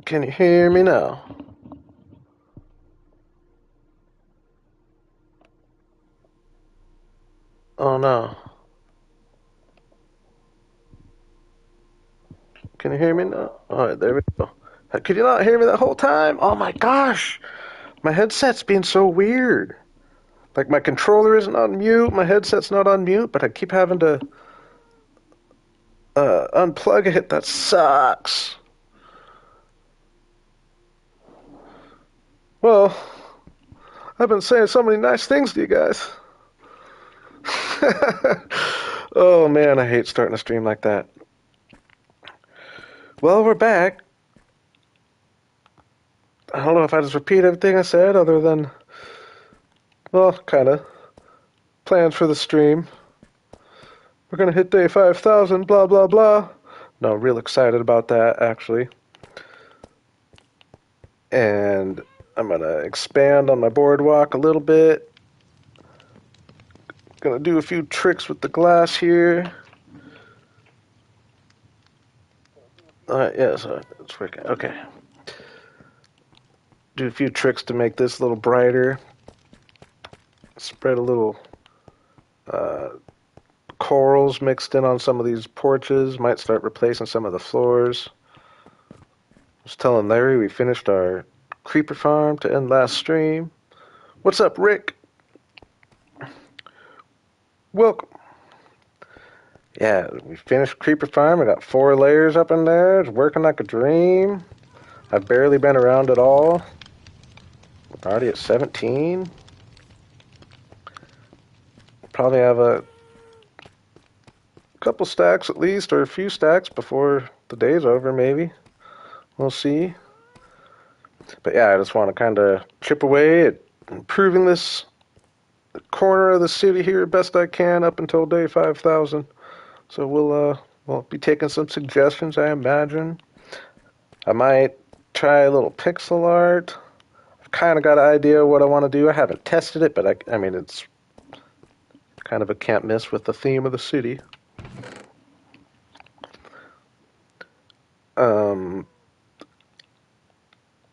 Can you hear me now? Oh no. Can you hear me now? Alright, there we go. Could you not hear me the whole time? Oh my gosh! My headset's being so weird. Like my controller isn't on mute, my headset's not on mute, but I keep having to unplug it. That sucks. Well, I've been saying so many nice things to you guys. Oh man, I hate starting a stream like that. Well, we're back. I don't know if I just repeat everything I said, other than, well, kinda. Plans for the stream. We're gonna hit day 5,000, blah, blah, blah. No, real excited about that, actually. And I'm gonna expand on my boardwalk a little bit. Gonna do a few tricks with the glass here. Alright, yeah, so it's working. Okay. Do a few tricks to make this a little brighter. Spread a little uh, corals mixed in on some of these porches. Might start replacing some of the floors. I was telling Larry we finished our creeper farm to end last stream. What's up, Rick? Welcome. Yeah, we finished creeper farm. I got 4 layers up in there. It's working like a dream. I've barely been around at all. We're already at 17. Probably have a couple stacks at least, or a few stacks before the day's over, maybe. We'll see. But yeah, I just want to kind of chip away at improving this corner of the city here best I can up until day 5,000. So we'll be taking some suggestions, I imagine. I might try a little pixel art. I've kind of got an idea of what I want to do. I haven't tested it, but I mean, it's kind of a can't miss with the theme of the city. Um,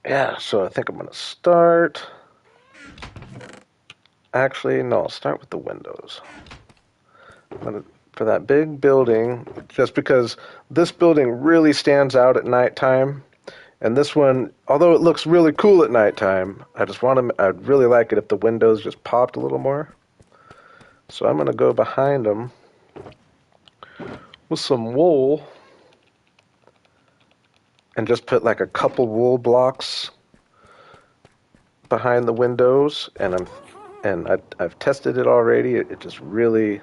yeah, so I think I'm going to start. Actually, no, I'll start with the windows. For that big building, just because this building really stands out at nighttime, and this one, although it looks really cool at nighttime, I'd really like it if the windows just popped a little more. So I'm going to go behind them with some wool and just put like a couple wool blocks behind the windows, and I've tested it already. It just really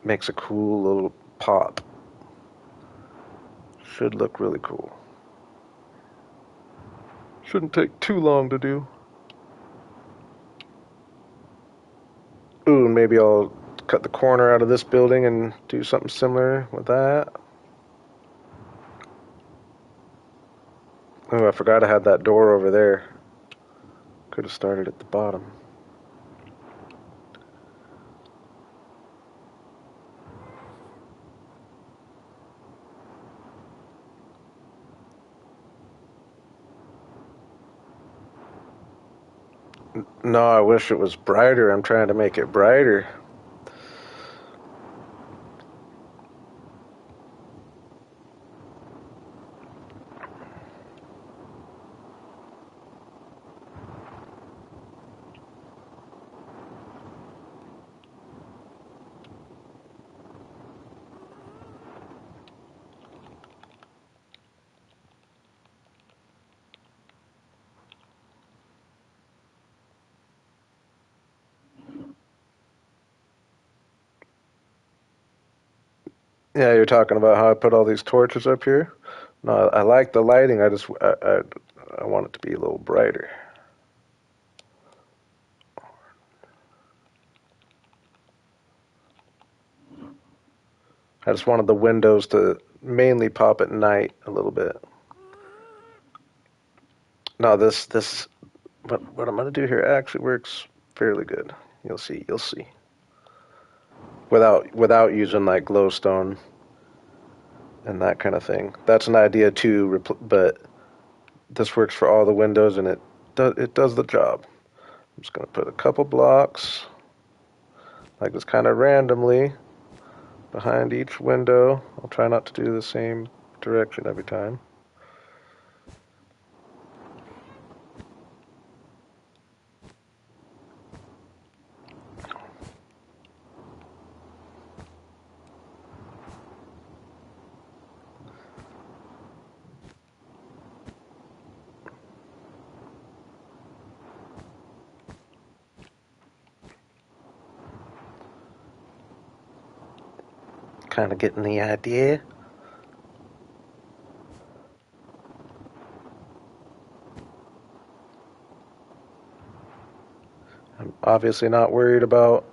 makes a cool little pop. Should look really cool. Shouldn't take too long to do. Ooh, maybe I'll cut the corner out of this building and do something similar with that. Oh, I forgot I had that door over there. Could have started at the bottom. No, I wish it was brighter. I'm trying to make it brighter. Yeah, you're talking about how I put all these torches up here. No, I like the lighting. I want it to be a little brighter. I just wanted the windows to mainly pop at night a little bit. No, what I'm gonna do here actually works fairly good. You'll see. Without using like glowstone and that kind of thing. That's an idea too, but this works for all the windows, and it does the job. I'm just going to put a couple blocks, like this, kind of randomly behind each window. I'll try not to do the same direction every time. Kind of getting the idea. I'm obviously not worried about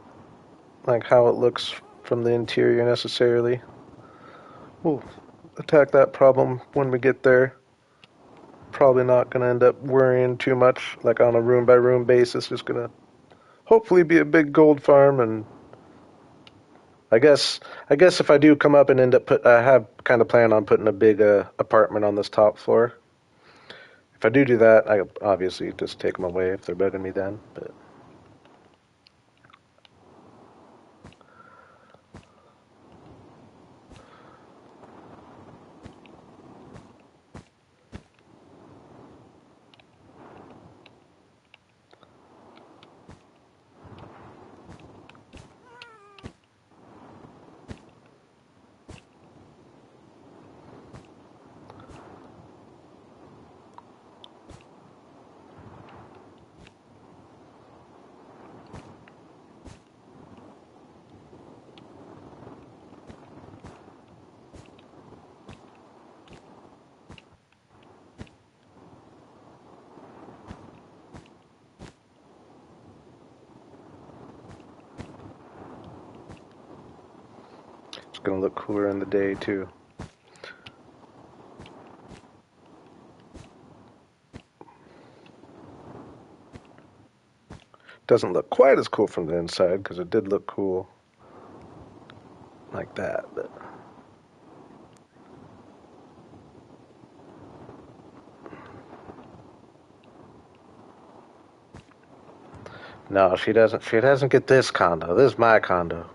like how it looks from the interior necessarily. We'll attack that problem when we get there. Probably not going to end up worrying too much, like on a room by room basis. Just going to hopefully be a big gold farm, and I guess if I do come up and end up I have kind of planned on putting a big apartment on this top floor. If I do that, I obviously just take them away if they're bugging me then. But it's going to look cooler in the day too. Doesn't look quite as cool from the inside because it did look cool like that, but no, she doesn't. She doesn't get this condo. This is my condo.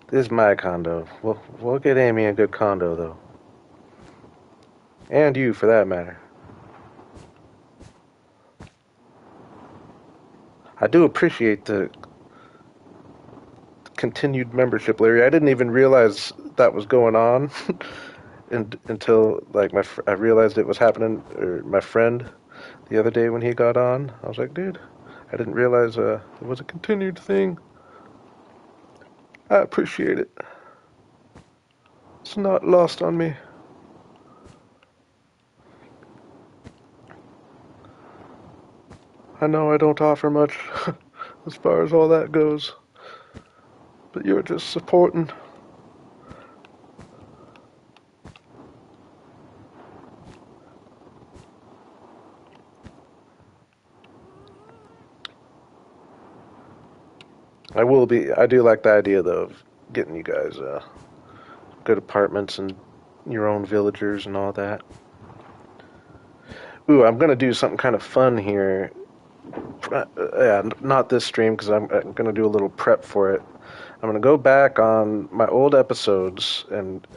This is my condo. We'll get Amy a good condo though, and you for that matter. I do appreciate the continued membership, Larry. I didn't even realize that was going on until like I realized it was happening. Or my friend the other day when he got on, I was like, dude, I didn't realize it was a continued thing. I appreciate it. It's not lost on me. I know I don't offer much as far as all that goes, but you're just supporting. I will be. I do like the idea though of getting you guys good apartments and your own villagers and all that. Ooh, I'm gonna do something kind of fun here. Yeah, not this stream because I'm gonna do a little prep for it. I'm gonna go back on my old episodes and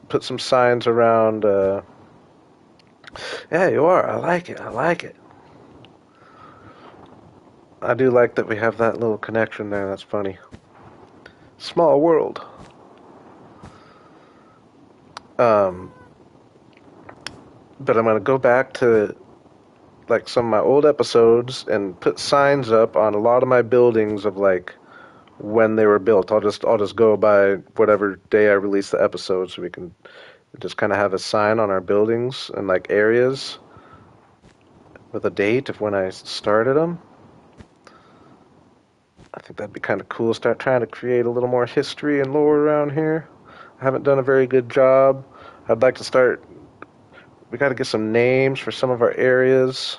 put some signs around. Yeah, you are. I like it. I like it. I do like that we have that little connection there. That's funny. Small world. Um, but I'm gonna go back to like some of my old episodes and put signs up on a lot of my buildings of like when they were built. I'll just go by whatever day I release the episode, so we can just kind of have a sign on our buildings and like areas with a date of when I started them. I think that'd be kind of cool. Start trying to create a little more history and lore around here. I haven't done a very good job. I'd like to start. We got to get some names for some of our areas.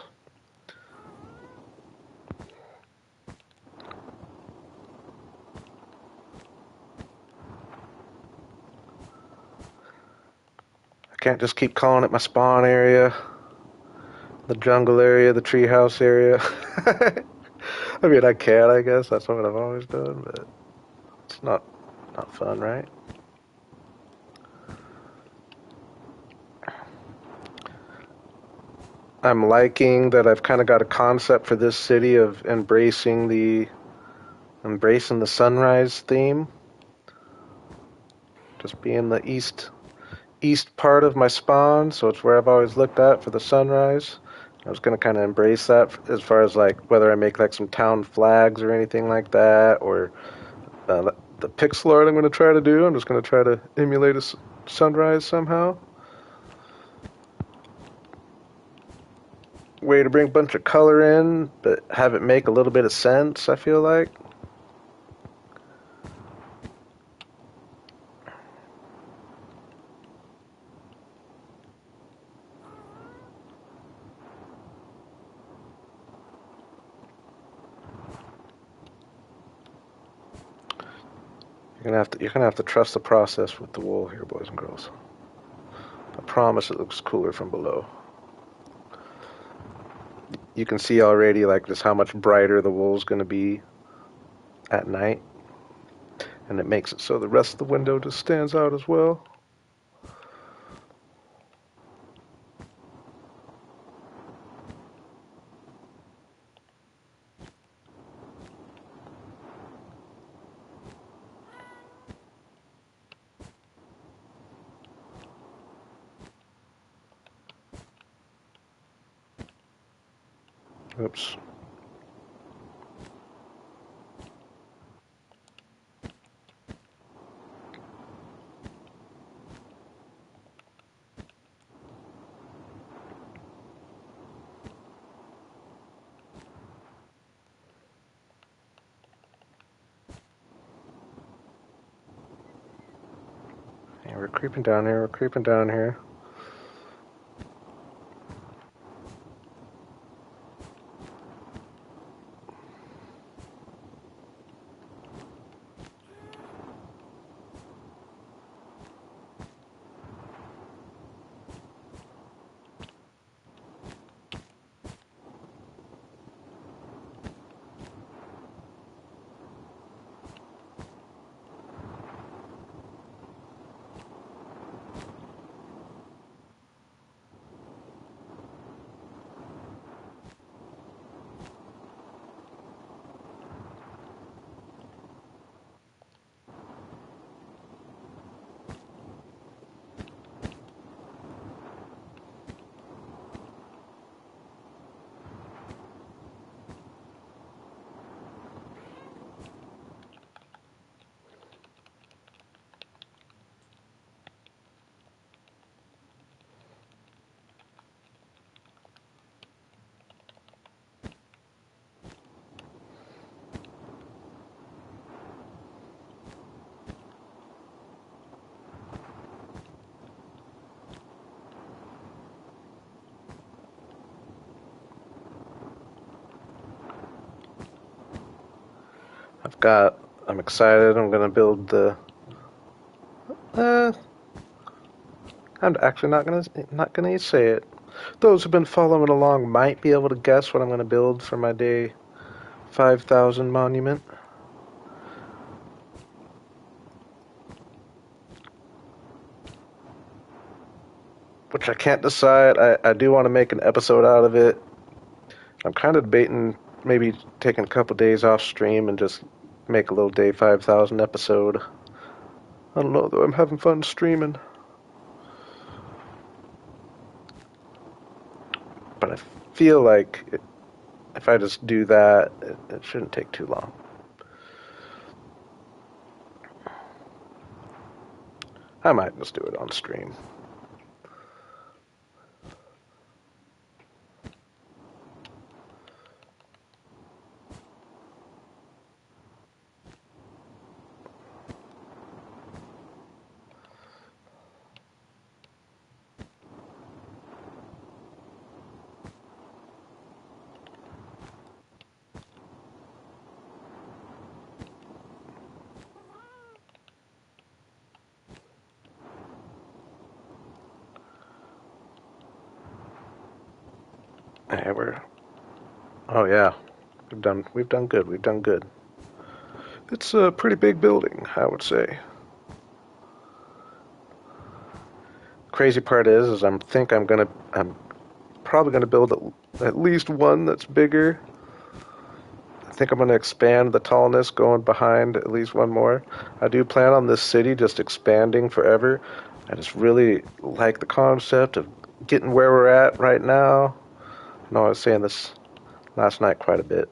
Can't just keep calling it my spawn area, the jungle area, the treehouse area. I mean, I can, I guess. That's what I've always done, but it's not fun, right? I'm liking that I've kind of got a concept for this city of embracing the sunrise theme. Just being the east part of my spawn, so it's where I've always looked at for the sunrise. I was gonna kind of embrace that as far as like whether I make like some town flags or anything like that, or the pixel art I'm gonna try to do. I'm just gonna try to emulate a sunrise somehow. Way to bring a bunch of color in, but have it make a little bit of sense. I feel like. You're gonna have to trust the process with the wool here, boys and girls. I promise it looks cooler from below. You can see already like just how much brighter the wool's gonna be at night, and it makes it so the rest of the window just stands out as well. Oops. Yeah, we're creeping down here. We're creeping down here. I'm excited. I'm gonna build the. Uh, I'm actually not gonna say it. Those who've been following along might be able to guess what I'm gonna build for my day 5,000 monument. Which I can't decide. I do want to make an episode out of it. I'm kind of debating maybe taking a couple days off stream and just make a little day 5,000 episode. I don't know though. I'm having fun streaming, but I feel like if I just do that, it shouldn't take too long. I might just do it on stream. Hey, oh yeah, we've done good. We've done good. It's a pretty big building, I would say. Crazy part is I'm probably gonna build at least one that's bigger. I think I'm gonna expand the tallness going behind at least one more. I do plan on this city just expanding forever. I just really like the concept of getting where we're at right now. I know I was saying this last night quite a bit,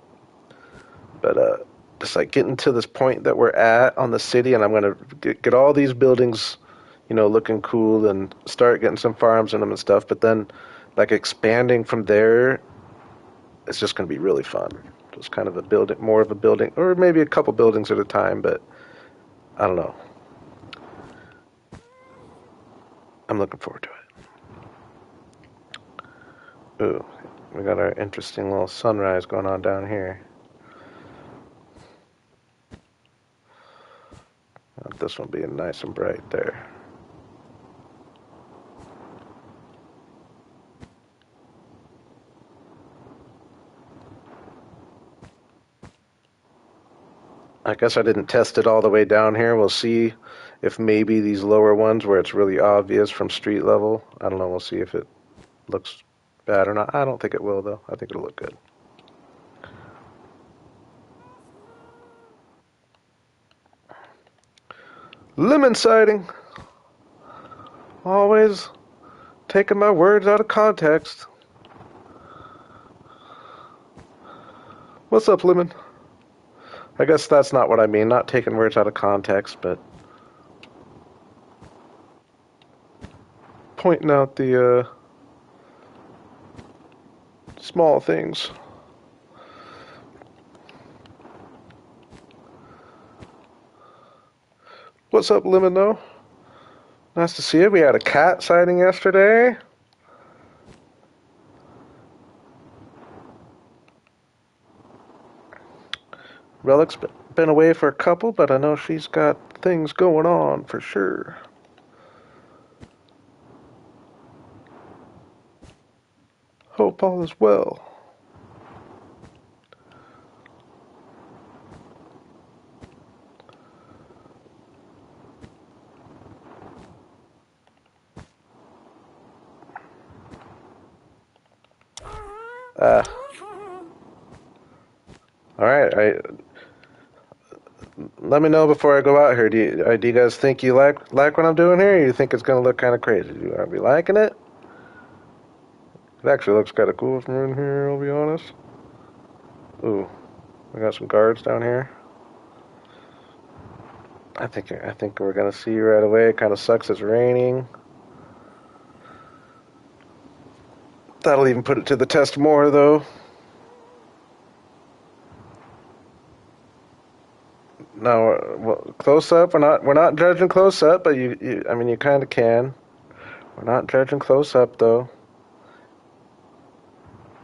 but just like getting to this point that we're at on the city, and I'm gonna get all these buildings, looking cool, and start getting some farms in them and stuff. But then, like expanding from there, it's just gonna be really fun. Just kind of more of a building, or maybe a couple buildings at a time. But I don't know. I'm looking forward to it. Ooh, we got our interesting little sunrise going on down here. This one being nice and bright there. I guess I didn't test it all the way down here. We'll see if maybe these lower ones where it's really obvious from street level. I don't know. We'll see if it looks bad or not. I don't think it will, though. I think it'll look good. Lemon sighting. Always taking my words out of context. What's up, Lemon? I guess that's not what I mean. Not taking words out of context, but pointing out the small things. What's up, Lemon, though? Nice to see you. We had a cat sighting yesterday. Relic's been away for a couple, but I know she's got things going on for sure. Hope all is well. Uh, all right. Let me know before I go out here. Do you guys think you like what I'm doing here? Or you think it's gonna look kind of crazy? Are we liking it? It actually looks kind of cool from in here. I'll be honest. Ooh, we got some guards down here. I think we're gonna see right away. It kind of sucks. It's raining. That'll even put it to the test more, though. No, well, close up. We're not judging close up, but I mean, you kind of can. We're not judging close up, though.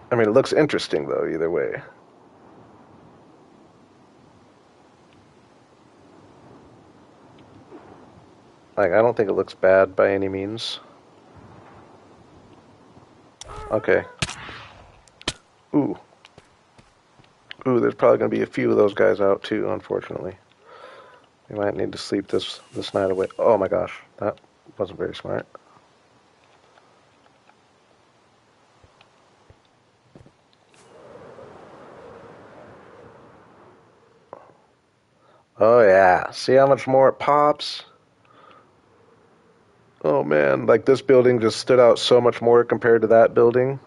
I mean, it looks interesting, though, either way. Like, I don't think it looks bad by any means. Okay. Ooh. Ooh, there's probably going to be a few of those guys out, too, unfortunately. We might need to sleep this night away. Oh, my gosh. That wasn't very smart. Oh, yeah. See how much more it pops? Oh, man. Like, this building just stood out so much more compared to that building.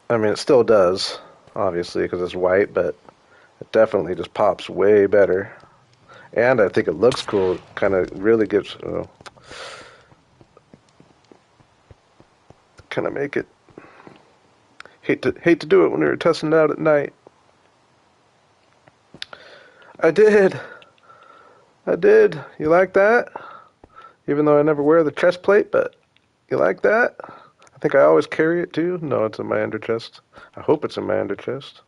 I mean, it still does, obviously, because it's white, but it definitely just pops way better. And I think it looks cool. Kind of really gives, kind of make it. Hate to do it when we were testing it out at night. I did. I did. You like that? Even though I never wear the chest plate, but you like that? I think I always carry it too. No, it's in my under chest. I hope it's in my under chest.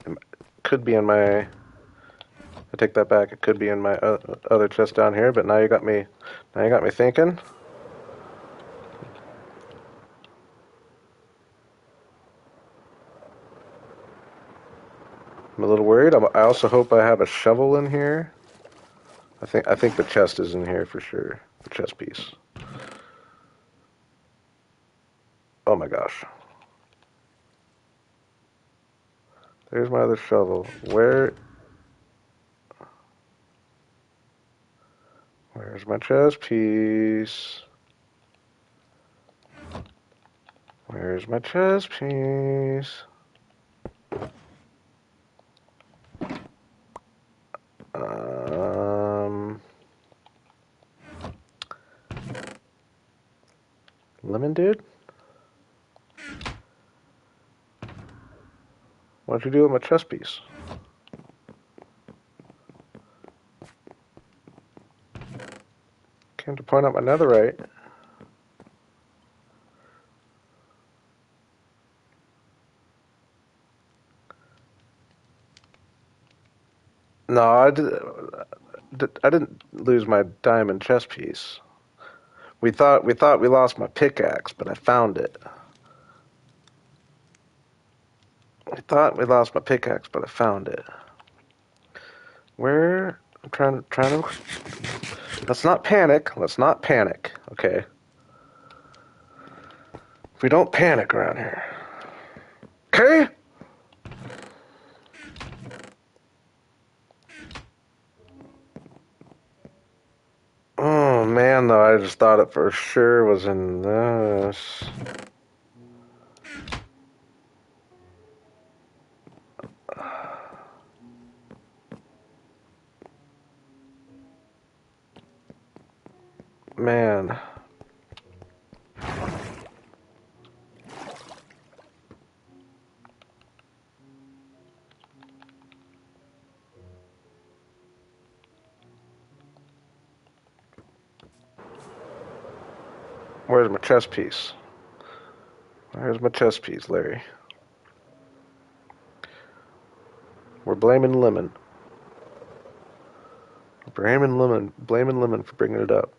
It could be in my I take that back. It could be in my other chest down here, but now you got me. Now you got me thinking. I'm a little worried. I also hope I have a shovel in here. I think the chest is in here for sure. The chest piece. Oh my gosh. There's my other shovel. Where's my chest piece? Where's my chest piece? Lemon dude? What'd you do with my chest piece? Came to point out my netherite. No, I didn't lose my diamond chest piece. We thought we lost my pickaxe, but I found it. We thought we lost my pickaxe, but I found it. Where? I'm trying to. Let's not panic. Let's not panic. Okay. We don't panic around here. Okay? Oh man, though, I just thought it for sure was in this. Man. Where's my chess piece? Where's my chess piece, Larry? We're blaming Lemon. Blaming Lemon for bringing it up.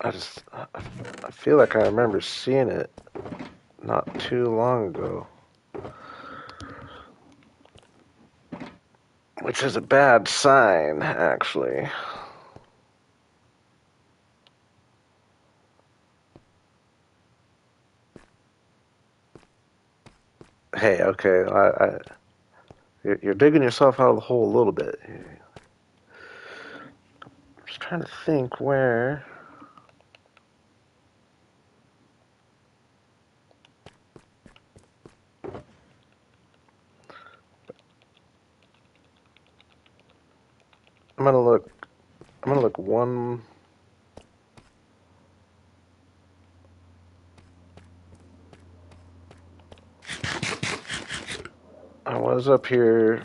I feel like I remember seeing it not too long ago. Which is a bad sign, actually. Hey, okay, you're digging yourself out of the hole a little bit. I'm just trying to think where. I'm gonna look. I'm gonna look one. I was up here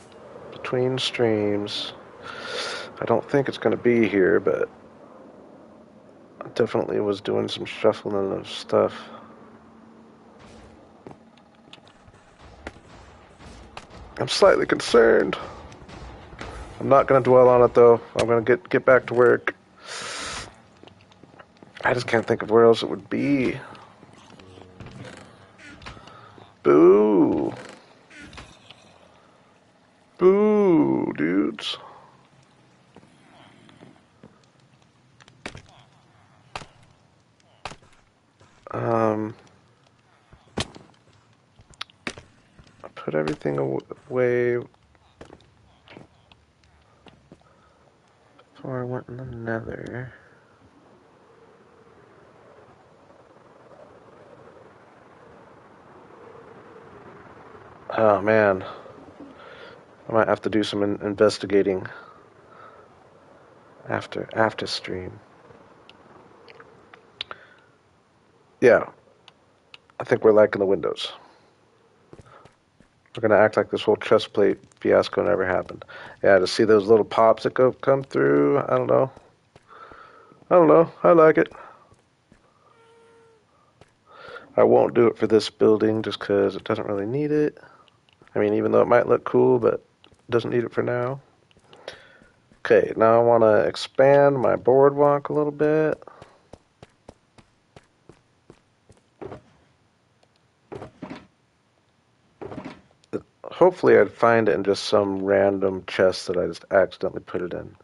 between streams. I don't think it's gonna be here, but I definitely was doing some shuffling of stuff. I'm slightly concerned. I'm not gonna dwell on it though. I'm gonna get back to work. I just can't think of where else it would be. Boo. Boo, dudes. I put everything away before I went in the nether. Oh man, I might have to do some investigating after stream. Yeah, I think we're liking the windows. We're gonna act like this whole chest plate fiasco never happened. Yeah, to see those little pops that come through. I don't know. I like it. I won't do it for this building just because it doesn't really need it. I mean, even though it might look cool, but it doesn't need it for now. Okay, now I want to expand my boardwalk a little bit. Hopefully I'd find it in just some random chest that I just accidentally put it in.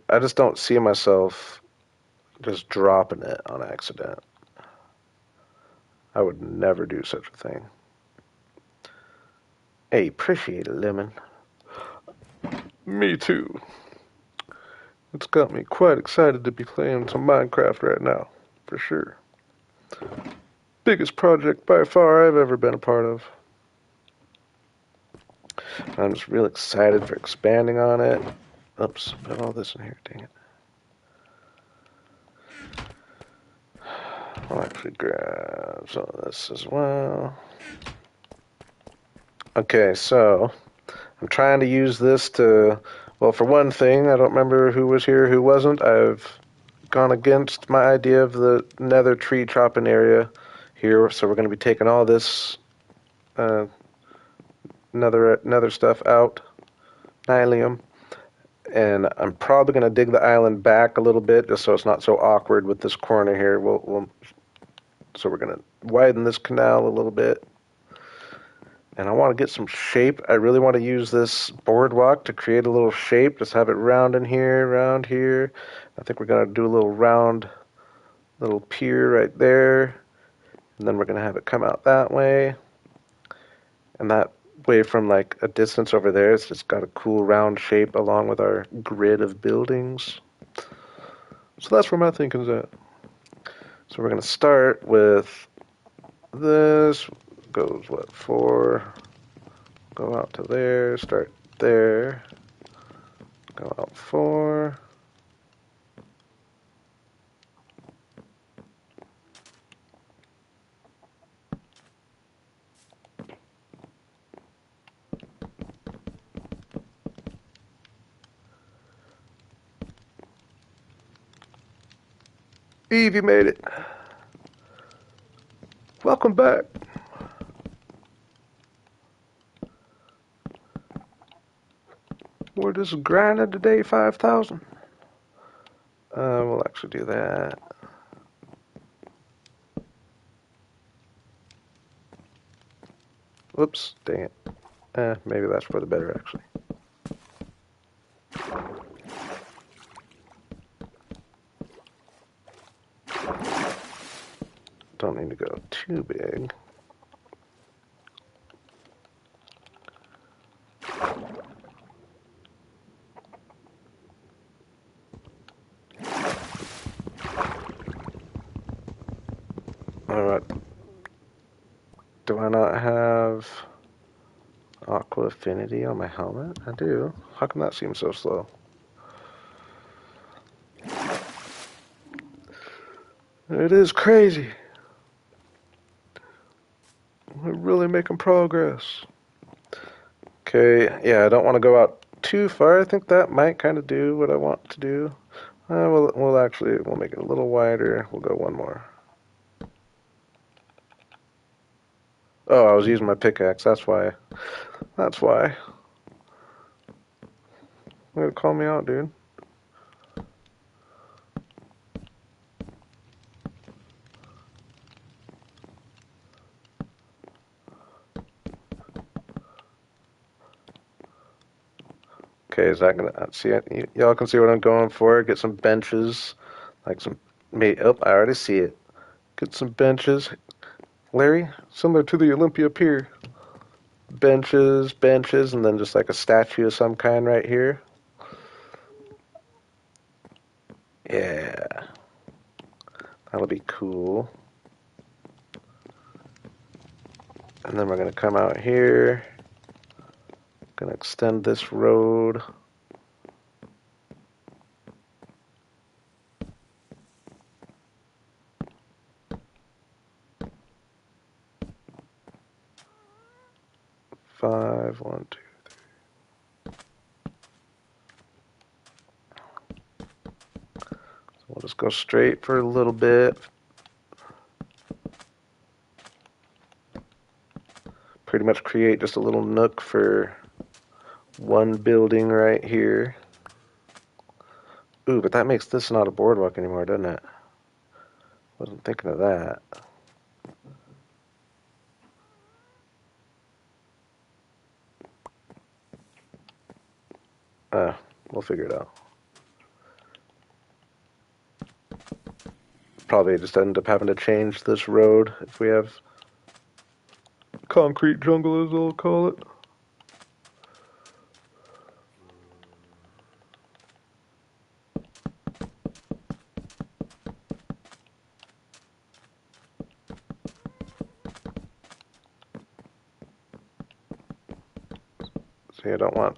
I just don't see myself just dropping it on accident. I would never do such a thing. Hey, appreciate it, Lemon. Me too. It's got me quite excited to be playing some Minecraft right now, for sure. Biggest project by far I've ever been a part of. I'm just real excited for expanding on it. Oops, put all this in here, dang it. I'll actually grab some of this as well. Okay, so I'm trying to use this to, well, for one thing, I don't remember who was here, who wasn't. I've gone against my idea of the nether tree chopping area here, so we're going to be taking all this nether stuff out, nylium, and I'm probably going to dig the island back a little bit just so it's not so awkward with this corner here. So we're going to widen this canal a little bit. And I want to get some shape. I really want to use this boardwalk to create a little shape. Just have it round in here, round here. I think we're going to do a little round, little pier right there. And then we're going to have it come out that way. And that way from like a distance over there, it's just got a cool round shape along with our grid of buildings. So that's where my thinking's at. So we're going to start with this. Goes what, 4? Go out to there, start there. Go out 4. Eve, you made it. Welcome back. We're just grinding today, 5,000. We'll actually do that. Whoops, dang it. Maybe that's for the better, actually. Don't need to go too big. Alright. Do I not have Aqua Affinity on my helmet? I do. How come that seems so slow? It is crazy. We're really making progress. Okay, yeah, I don't want to go out too far. I think that might kind of do what I want to do. We'll make it a little wider. We'll go one more. Oh, I was using my pickaxe. That's why. That's why. You're gonna call me out, dude. Okay, is that gonna see it? Y'all can see what I'm going for. Get some benches, like some. Oh, I already see it. Get some benches, Larry, similar to the Olympia Pier. Benches, benches, and then just like a statue of some kind right here. Yeah, that'll be cool. And then we're gonna come out here. Gonna extend this road. Five, 1, 2, 3. So we'll just go straight for a little bit. much create just a little nook for one building right here. Ooh, but that makes this not a boardwalk anymore, doesn't it? Wasn't thinking of that. We'll figure it out. Probably just end up having to change this road if we have concrete jungle, as they'll call it. See, I don't want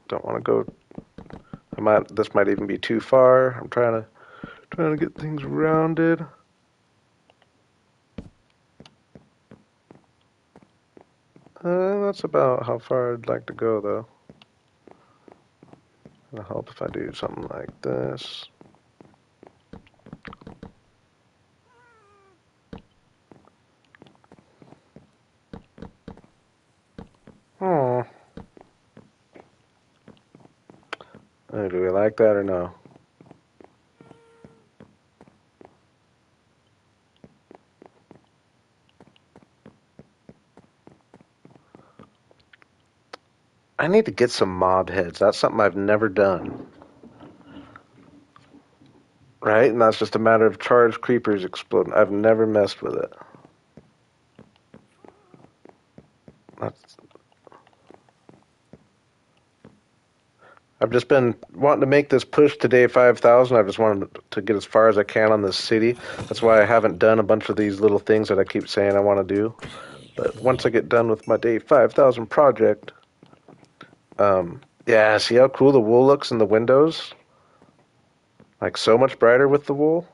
to go. This might even be too far. I'm trying to get things rounded. That's about how far I'd like to go, though. It'll help if I do something like this. Oh. Do we like that or no? I need to get some mob heads. That's something I've never done. Right? And that's just a matter of charged creepers exploding. I've never messed with it. I've just been wanting to make this push to day 5,000. I just wanted to get as far as I can on this city. That's why I haven't done a bunch of these little things that I keep saying I want to do. But once I get done with my day 5,000 project, yeah, see how cool the wool looks in the windows? Like so much brighter with the wool.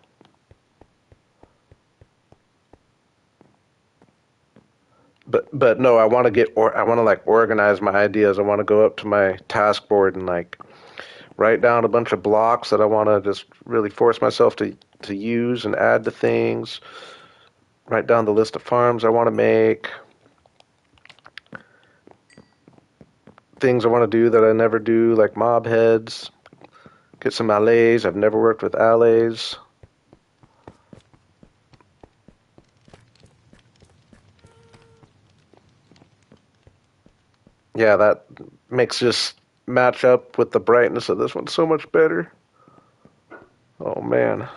But no, I want to like organize my ideas. I want to go up to my task board and like write down a bunch of blocks that I want to just really force myself to use and add to things. Write down the list of farms I want to make. Things I want to do that I never do, like mob heads. Get some allays. I've never worked with allays. Yeah, that makes this match up with the brightness of this one so much better. Oh man.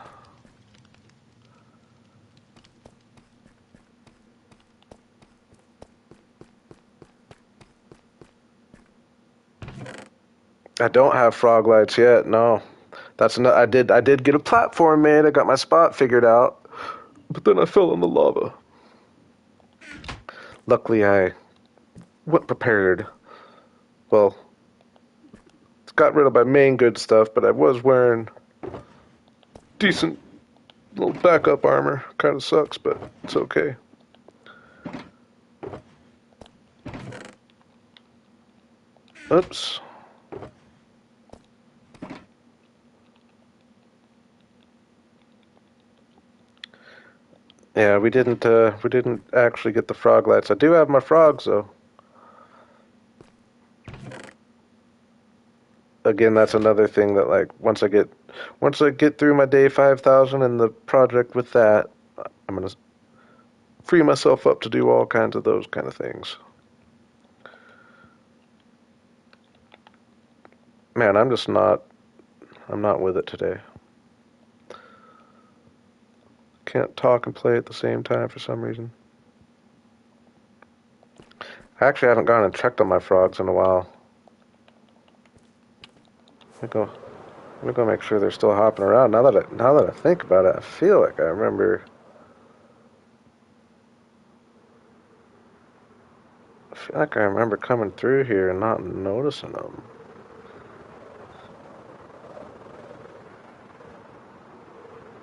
I don't have frog lights yet. No, I did get a platform made. I got my spot figured out, but then I fell in the lava. Luckily, I went prepared. Well, got rid of my main good stuff, but I was wearing decent little backup armor. Kind of sucks, but it's okay. Oops. Yeah, we didn't actually get the frog lights. I do have my frogs though. Again, that's another thing that like once I get through my day 5,000 and the project with that, I'm gonna free myself up to do all kinds of those kind of things. Man, I'm not with it today. Can't talk and play at the same time for some reason. I actually haven't gone and checked on my frogs in a while. I'm gonna go make sure they're still hopping around. Now that I think about it, I feel like I remember. I feel like I remember coming through here and not noticing them.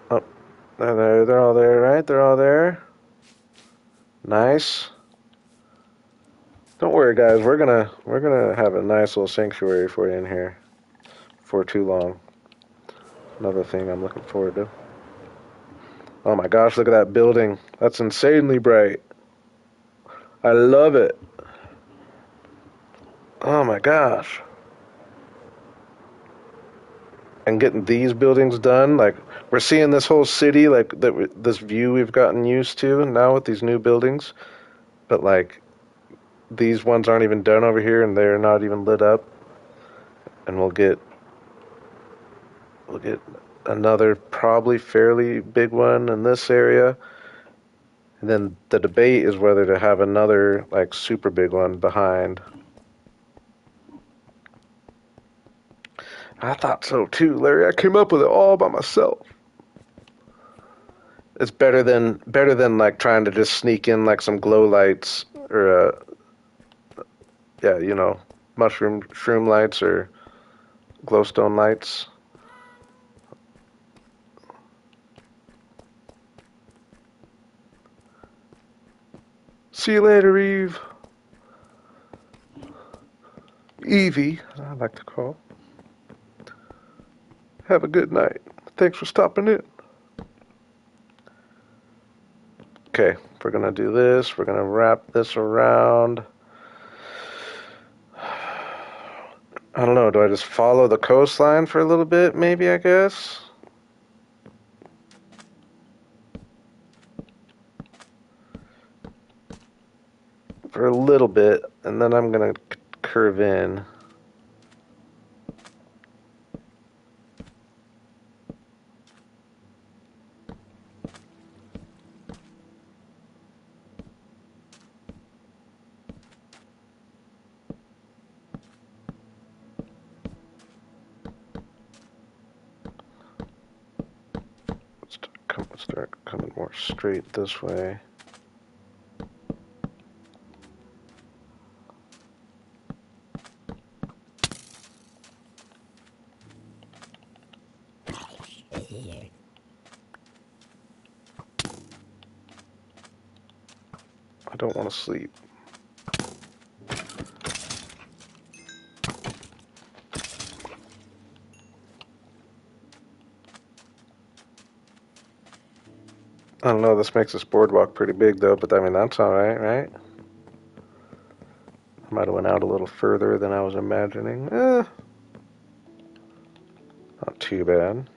Oh, they're there. They're all there, right? They're all there. Nice. Don't worry, guys. We're gonna have a nice little sanctuary for you in here for too long. Another thing I'm looking forward to. Oh my gosh, look at that building. That's insanely bright. I love it. Oh my gosh. And getting these buildings done, like we're seeing this whole city, like this view we've gotten used to now with these new buildings, but like these ones aren't even done over here, and they're not even lit up. And we'll get another probably fairly big one in this area. And then the debate is whether to have another like super big one behind. I thought so too, Larry. I came up with it all by myself. It's better than like trying to just sneak in like some glow lights or yeah, mushroom shroom lights or glowstone lights. See you later, Eve. Evie, I like to call. Have a good night. Thanks for stopping in. Okay, if we're gonna do this, we're gonna wrap this around. I don't know, do I just follow the coastline for a little bit, maybe, I guess? For a little bit, and then I'm gonna curve in. Start coming more straight this way. I don't want to sleep. I don't know, this makes this boardwalk pretty big though, but I mean, that's alright, right? I might have went out a little further than I was imagining. Not too bad.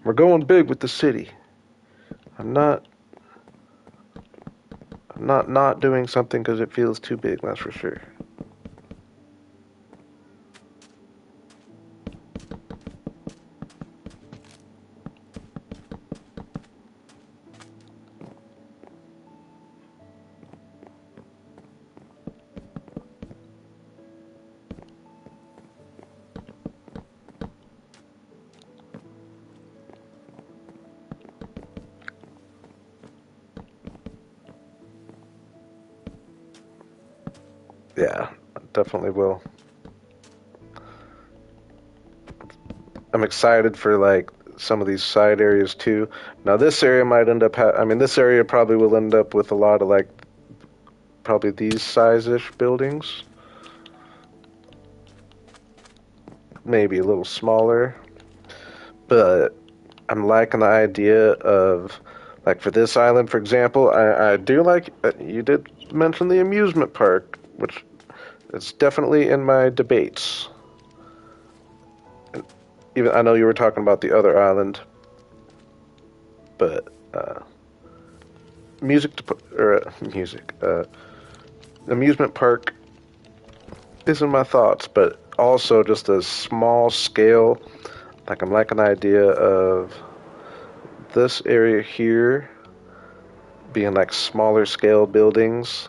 We're going big with the city. I'm not doing something because it feels too big, that's for sure. Yeah, definitely will. I'm excited for like some of these side areas too. Now this area might end up I mean this area probably will end up with a lot of like probably these size-ish buildings. Maybe a little smaller. But I'm liking the idea of like for this island for example, I do like you did mention the amusement park, which is definitely in my debates. Even I know you were talking about the other island, but music to, or music amusement park is in my thoughts, but also just a small scale. Like I'm liking the idea of this area here being like smaller scale buildings,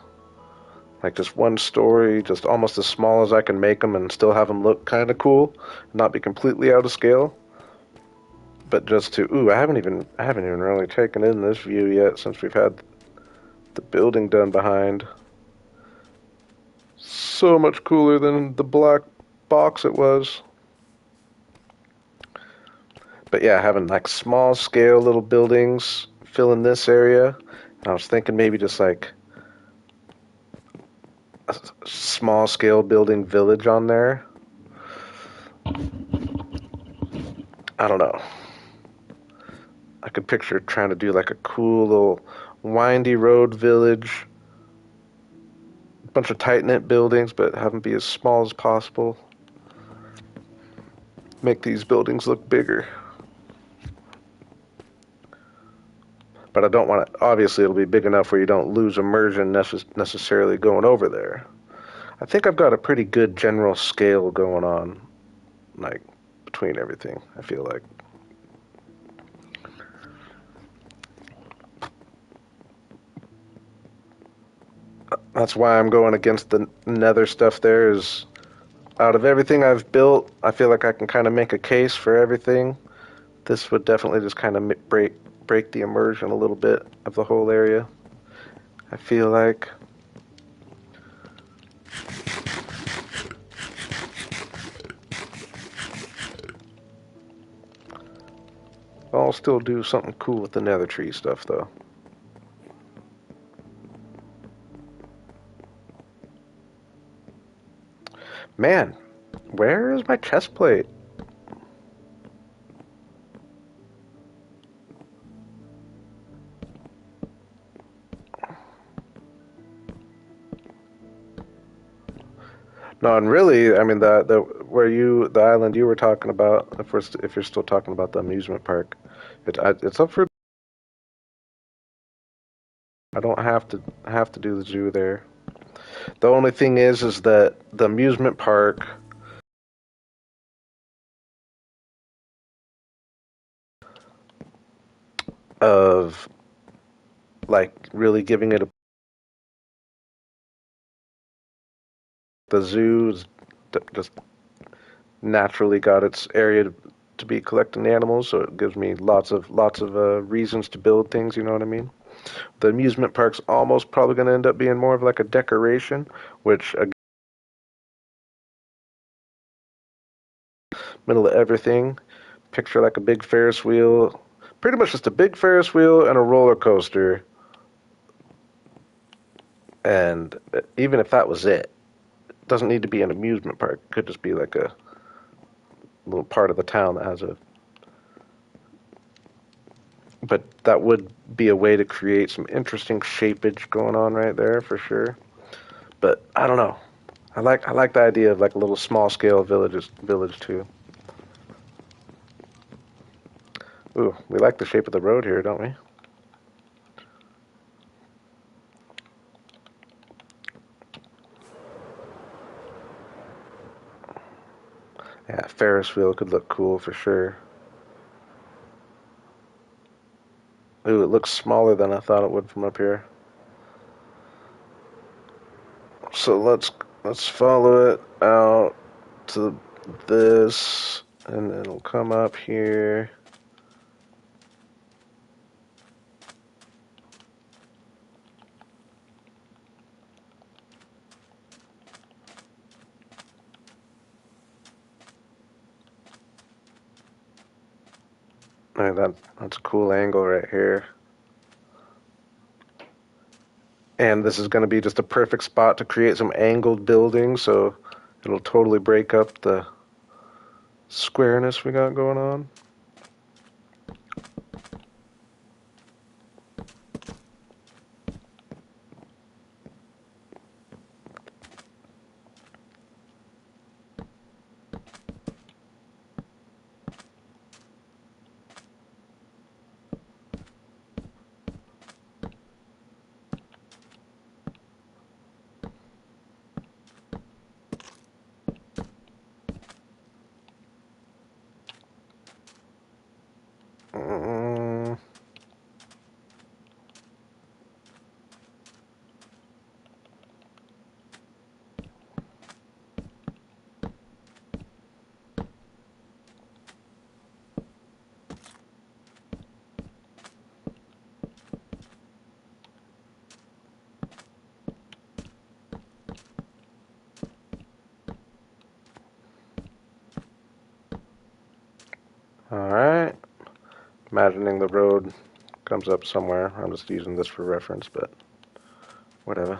like just one story, just almost as small as I can make them and still have them look kind of cool, not be completely out of scale. But just to I haven't even really taken in this view yet since we've had the building done behind. So much cooler than the black box it was. But yeah, having like small scale little buildings fill in this area. And I was thinking maybe just like a small scale building village on there. I don't know. I could picture trying to do like a cool little windy road village bunch of tight-knit buildings, but have them be as small as possible. Make these buildings look bigger. But I don't want to, obviously it'll be big enough where you don't lose immersion necessarily going over there. I think I've got a pretty good general scale going on, like, between everything, I feel like. That's why I'm going against the nether stuff there is, out of everything I've built, I feel like I can kind of make a case for everything. This would definitely just kind of break the immersion a little bit of the whole area, I feel like. I'll still do something cool with the nether tree stuff, though. Man, where is my chest plate? No, and really, I mean the island you were talking about, if you're still talking about the amusement park, it's up for. I don't have to do the zoo there. The only thing is that the amusement park of like really giving it the zoo's just naturally got its area to be collecting animals, so it gives me lots of reasons to build things. You know what I mean? The amusement park's almost probably going to end up being more of like a decoration, which middle of everything. Picture like a big Ferris wheel, pretty much just a big Ferris wheel and a roller coaster. And even if that was it, doesn't need to be an amusement park. It could just be like a little part of the town that has a. But that would be a way to create some interesting shapeage going on right there for sure. But I don't know. I like the idea of like a little small scale village too. Ooh, we like the shape of the road here, don't we? Yeah, Ferris wheel could look cool for sure. Ooh, it looks smaller than I thought it would from up here. So let's follow it out to this, and it'll come up here. Right, that's a cool angle right here. And this is going to be just a perfect spot to create some angled buildings, so it'll totally break up the squareness we got going on. Mm, all right. Imagining the road comes up somewhere. I'm just using this for reference, but whatever.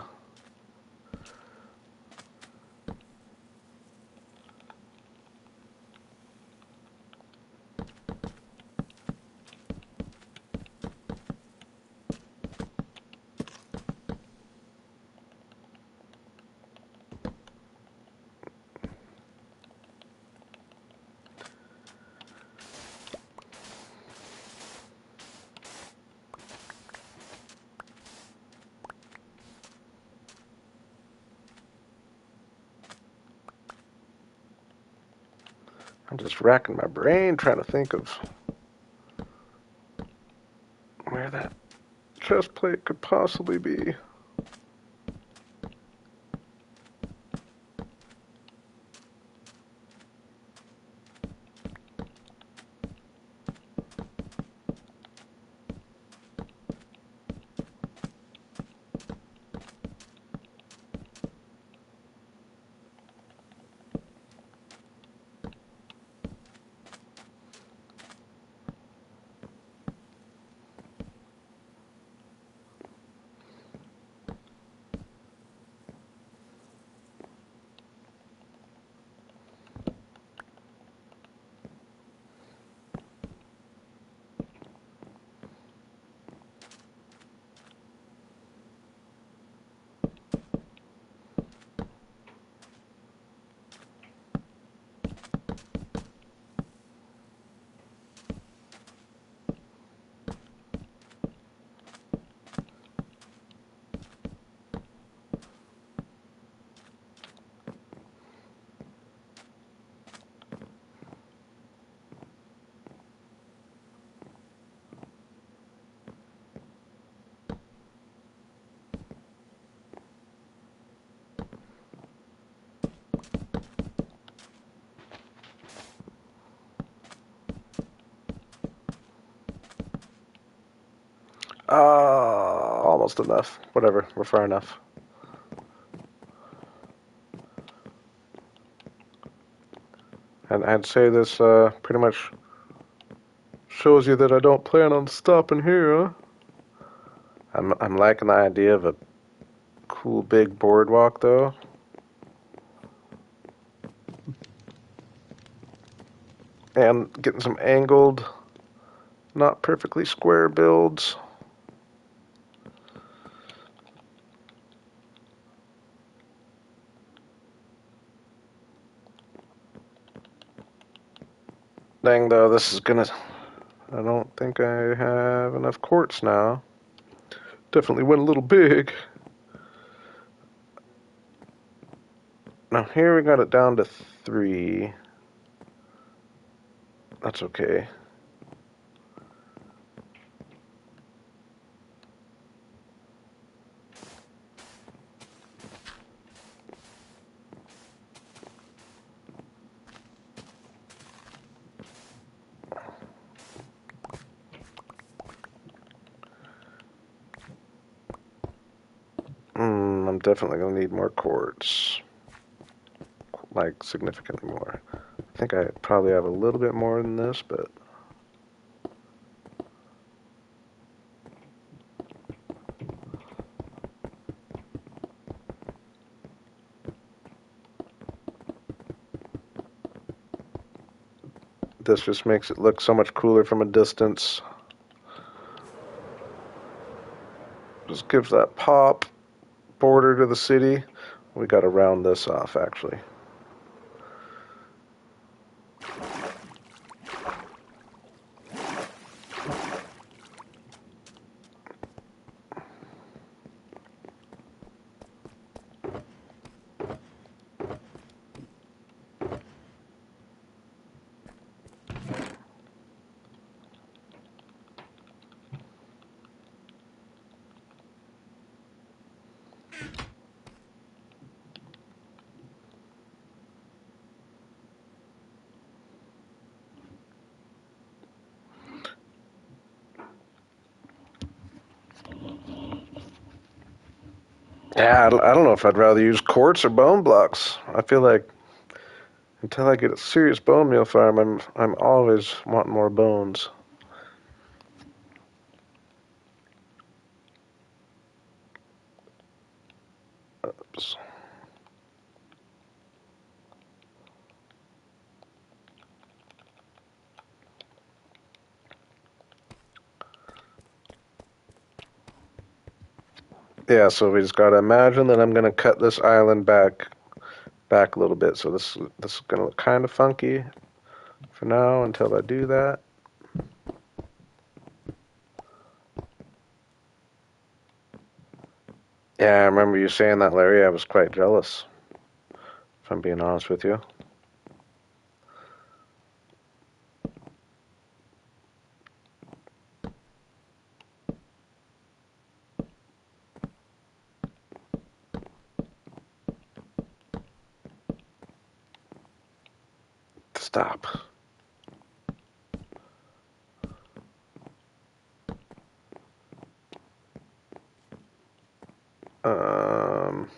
I'm just racking my brain trying to think of where that chest plate could possibly be. Almost enough. Whatever, we're far enough. And I'd say this pretty much shows you that I don't plan on stopping here, huh? I'm liking the idea of a cool big boardwalk, though. And getting some angled, not perfectly square builds. Dang, though, this is gonna... I don't think I have enough quartz now. Definitely went a little big. Now here we got it down to 3. That's okay. I'm definitely gonna need more quartz. Like, significantly more. I think I probably have a little bit more than this, but... this just makes it look so much cooler from a distance. Just gives that pop border to the city. We gotta round this off, actually. Yeah, I don't know if I'd rather use quartz or bone blocks. I feel like until I get a serious bone meal farm, I'm always wanting more bones. Oops. Yeah, so we just gotta imagine that I'm gonna cut this island back a little bit. So this is gonna look kind of funky for now until I do that. Yeah, I remember you saying that, Larry. I was quite jealous, if I'm being honest with you. stop. Um,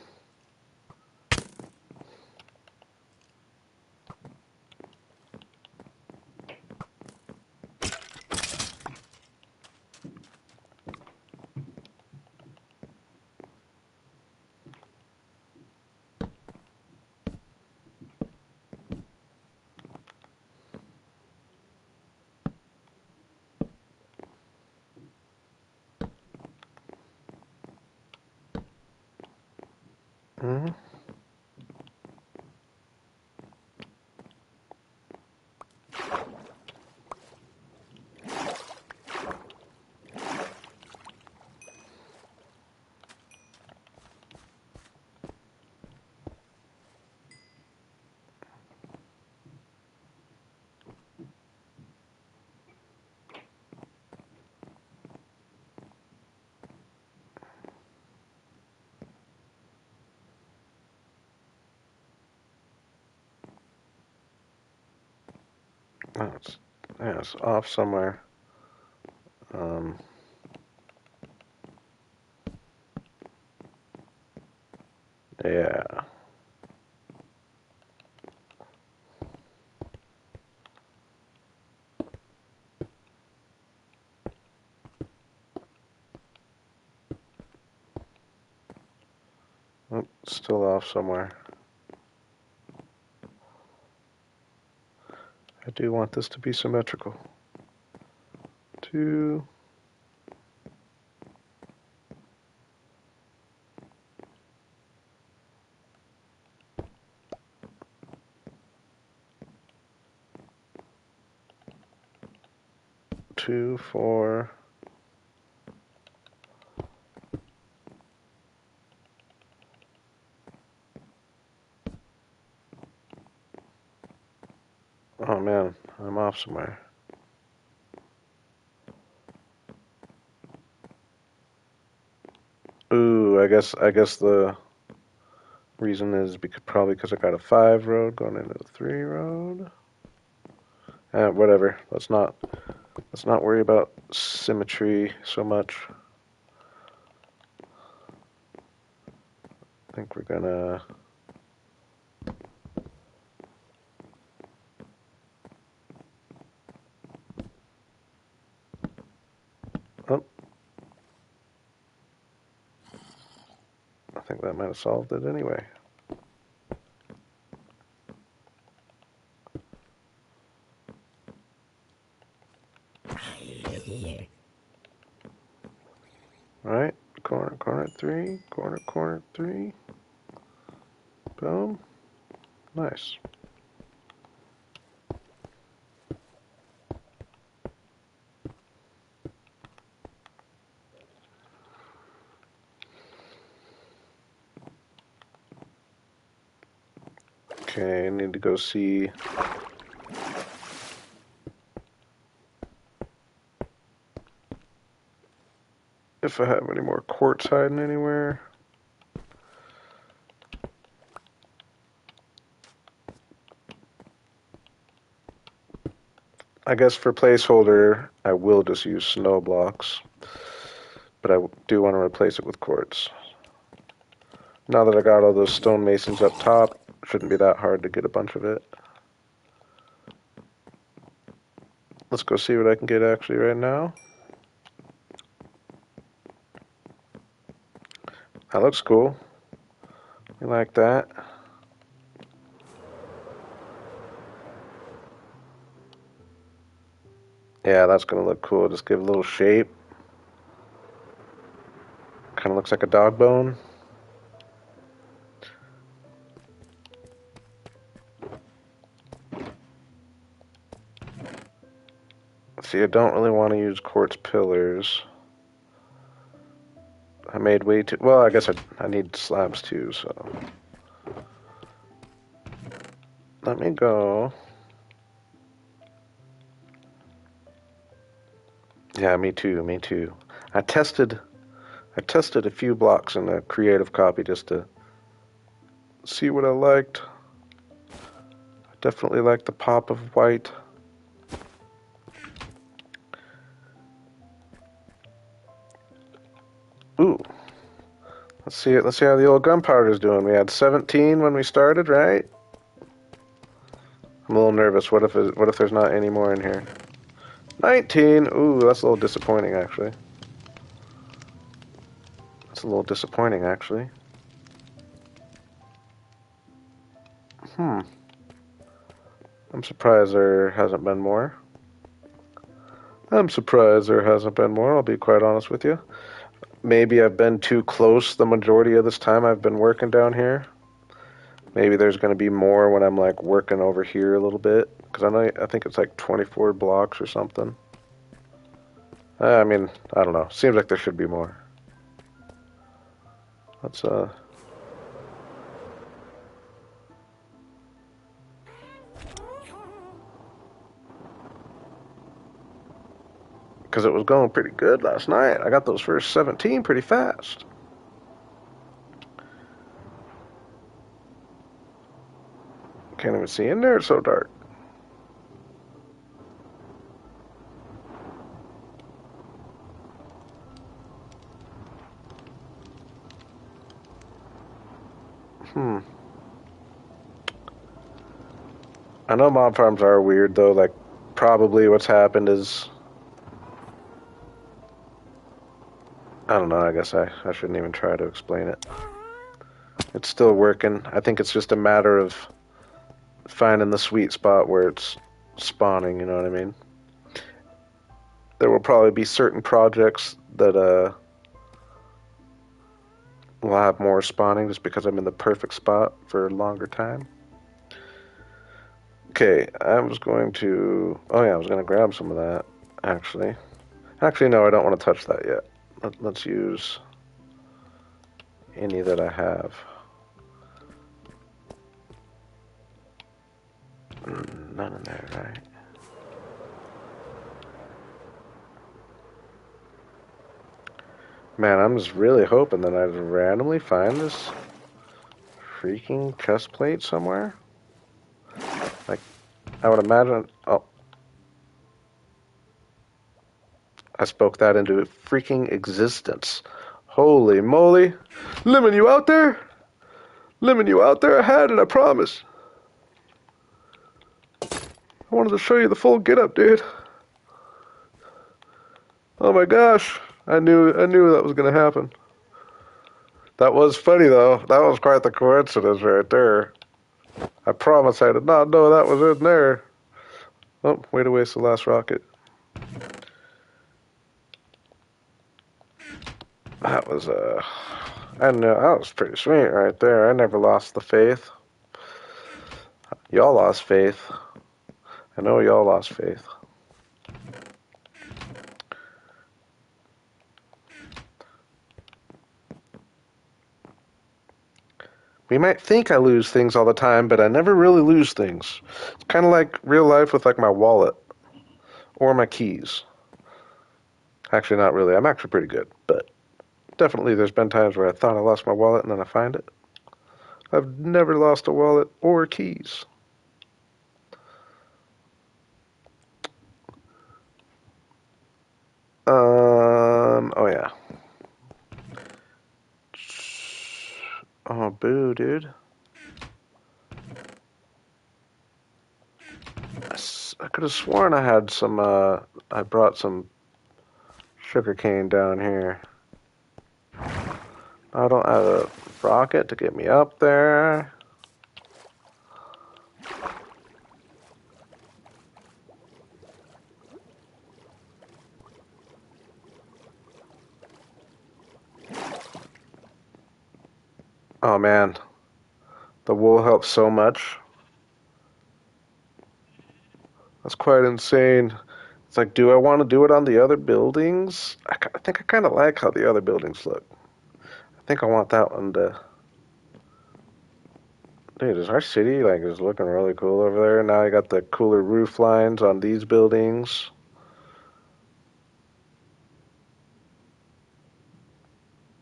mhm. Oh, it's off somewhere. Um, yeah. Oh, still off somewhere. I do want this to be symmetrical. 2. Two, 4. Oh man, I'm off somewhere. Ooh, I guess the reason is probably because I got a 5 road going into the 3 road. Whatever. Let's not worry about symmetry so much. I think we're gonna. Oh, I think that might have solved it anyway. Right, corner 3, corner 3. Boom. Nice. Okay, I need to go see if I have any more quartz hiding anywhere. I guess for placeholder, I will just use snow blocks, but I do want to replace it with quartz. Now that I got all those stone masons up top, shouldn't be that hard to get a bunch of it. Let's go see what I can get actually right now. That looks cool. You like that? Yeah, that's gonna look cool. Just give a little shape. Kind of looks like a dog bone. See, I don't really want to use quartz pillars. I made way too... Well, I guess I need slabs too, so... Let me go. Yeah, me too, me too. I tested a few blocks in the creative copy just to see what I liked. I Definitely like the pop of white. Ooh. Let's see it. Let's see how the old gunpowder's doing. We had 17 when we started, right? I'm a little nervous. What if there's not any more in here? 19. Ooh, that's a little disappointing, actually. That's a little disappointing, actually. I'm surprised there hasn't been more. I'm surprised there hasn't been more, I'll be quite honest with you. Maybe I've been too close the majority of this time I've been working down here. Maybe there's going to be more when I'm like working over here a little bit. Because I think it's like 24 blocks or something. I mean, I don't know. Seems like there should be more. Let's because it was going pretty good last night. I got those first 17 pretty fast. Can't even see in there, it's so dark. I know mob farms are weird though, like probably what's happened is I don't know, I guess I shouldn't even try to explain it. It's still working. I think it's just a matter of finding the sweet spot where it's spawning, you know what I mean? There will probably be certain projects that will have more spawning just because I'm in the perfect spot for a longer time. Okay, I was going to... Oh yeah, I was going to grab some of that, actually. Actually, no, I don't want to touch that yet. Let's use any that I have. None in there, right? Man, I'm just really hoping that I randomly find this freaking chest plate somewhere. Like, I would imagine... Oh. I spoke that into freaking existence. Holy moly. Lemon, you out there? Lemon, you out there? I had it, I promise. I wanted to show you the full get-up, dude. Oh my gosh. I knew that was gonna happen. That was funny though. That was quite the coincidence right there. I promise I did not know that was in there. Oh, way to waste the last rocket. That was I know that was pretty sweet right there. I never lost the faith. Y'all lost faith. I know y'all lost faith. We might think I lose things all the time, but I never really lose things. It's kind of like real life with like my wallet or my keys. Actually, not really. I'm actually pretty good, but definitely there's been times where I thought I lost my wallet and then I find it. I've never lost a wallet or keys. Oh yeah. Oh, boo, dude. I could have sworn I had some, I brought some sugar cane down here. I don't have a rocket to get me up there. Oh man, the wool helps so much. That's quite insane. It's like, do I want to do it on the other buildings? I think I kind of like how the other buildings look. I think I want that one to... Dude, is our city, like, is looking really cool over there? Now I got the cooler roof lines on these buildings.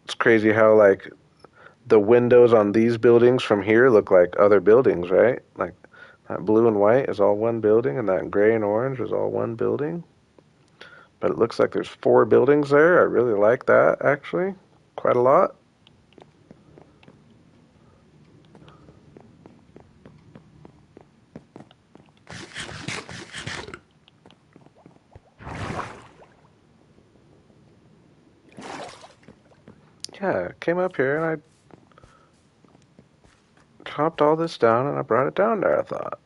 It's crazy how, like, the windows on these buildings from here look like other buildings, right? Like, That blue and white is all one building, and that gray and orange is all one building. But it looks like there's 4 buildings there. I really like that, actually. Quite a lot. Yeah, I came up here and I chopped all this down and I brought it down there, I thought.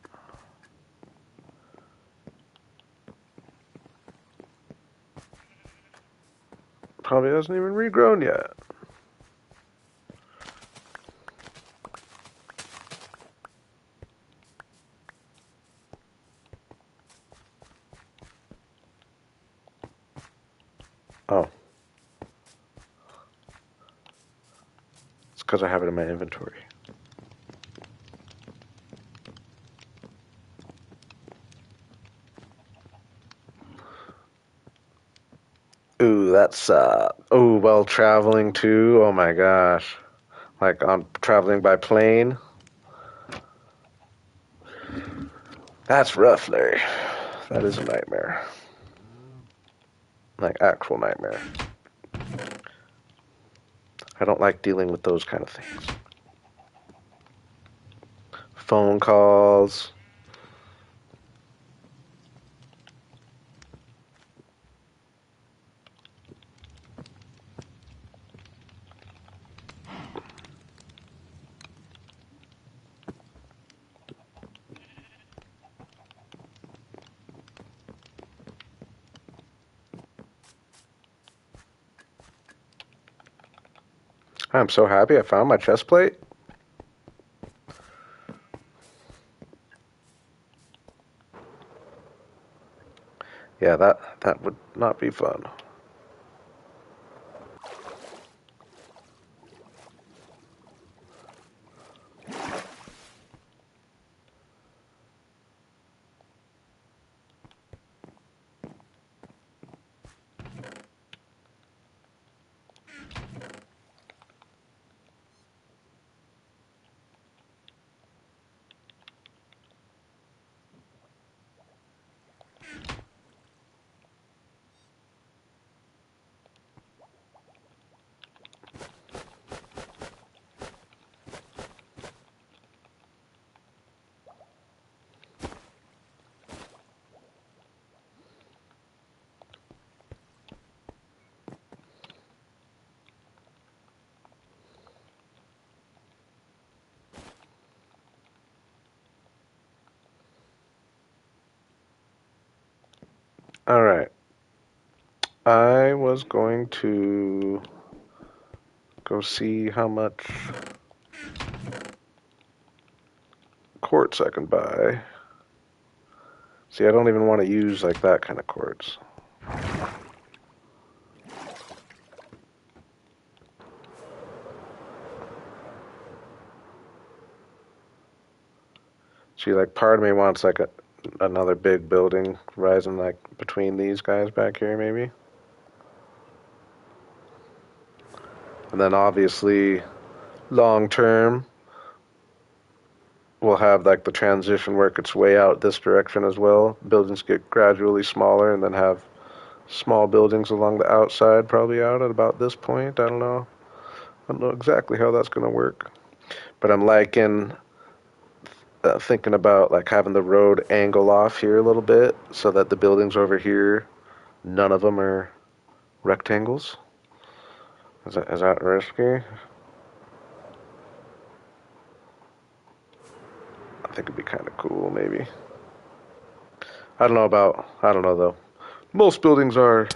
Probably hasn't even regrown yet. Oh, it's because I have it in my inventory. Ooh, that's well, traveling too. Oh my gosh. Like I'm traveling by plane. That's rough, Larry. That is a nightmare. Like actual nightmare. I don't like dealing with those kind of things. Phone calls. I'm so happy I found my chest plate. Yeah, that would not be fun. All right. I was going to go see how much quartz I can buy. See, I don't even want to use like that kind of quartz. See, like part of me wants like another big building rising like between these guys back here, maybe. And then obviously, long term, we'll have like the transition work its way out this direction as well. Buildings get gradually smaller and then have small buildings along the outside, probably out at about this point. I don't know. I don't know exactly how that's going to work. But I'm liking thinking about like having the road angle off here a little bit so that the buildings over here, none of them are rectangles. Is that risky? I think it'd be kind of cool, maybe. I don't know though. Most buildings are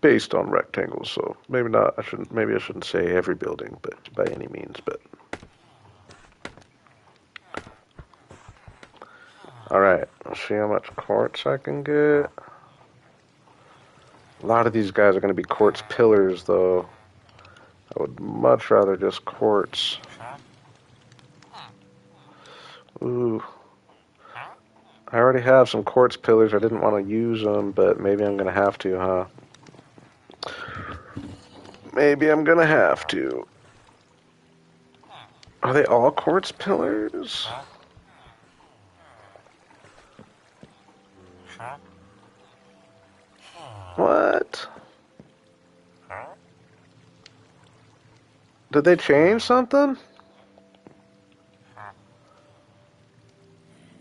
based on rectangles, so maybe I shouldn't say every building, but by any means, but. Alright, let's see how much quartz I can get. A lot of these guys are going to be quartz pillars, though. I would much rather just quartz. Ooh. I already have some quartz pillars. I didn't want to use them, but maybe I'm going to have to, huh? Maybe I'm going to have to. Are they all quartz pillars? What? Did they change something?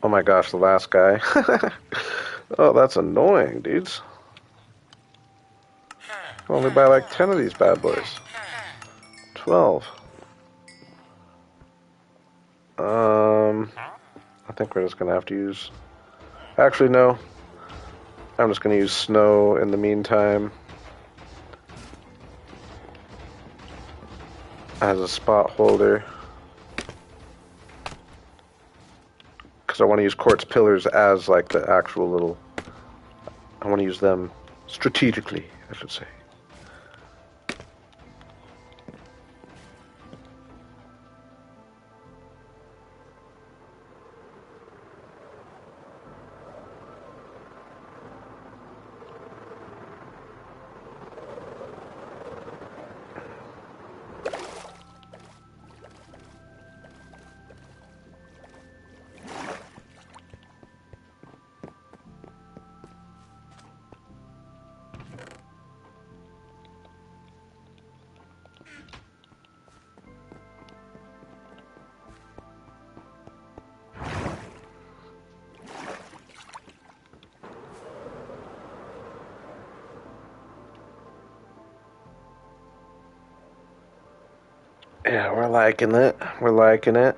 Oh my gosh, the last guy. Oh, that's annoying, dudes. Can only buy like 10 of these bad boys. 12. I think we're just gonna have to use... Actually, no. I'm just gonna use snow in the meantime as a spot holder. Because I want to use quartz pillars as like the actual little... I want to use them strategically, I should say. Yeah, we're liking it. We're liking it.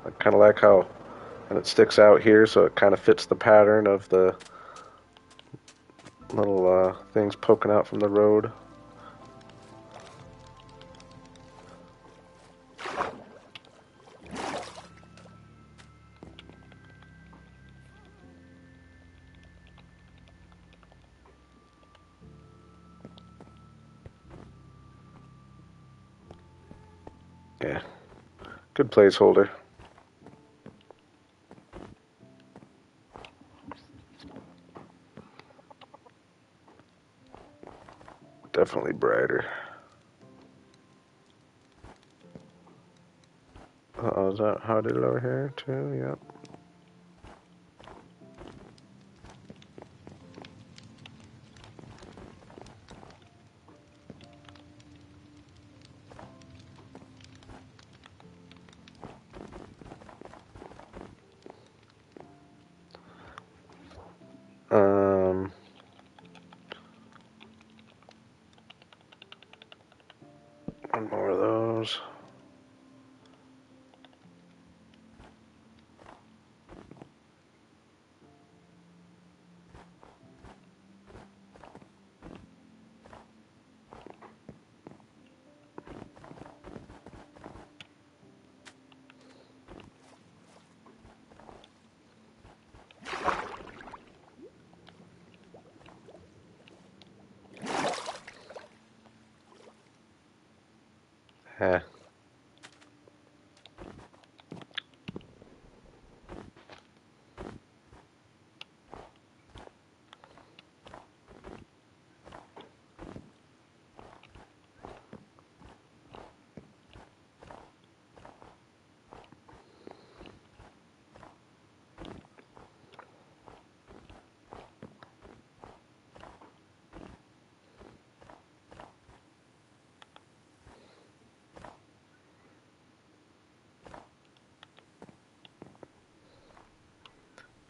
I kind of like how, and it sticks out here, so it kind of fits the pattern of the little things poking out from the road. Yeah, good placeholder. Definitely brighter. Uh-oh, is that how I did it over here too? Yep. Um, one more of those. Eh.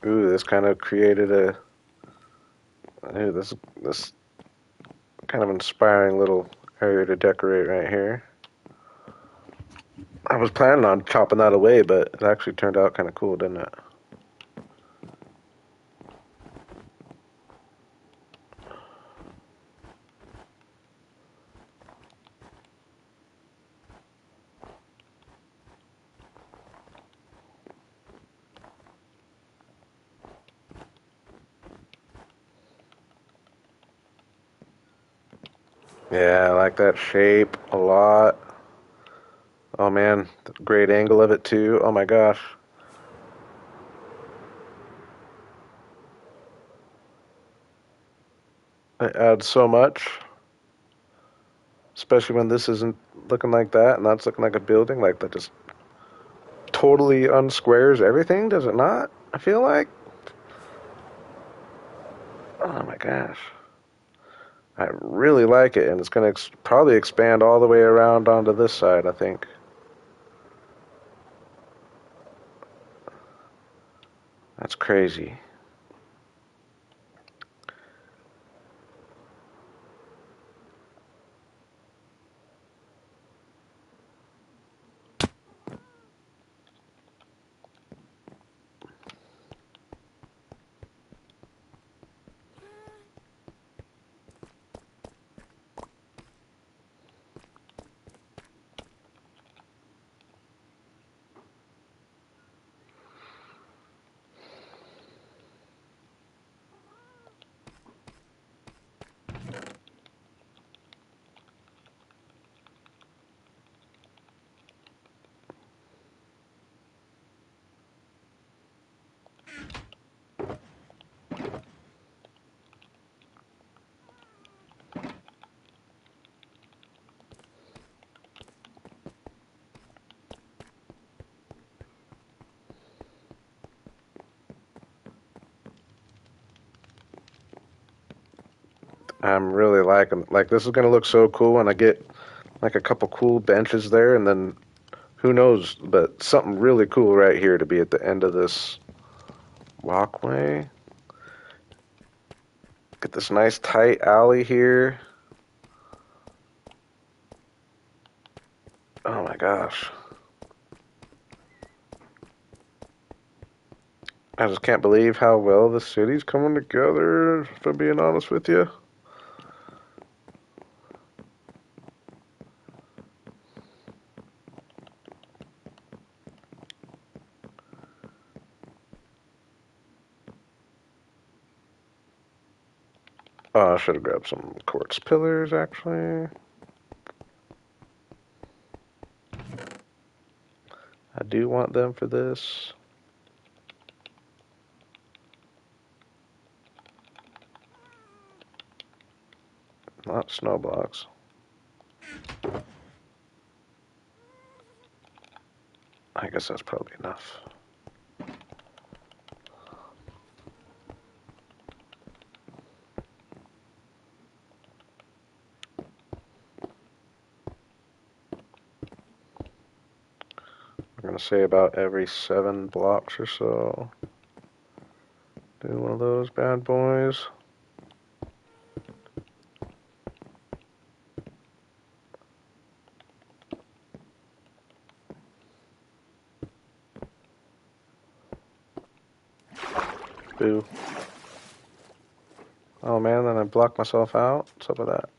Ooh, this kind of created a... Ooh, this kind of inspiring little area to decorate right here. I was planning on chopping that away, but it actually turned out kind of cool, didn't it? Yeah, I like that shape a lot. Oh man, the great angle of it too. Oh my gosh. It adds so much, especially when this isn't looking like that and that's looking like a building. Like that just totally unsquares everything, does it not? I feel like. Oh my gosh. I really like it, and it's going to probably expand all the way around onto this side, I think. That's crazy. I'm really liking, like, this is going to look so cool when I get like a couple cool benches there, and then who knows, but something really cool right here to be at the end of this walkway. Get this nice tight alley here. Oh my gosh. I just can't believe how well the city's coming together, if I'm being honest with you. Oh, I should have grabbed some quartz pillars, actually. I do want them for this. Not snow blocks. I guess that's probably enough. I'm going to say about every 7 blocks or so. Do one of those bad boys. Boo. Oh man, then I blocked myself out. What's up with that?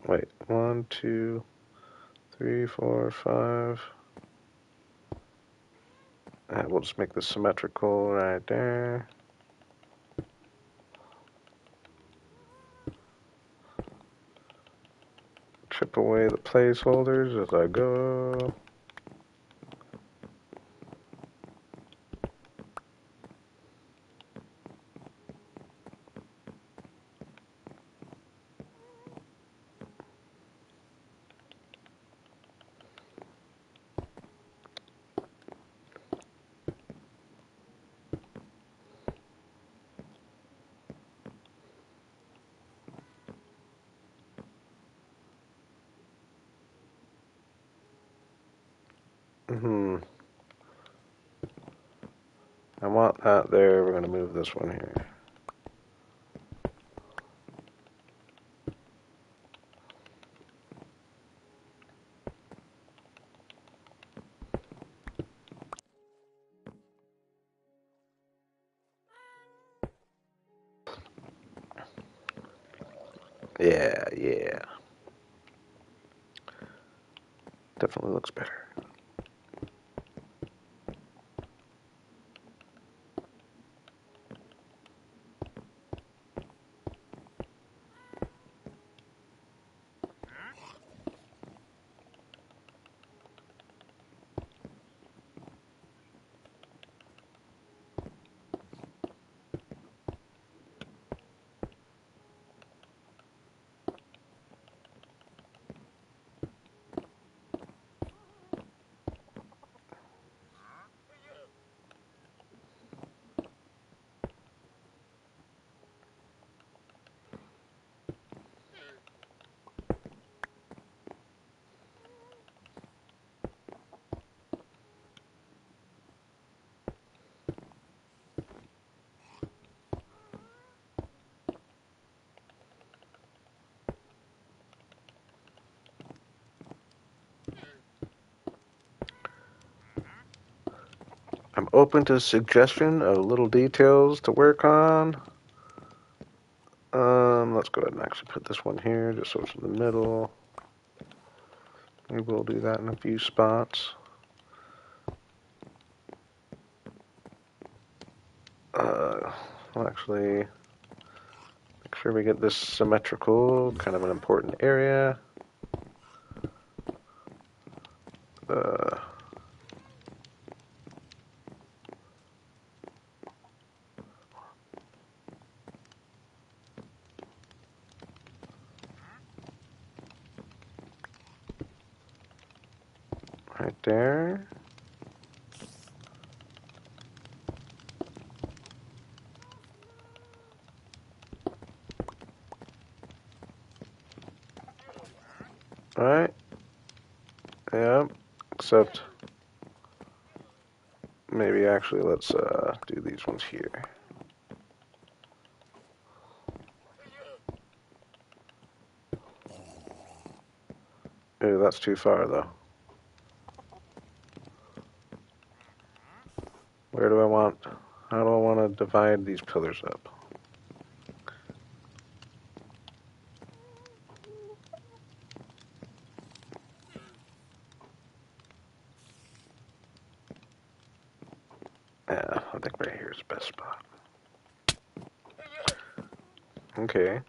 Wait, 1, 2, 3, 4, 5. We'll just make this symmetrical right there. Chip away the placeholders as I go. Hmm. I want that there. We're going to move this one here. Yeah, yeah. Definitely looks better. open to suggestion of little details to work on. Let's go ahead and actually put this one here, just so it's in the middle. Maybe we'll do that in a few spots. We'll actually make sure we get this symmetrical, kind of an important area. Right there. Alright. Yep. Except maybe actually let's do these ones here. Ooh, that's too far though. Where do I want, how do I want to divide these pillars up? Yeah, I think right here is the best spot. Okay.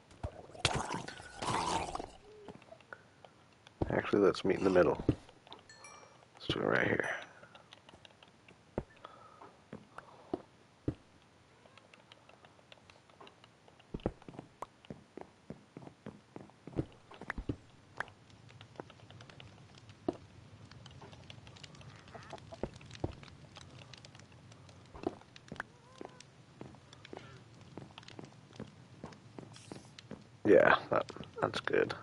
Actually, let's meet in the middle. Let's do it right here. Yeah, that's good.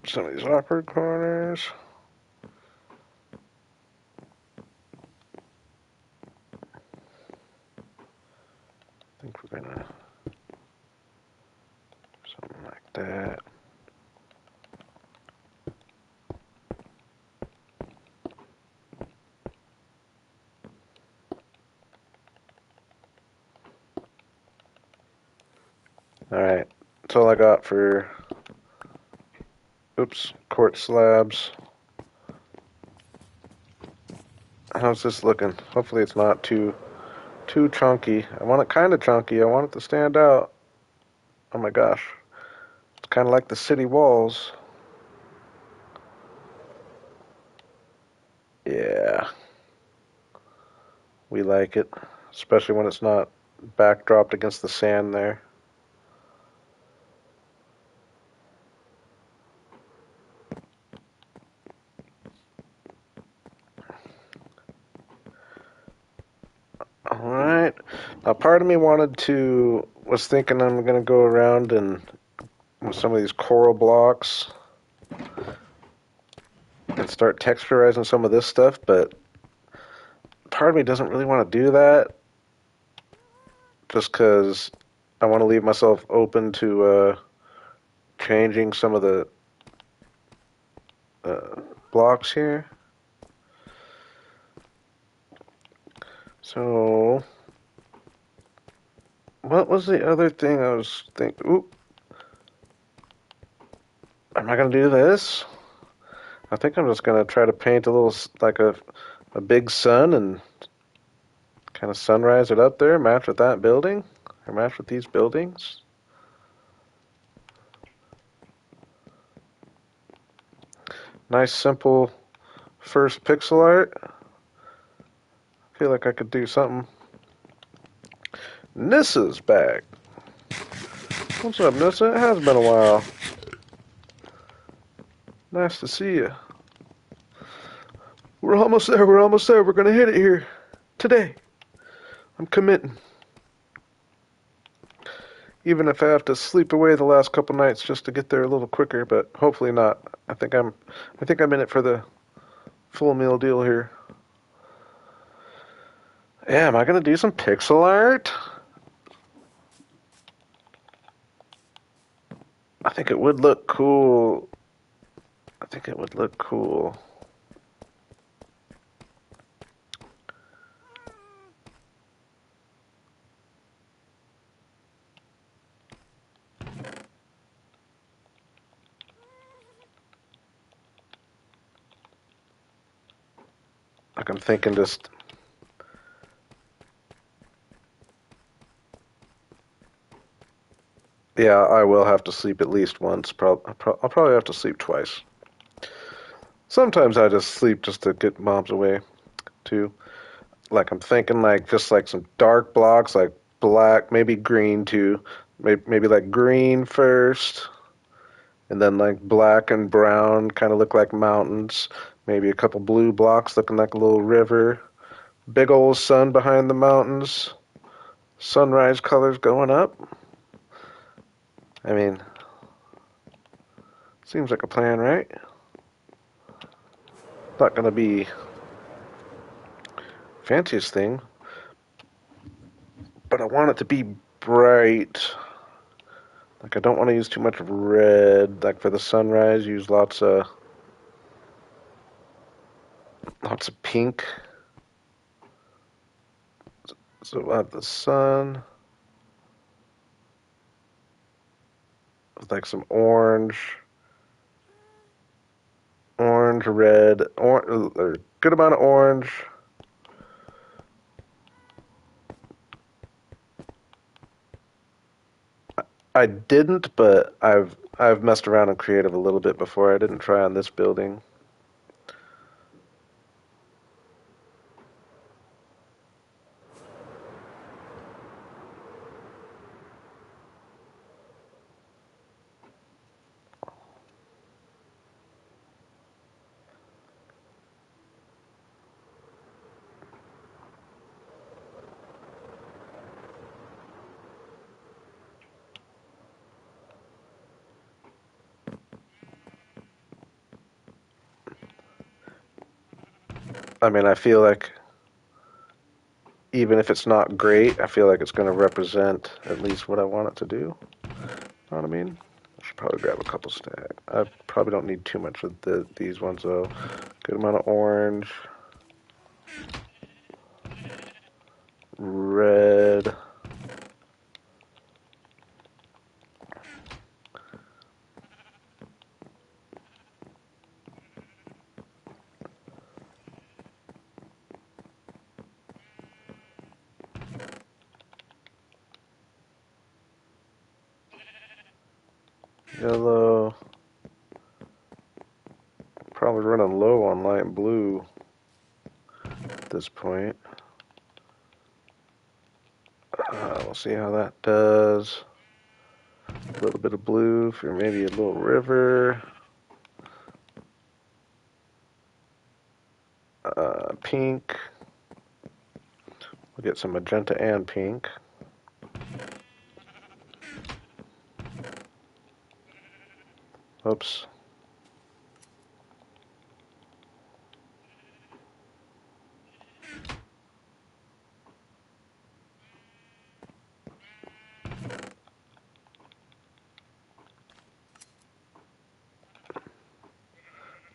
Some of these awkward corners. I think we're gonna something like that. Alright, that's all I got for, oops, quartz slabs. How's this looking? Hopefully it's not too chunky. I want it kind of chunky. I want it to stand out. Oh my gosh. It's kind of like the city walls. Yeah. We like it. Especially when it's not backdropped against the sand there. Alright. Now part of me was thinking I'm gonna go around and with some of these coral blocks and start texturizing some of this stuff, but part of me doesn't really want to do that just because I want to leave myself open to changing some of the blocks here. So, what was the other thing I was thinking? Oop, am I gonna do this? I think I'm just gonna try to paint a little, like a big sun and kind of sunrise it up there, match with that building, or match with these buildings. Nice, simple first pixel art. I feel like I could do something. Nissa's back. What's up, Nissa? It has been a while. Nice to see you. We're almost there. We're almost there. We're gonna hit it here today. I'm committing. Even if I have to sleep away the last couple nights just to get there a little quicker, but hopefully not. I think I'm in it for the full meal deal here. Yeah, am I gonna do some pixel art? I think it would look cool. I think it would look cool. Like I'm thinking just, yeah, I will have to sleep at least once. I'll probably have to sleep twice. Sometimes I just sleep just to get mobs away too. Like I'm thinking like just like some dark blocks, like black, maybe green too. Maybe like green first, and then like black and brown kind of look like mountains. Maybe a couple blue blocks looking like a little river. Big old sun behind the mountains. Sunrise colors going up. I mean, seems like a plan, right? Not gonna be fanciest thing, but I want it to be bright. Like I don't want to use too much red. Like for the sunrise, use lots of pink. So we'll have the sun with like some orange, red, or good amount of orange. I didn't, but I've messed around in creative a little bit before. I didn't try on this building. I mean, I feel like even if it's not great, I feel like it's going to represent at least what I want it to do. Know what I mean? I should probably grab a couple stack. I probably don't need too much of these ones though. Good amount of orange, red. Yellow. Probably running low on light blue at this point. We'll see how that does. A little bit of blue for maybe a little river. Pink. We'll get some magenta and pink. Oops.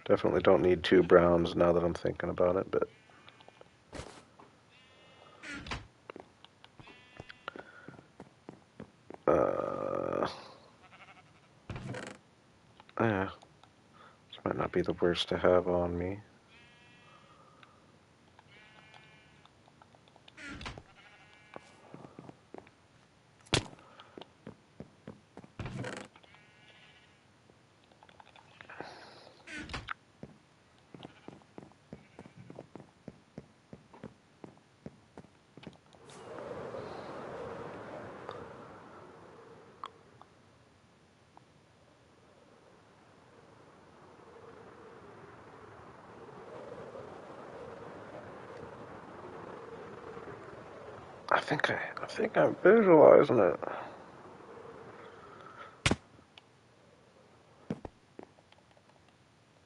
Definitely don't need two browns now that I'm thinking about it, but Yeah, this might not be the worst to have on me. I think I'm visualizing it.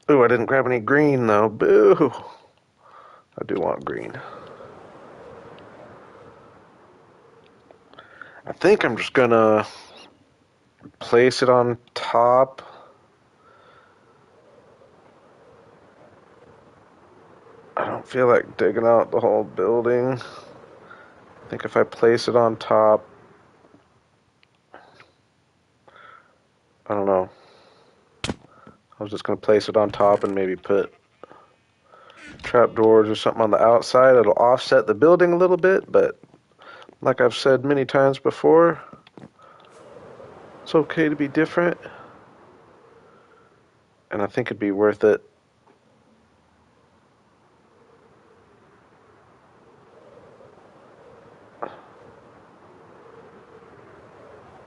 Ooh, I didn't grab any green though. Boo! I do want green. I think I'm just gonna place it on top. I don't feel like digging out the whole building. I think if I place it on top, I don't know. I was just gonna place it on top and maybe put trapdoors or something on the outside. It'll offset the building a little bit, but like I've said many times before, it's okay to be different. And I think it'd be worth it.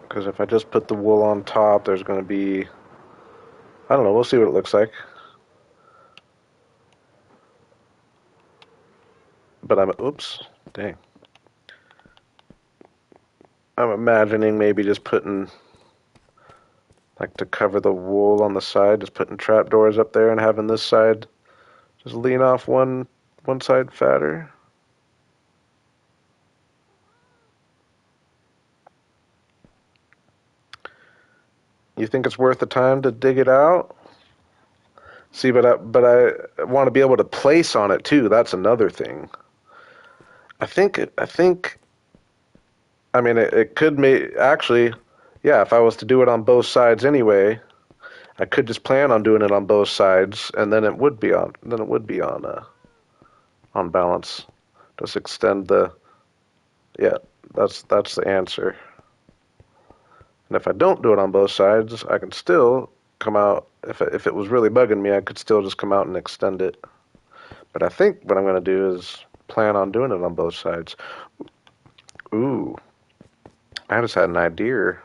Because if I just put the wool on top, there's going to be, I don't know, we'll see what it looks like. But oops, dang. I'm imagining maybe just putting, like to cover the wool on the side, just putting trapdoors up there and having this side just lean off one side fatter. You think it's worth the time to dig it out? See, but I want to be able to place on it too. That's another thing. I mean it could make actually, yeah. If I was to do it on both sides anyway, I could just plan on doing it on both sides, and then it would be on balance. Just extend the yeah. That's the answer. And if I don't do it on both sides, I can still come out. If it was really bugging me, I could still just come out and extend it. But I think what I'm going to do is plan on doing it on both sides. Ooh, I just had an idea.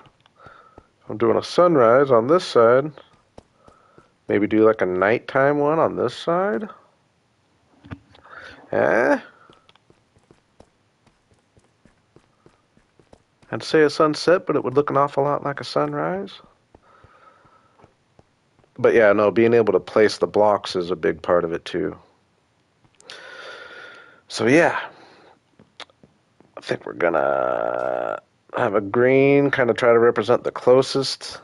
I'm doing a sunrise on this side. Maybe do like a nighttime one on this side. Eh? I'd say a sunset, but it would look an awful lot like a sunrise. But yeah, no, being able to place the blocks is a big part of it too. So yeah, I think we're gonna have a green, kind of try to represent the closest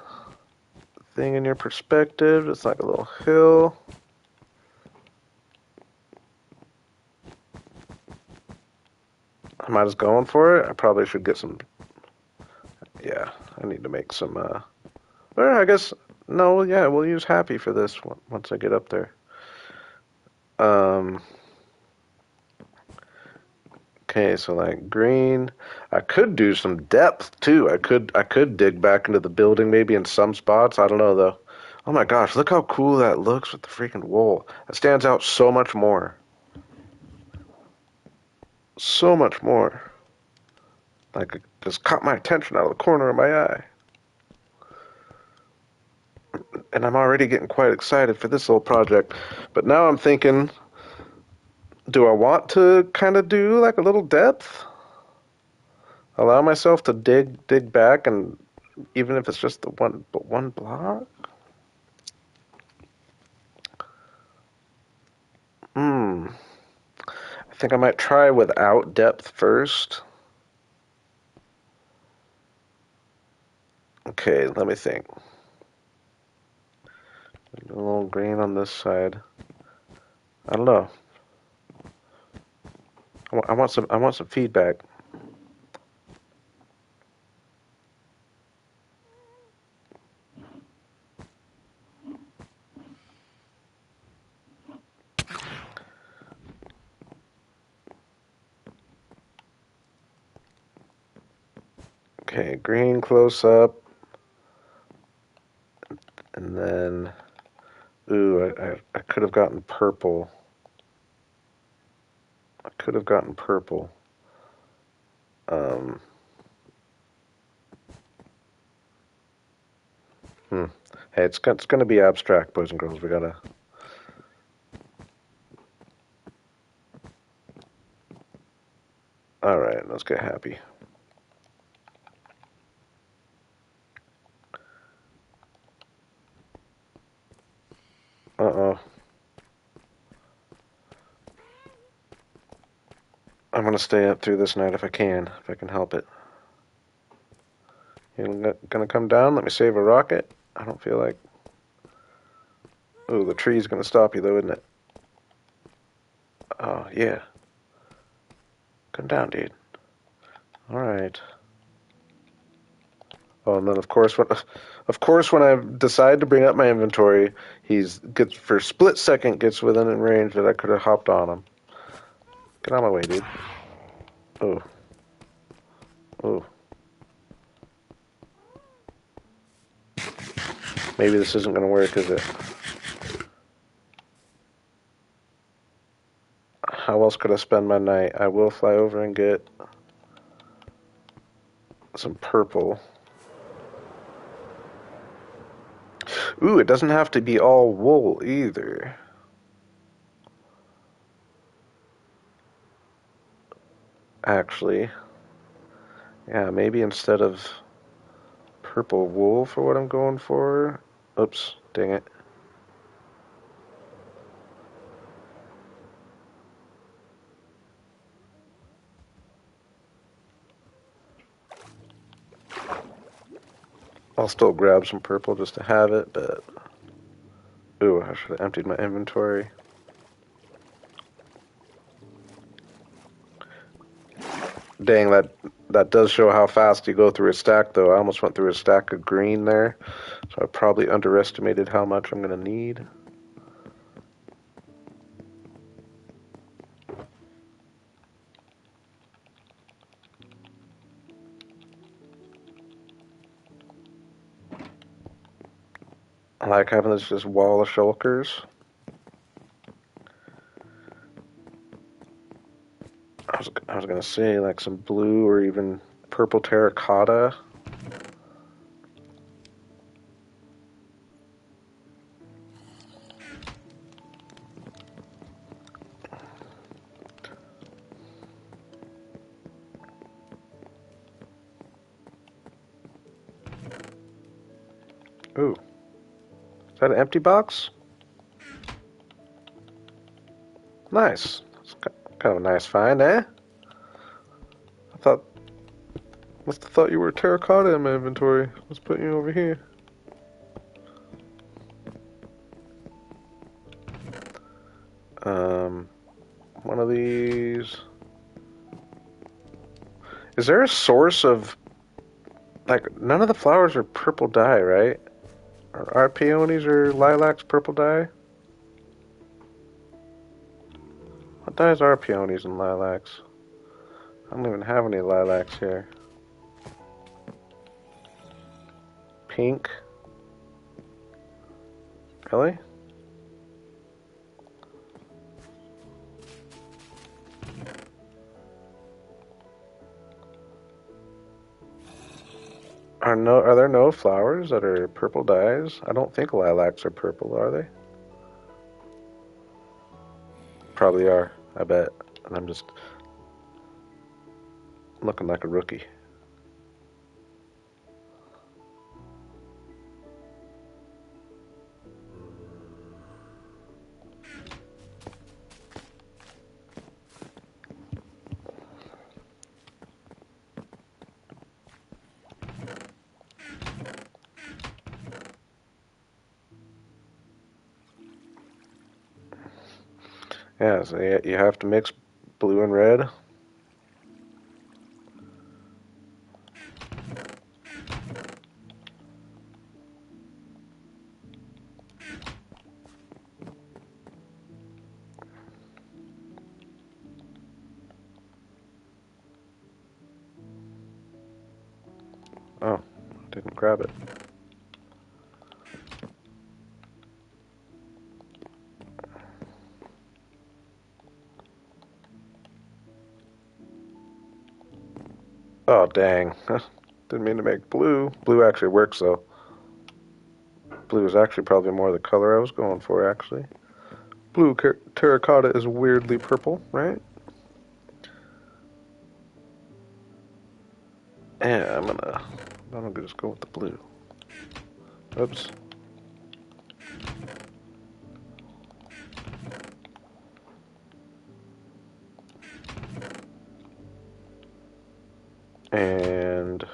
thing in your perspective. It's like a little hill. Am I just going for it? I probably should get some. Yeah, I need to make some. Well, I guess no. Yeah, we'll use happy for this once I get up there. Um. Okay, so like green. I could do some depth too. I could dig back into the building maybe in some spots. I don't know though. Oh my gosh, look how cool that looks with the freaking wool. It stands out so much more. So much more. Like it just caught my attention out of the corner of my eye. And I'm already getting quite excited for this little project. But now I'm thinking, do I want to kind of do like a little depth? Allow myself to dig back, and even if it's just the one block. Hmm. I think I might try without depth first. Okay, let me think. A little green on this side. I don't know. I want some feedback. Okay, green close up. And then, ooh, I could have gotten purple. I could have gotten purple. Um, Hey, it's going to be abstract, boys and girls. We gotta. All right, let's get happy. Uh-oh. I'm gonna stay up through this night if I can help it. You gonna come down? Let me save a rocket. I don't feel like. Oh, the tree's gonna stop you though, isn't it? Oh yeah. Come down, dude. All right. Oh, and then of course, when I decide to bring up my inventory, gets for a split second gets within range that I could have hopped on him. Get out of my way, dude. Oh, oh. Maybe this isn't gonna work, is it? How else could I spend my night? I will fly over and get some purple. Ooh, it doesn't have to be all wool either. Actually, yeah, maybe instead of purple wool for what I'm going for. Oops, dang it. I'll still grab some purple just to have it, but ooh, I should have emptied my inventory. Dang, that does show how fast you go through a stack, though. I almost went through a stack of green there, so I probably underestimated how much I'm gonna need. I like having this just wall of shulkers. I was gonna say like some blue or even purple terracotta. Ooh, is that an empty box? Nice. It's kind of a nice find, eh? I thought, must have thought you were terracotta in my inventory. Let's put you over here. Um, one of these. Is there a source of like none of the flowers are purple dye, right? Are peonies or lilacs purple dye? What dyes are peonies and lilacs? I don't even have any lilacs here. Pink. Really? Are there no flowers that are purple dyes? I don't think lilacs are purple, are they? Probably are, I bet. And I'm just looking like a rookie. Yeah, so you have to mix blue and red. Oh, didn't grab it. Oh, dang. Didn't mean to make blue. Blue actually works, though. Blue is actually probably more the color I was going for, actually. Blue terracotta is weirdly purple, right? Yeah, I'm gonna just go with the blue. Oops. And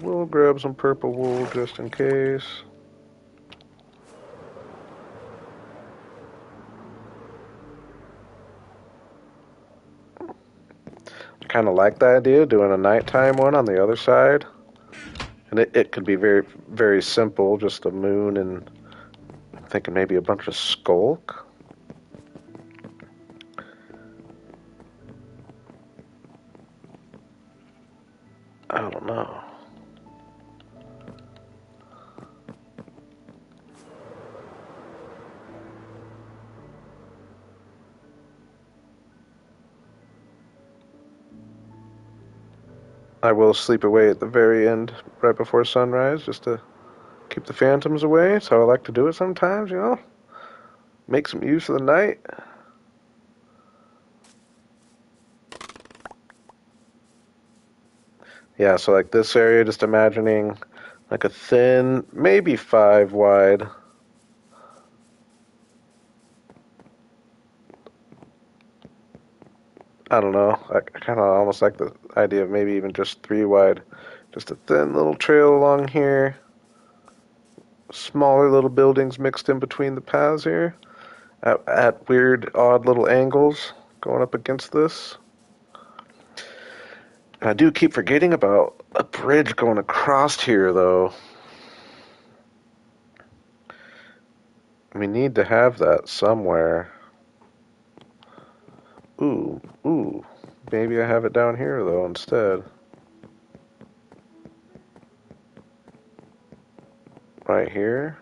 we'll grab some purple wool just in case. I kind of like the idea of doing a nighttime one on the other side. And it could be very, very simple, just a moon and I'm thinking maybe a bunch of skulk. I don't know. I will sleep away at the very end, right before sunrise, just to keep the phantoms away. That's how I like to do it sometimes, you know? Make some use of the night. Yeah, so like this area, just imagining like a thin, maybe 5 wide. I don't know. I kind of almost like the idea of maybe even just 3 wide. Just a thin little trail along here. Smaller little buildings mixed in between the paths here. At weird, odd little angles going up against this. And I do keep forgetting about a bridge going across here, though. We need to have that somewhere. Ooh. Maybe I have it down here, though, instead. Right here.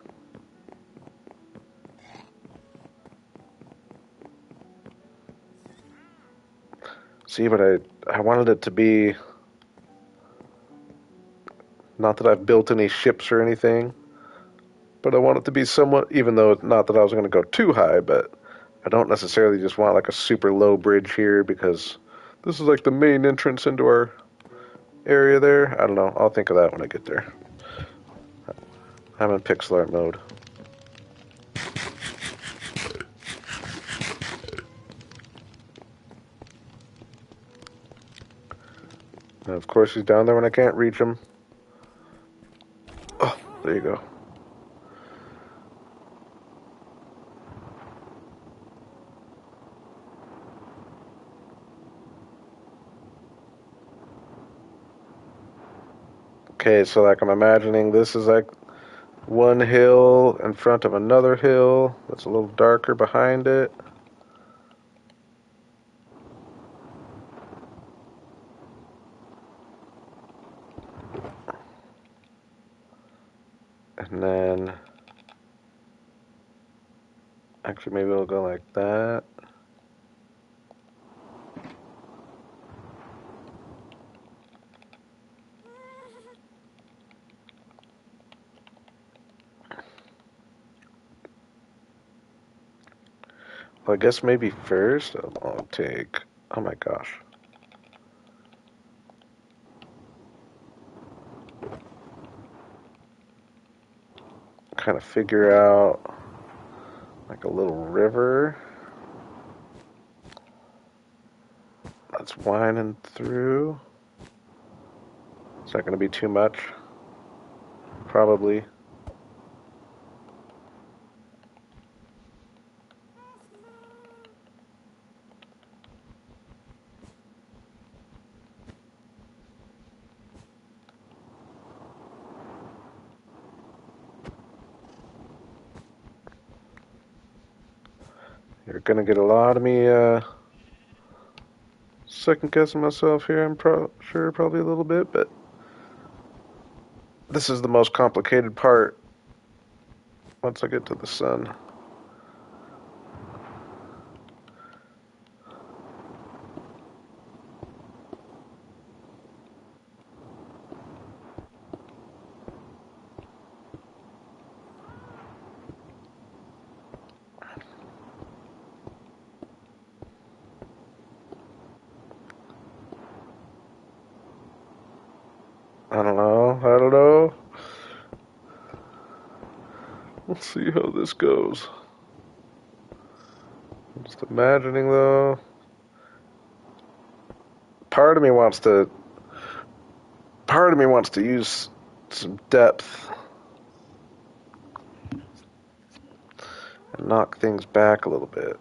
See, but I wanted it to be... Not that I've built any ships or anything, but I want it to be somewhat... Even though, not that I was going to go too high, but I don't necessarily just want like a super low bridge here because this is like the main entrance into our area there. I don't know. I'll think of that when I get there. I'm in pixel art mode. And of course, he's down there when I can't reach him. Oh, there you go. Okay, so like I'm imagining this is like one hill in front of another hill that's a little darker behind it. And then, actually, maybe it'll go like that. Well, I guess maybe first I'll take, oh my gosh. Kind of figure out like a little river that's winding through. Is that going to be too much? Probably. You're going to get a lot of me second guessing myself here, I'm sure probably a little bit, but this is the most complicated part once I get to the sun. I don't know. I don't know. Let's see how this goes. I'm just imagining though. Part of me wants to. Part of me wants to use some depth and knock things back a little bit.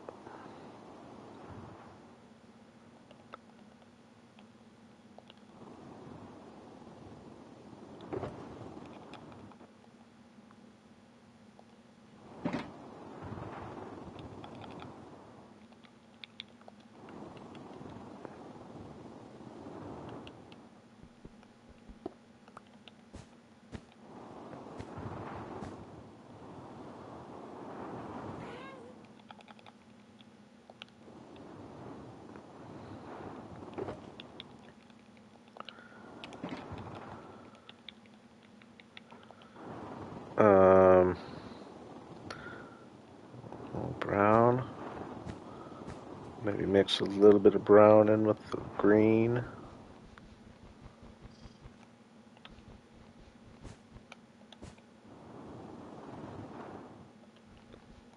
Um, Brown. Maybe mix a little bit of brown in with the green.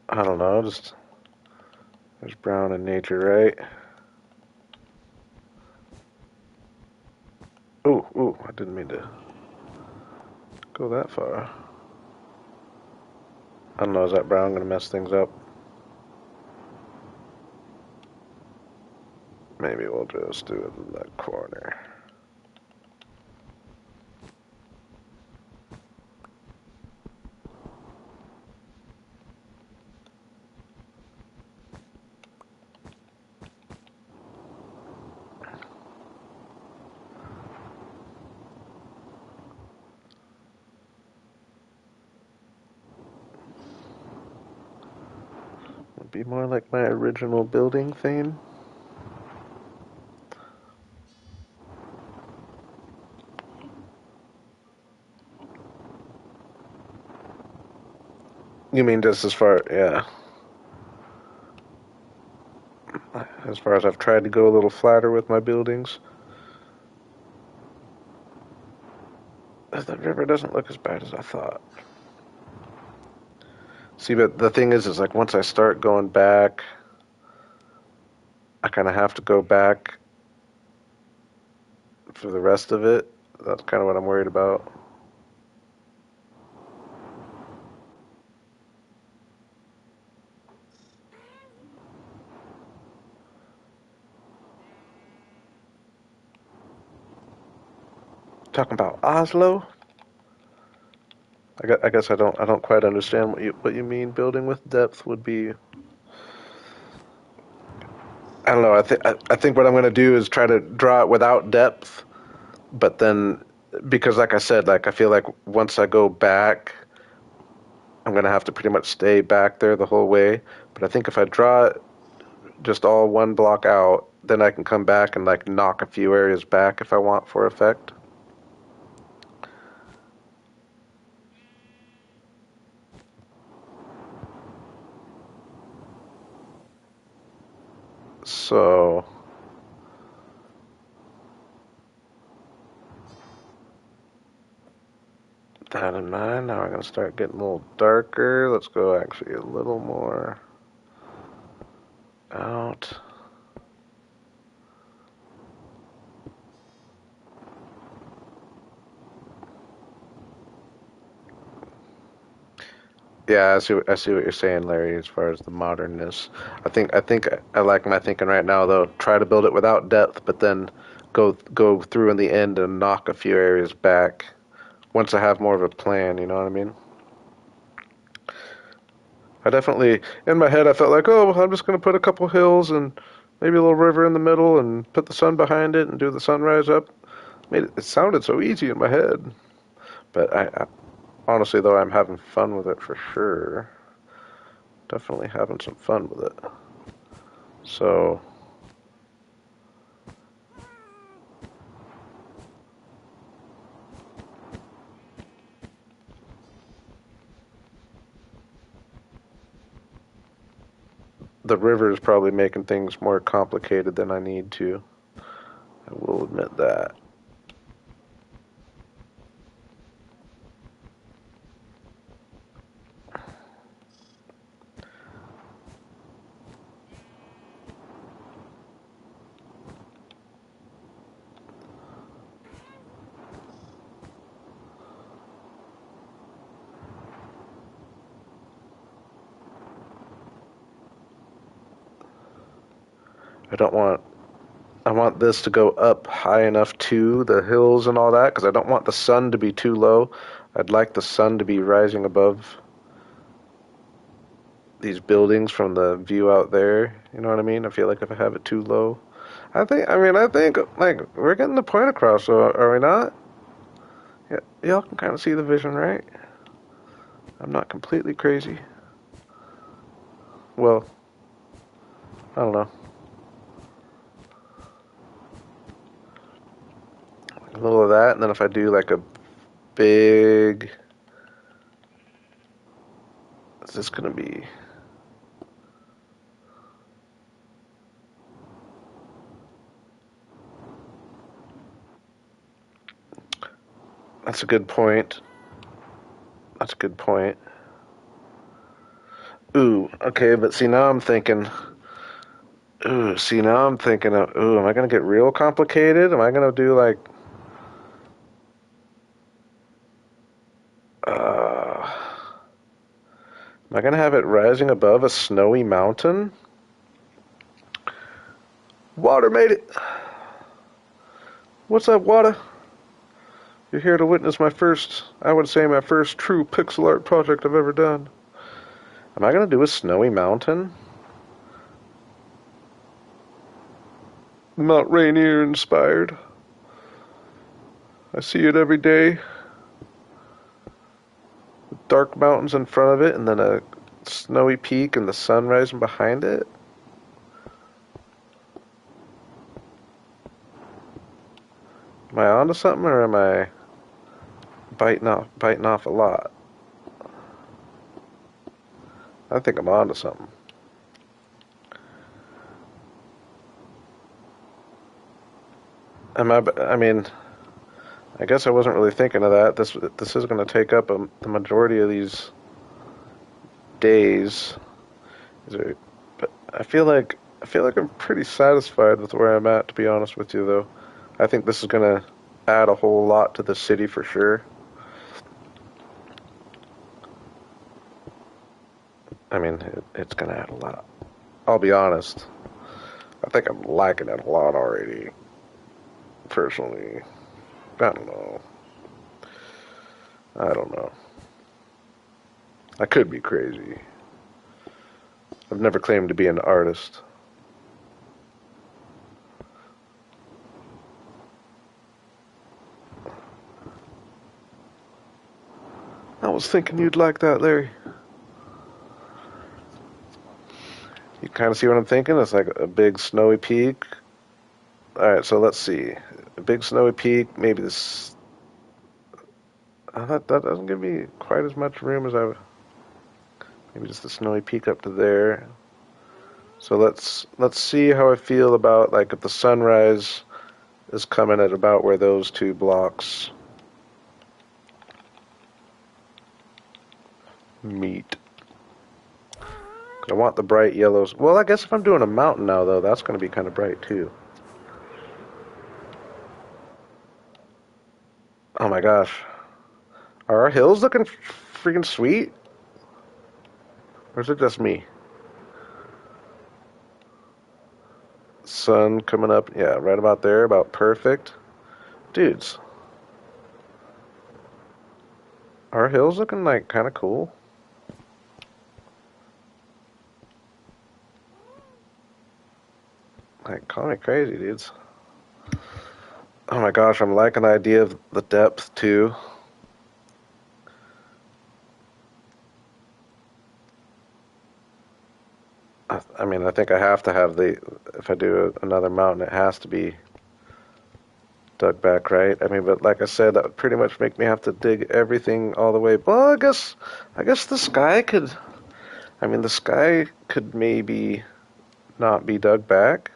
I don't know, just there's brown in nature, right? Ooh, ooh, I didn't mean to go that far. I don't know, is that brown gonna mess things up? Maybe we'll just do it in that corner. It'd be more like my original building theme. You mean just as far, yeah. As far as I've tried to go a little flatter with my buildings. The river doesn't look as bad as I thought. See, but the thing is like once I start going back, I kind of have to go back for the rest of it. That's kind of what I'm worried about. Talking about Oslo? I guess I don't quite understand what you mean. Building with depth would be. I don't know. I think what I'm going to do is try to draw it without depth, but then because like I said, like I feel like once I go back, I'm going to have to pretty much stay back there the whole way. But I think if I draw it just all one block out, then I can come back and like knock a few areas back if I want for effect. So that in mind, now we're going to start getting a little darker. Let's go actually a little more out. Yeah, I see what you're saying, Larry, as far as the modernness. I think I like my thinking right now though. Try to build it without depth, but then go through in the end and knock a few areas back once I have more of a plan, you know what I mean? I definitely in my head I felt like, oh, I'm just gonna put a couple hills and maybe a little river in the middle and put the sun behind it and do the sunrise up. It sounded so easy in my head. But honestly, though, I'm having fun with it for sure. Definitely having some fun with it. So, the river is probably making things more complicated than I need to. I will admit that. I don't want I want this to go up high enough to the hills and all that because I don't want the sun to be too low. I'd like the sun to be rising above these buildings from the view out there. You know what I mean? I feel like if I have it too low, I think like we're getting the point across. So are we not? Yeah, y'all can kind of see the vision, right? I'm not completely crazy. Well, I don't know. A little of that, and then if I do like a big, is this gonna be? That's a good point. That's a good point. Ooh, okay, but see now I'm thinking. Ooh, see now I'm thinking of. Ooh, am I gonna get real complicated? Am I gonna do like? Am I gonna have it rising above a snowy mountain? Water made it. What's up, water? You're here to witness my first, I would say, my first true pixel art project I've ever done. Am I gonna do a snowy mountain? Mount Rainier inspired. I see it every day. Dark mountains in front of it, and then a snowy peak and the sun rising behind it. Am I onto something, or am I biting off a lot? I think I'm onto something. Am I? I mean, I guess I wasn't really thinking of that. This is going to take up the majority of these days. But I feel like I'm pretty satisfied with where I'm at. To be honest with you, though, I think this is going to add a whole lot to the city for sure. I mean, it's going to add a lot. I'll be honest. I think I'm liking it a lot already. Personally, I don't know. I don't know. I could be crazy. I've never claimed to be an artist. I was thinking you'd like that, Larry. You kind of see what I'm thinking? It's like a big snowy peak. Alright, so let's see. A big snowy peak, maybe this. That doesn't give me quite as much room as I. Maybe just the snowy peak up to there. So let's see how I feel about like if the sunrise is coming at about where those two blocks meet. I want the bright yellows. Well, I guess if I'm doing a mountain now, though, that's going to be kind of bright too. Oh my gosh. Are our hills looking freaking sweet? Or is it just me? Sun coming up. Yeah, right about there. About perfect. Dudes, our hills looking like kind of cool. Like, call me crazy, dudes. Oh my gosh, I'm liking the idea of the depth too. I mean, I think I have to have the. If I do another mountain, it has to be dug back, right? I mean, but like I said, that would pretty much make me have to dig everything all the way. Well, I guess the sky could. I mean, the sky could maybe not be dug back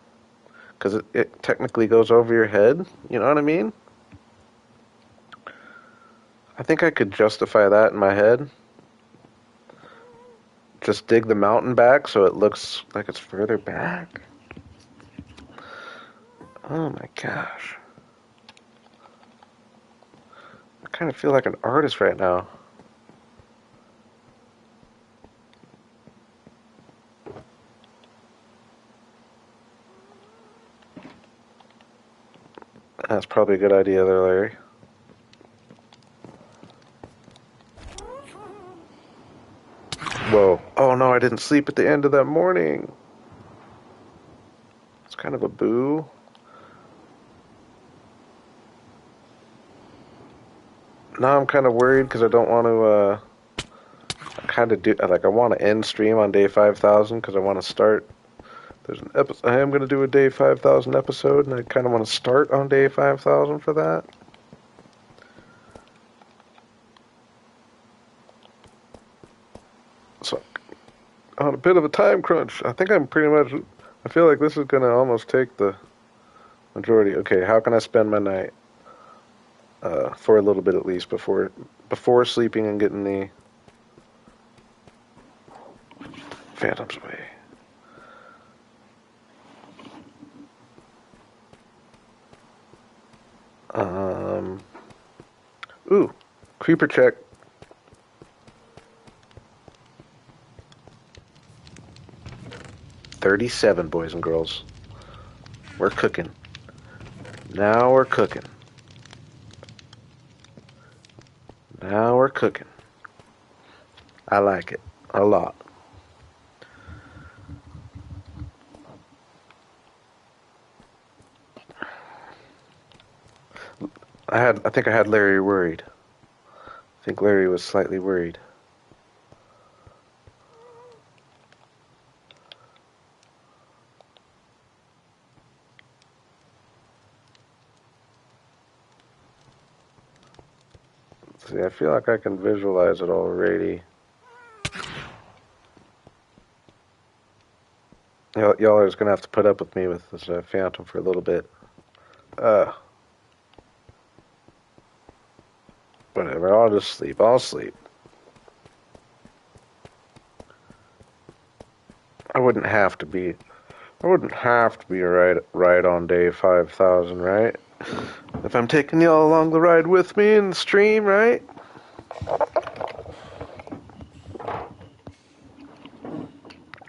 because it technically goes over your head. You know what I mean? I think I could justify that in my head. Just dig the mountain back so it looks like it's further back. Oh my gosh. I kind of feel like an artist right now. That's probably a good idea there, Larry. Whoa. Oh no, I didn't sleep at the end of that morning. It's kind of a boo. Now I'm kind of worried because I don't want to, kind of do, like, I want to end stream on day 5,000 because I want to start. There's an episode, I am going to do a day 5,000 episode, and I kind of want to start on day 5,000 for that. So, on a bit of a time crunch, I think I'm pretty much, I feel like this is going to almost take the majority. Okay, how can I spend my night? For a little bit at least before sleeping and getting the phantoms away. Um, ooh, creeper check. 37, boys and girls. We're cooking. Now we're cooking. Now we're cooking. I like it a lot. I think I had Larry worried. I think Larry was slightly worried. See, I feel like I can visualize it already. Y'all are just gonna have to put up with me with this phantom for a little bit. Uh, Whatever. I'll just sleep. I'll sleep. I wouldn't have to be. I wouldn't have to be right on day 5,000, right? If I'm taking y'all along the ride with me in the stream, right?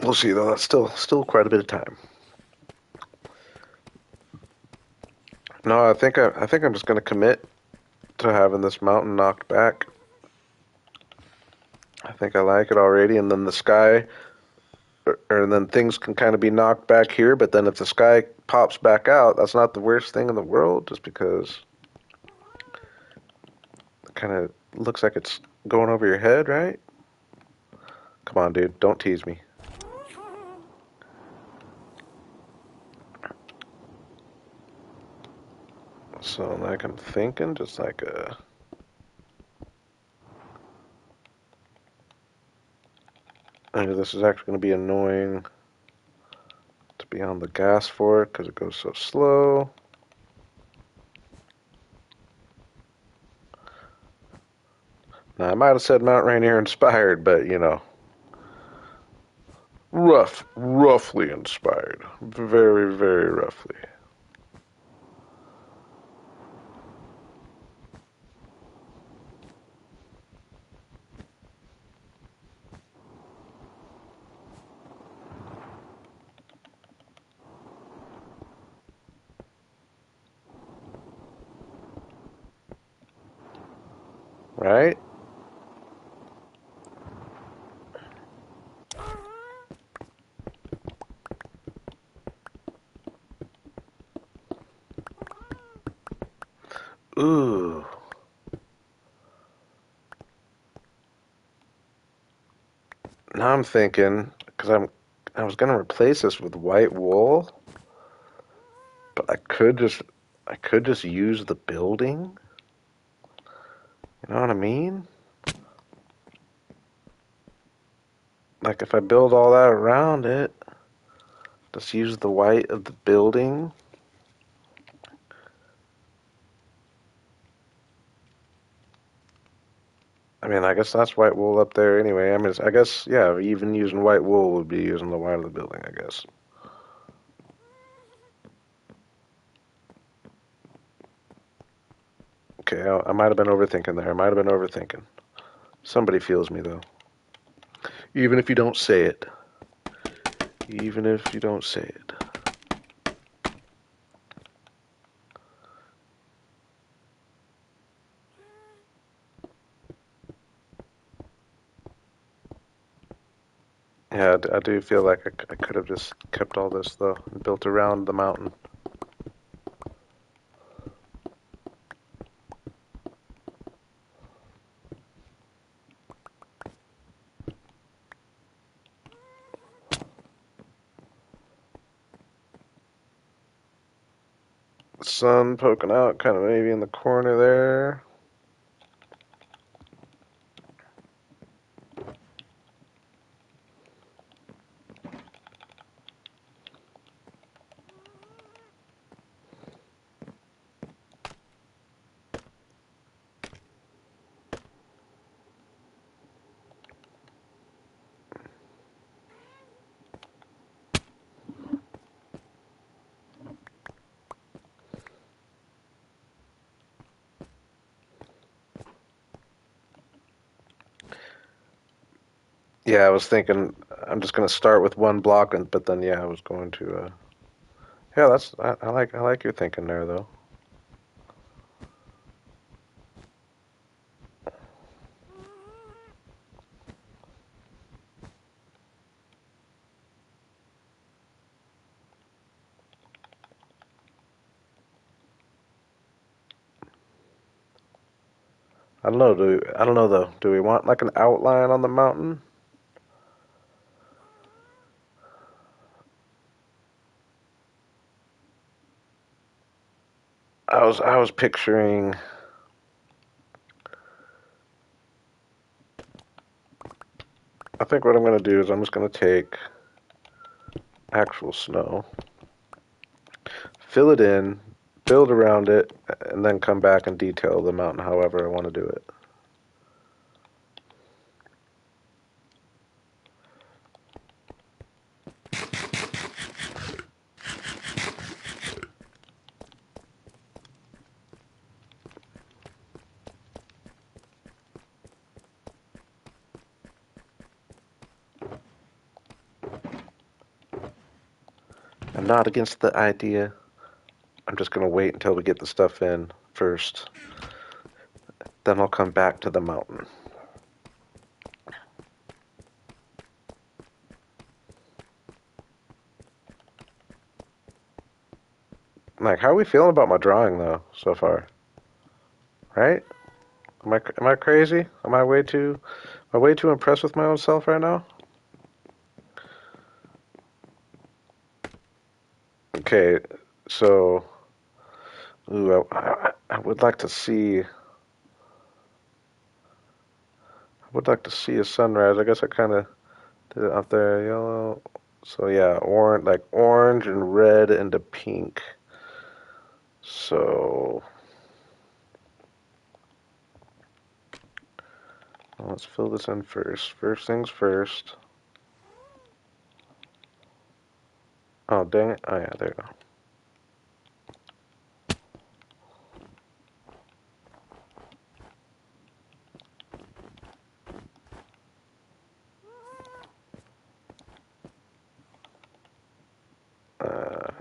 We'll see though. That's still quite a bit of time. No, I think I'm just gonna commit to having this mountain knocked back. I think I like it already, and then the sky, or then things can kind of be knocked back here. But then if the sky pops back out, that's not the worst thing in the world, just because it kind of looks like it's going over your head, right? Come on, dude, don't tease me. So, like, I'm thinking just like a. I know this is actually going to be annoying to be on the gas for it because it goes so slow. Now, I might have said Mount Rainier inspired, but you know, roughly inspired. Very, very roughly. Right? Ooh. Now I'm thinking, because I was gonna replace this with white wool, but I could just use the building. You know what I mean? Like if I build all that around it, just use the white of the building. I mean, I guess that's white wool up there anyway. I mean, I guess, yeah, even using white wool would be using the white of the building, I guess. Okay, I might have been overthinking there. I might have been overthinking. Somebody feels me, though. Even if you don't say it. Even if you don't say it. Yeah, I do feel like I could have just kept all this, though, and built around the mountain. Sun poking out, kind of maybe in the corner there. Yeah, I was thinking I'm just gonna start with one block, but then yeah, I was going to. Yeah, I like your thinking there though. I don't know. I don't know though. Do we want like an outline on the mountain? I was picturing. I think what I'm gonna do is I'm just gonna take actual snow, fill it in, build around it, and then come back and detail the mountain however I want to do it. I'm not against the idea. I'm just gonna wait until we get the stuff in first. Then I'll come back to the mountain. Like, how are we feeling about my drawing though so far? Right? Am I crazy? Am I way too impressed with my own self right now? Okay, so ooh, I would like to see. I would like to see a sunrise. I guess I kind of did it up there, yellow. So yeah, orange and red and a pink. So let's fill this in first. First things first. Oh dang it! Oh yeah, there you go.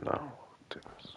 No, do this.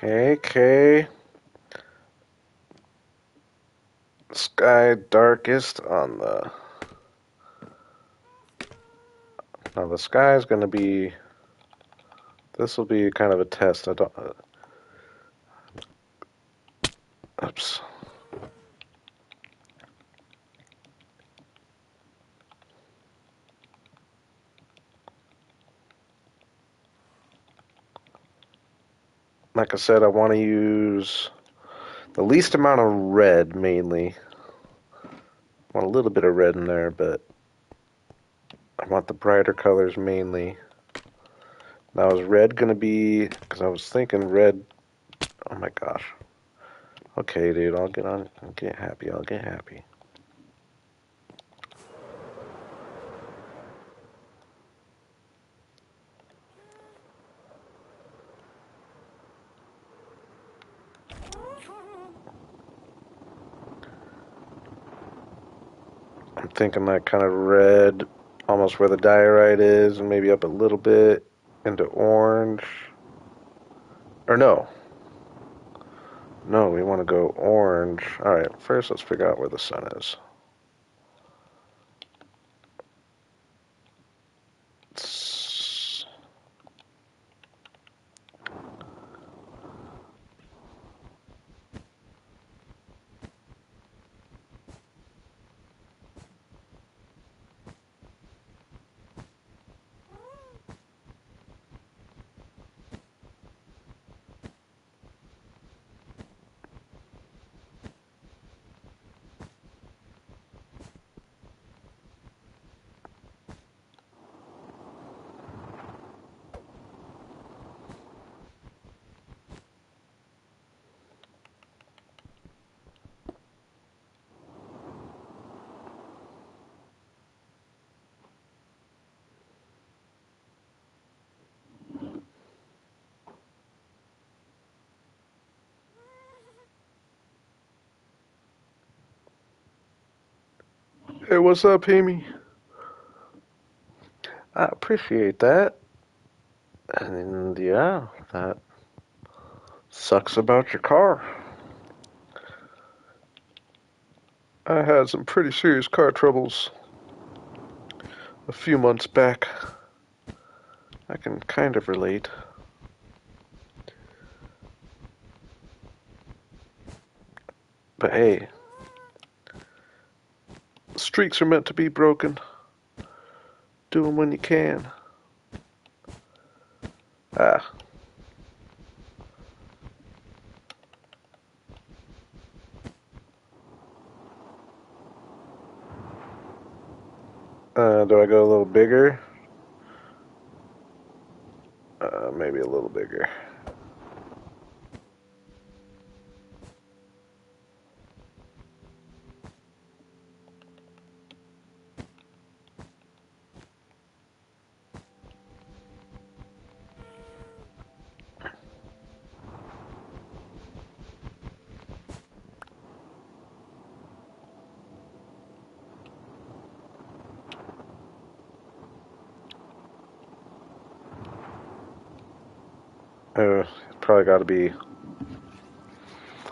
Okay. Sky darkest on the. Now the sky is going to be. This will be kind of a test. I don't. Oops. Like I said, I want to use the least amount of red mainly. I want a little bit of red in there, but I want the brighter colors mainly. Now is red going to be, because I was thinking red, oh my gosh. Okay, dude, I'll get happy, I'll get happy. I'm thinking like kind of red, almost where the diorite is, and maybe up a little bit into orange. Or no. No, we want to go orange. Alright, first let's figure out where the sun is. Hey, what's up, Amy? I appreciate that. And yeah, that sucks about your car. I had some pretty serious car troubles a few months back. I can kind of relate. But hey, streaks are meant to be broken. Do them when you can. Ah. Do I go a little bigger? Maybe a little bigger. Probably got to be.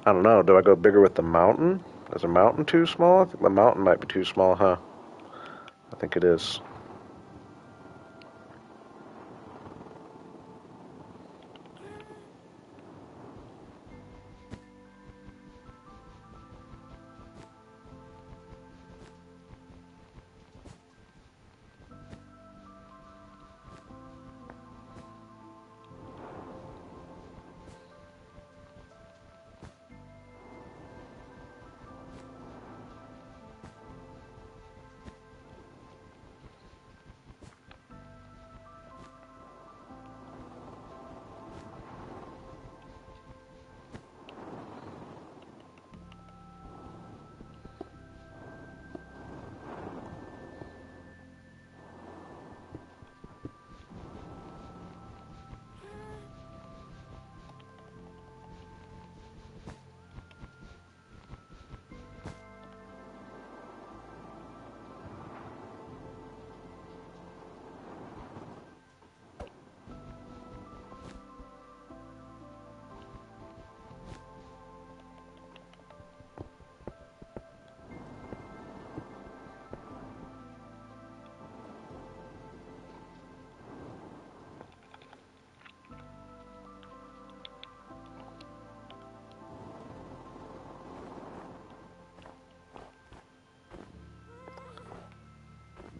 I don't know. Do I go bigger with the mountain? Is the mountain too small? I think the mountain might be too small, huh? I think it is.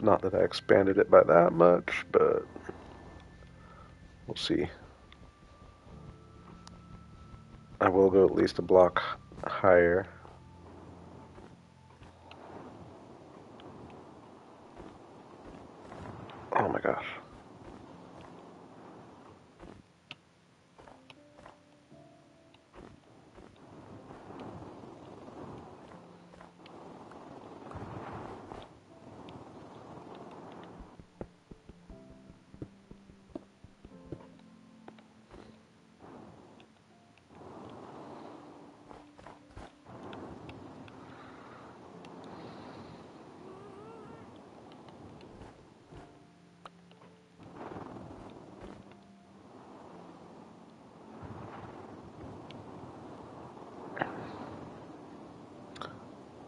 Not that I expanded it by that much, but we'll see. I will go at least a block higher. Oh my gosh.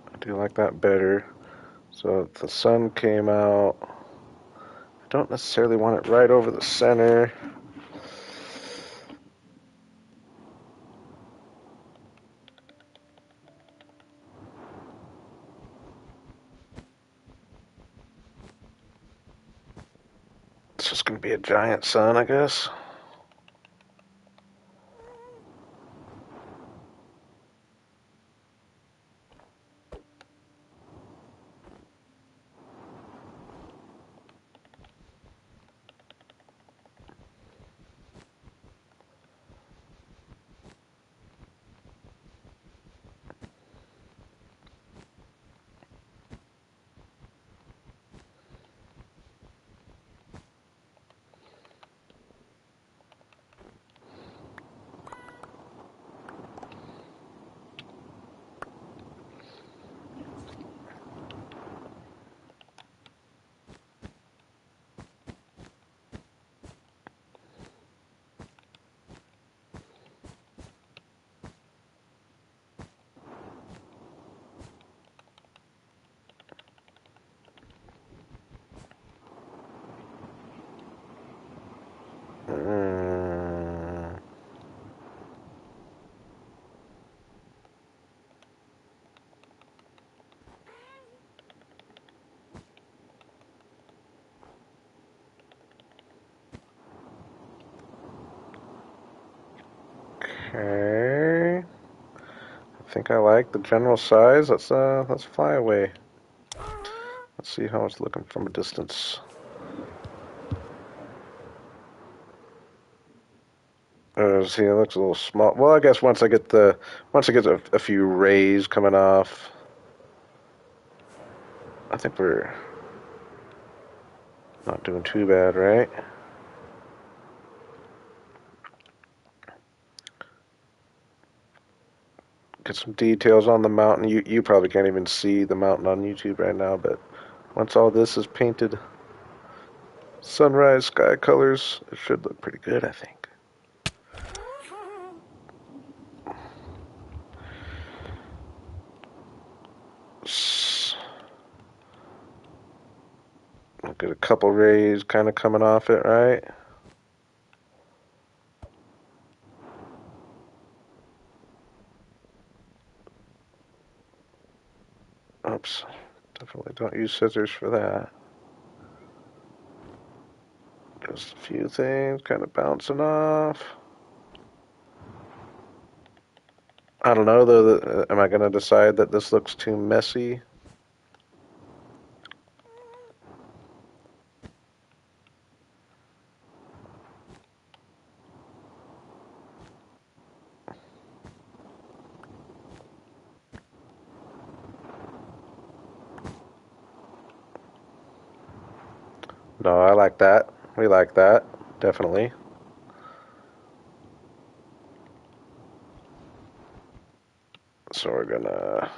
I do like that better. So if the sun came out, I don't necessarily want it right over the center. It's just going to be a giant sun, I guess. Mm. Okay. I think I like the general size. Let's fly away. Let's see how it's looking from a distance. See, it looks a little small. Well, I guess once I get a few rays coming off, I think we're not doing too bad, right? Get some details on the mountain. You probably can't even see the mountain on YouTube right now, but once all this is painted sunrise sky colors, it should look pretty good, I think. I'll get a couple rays kind of coming off it, right? Oops. Definitely don't use scissors for that. Just a few things kind of bouncing off. I don't know though. Am I going to decide that this looks too messy? No, I like that. We like that. Definitely. So we're gonna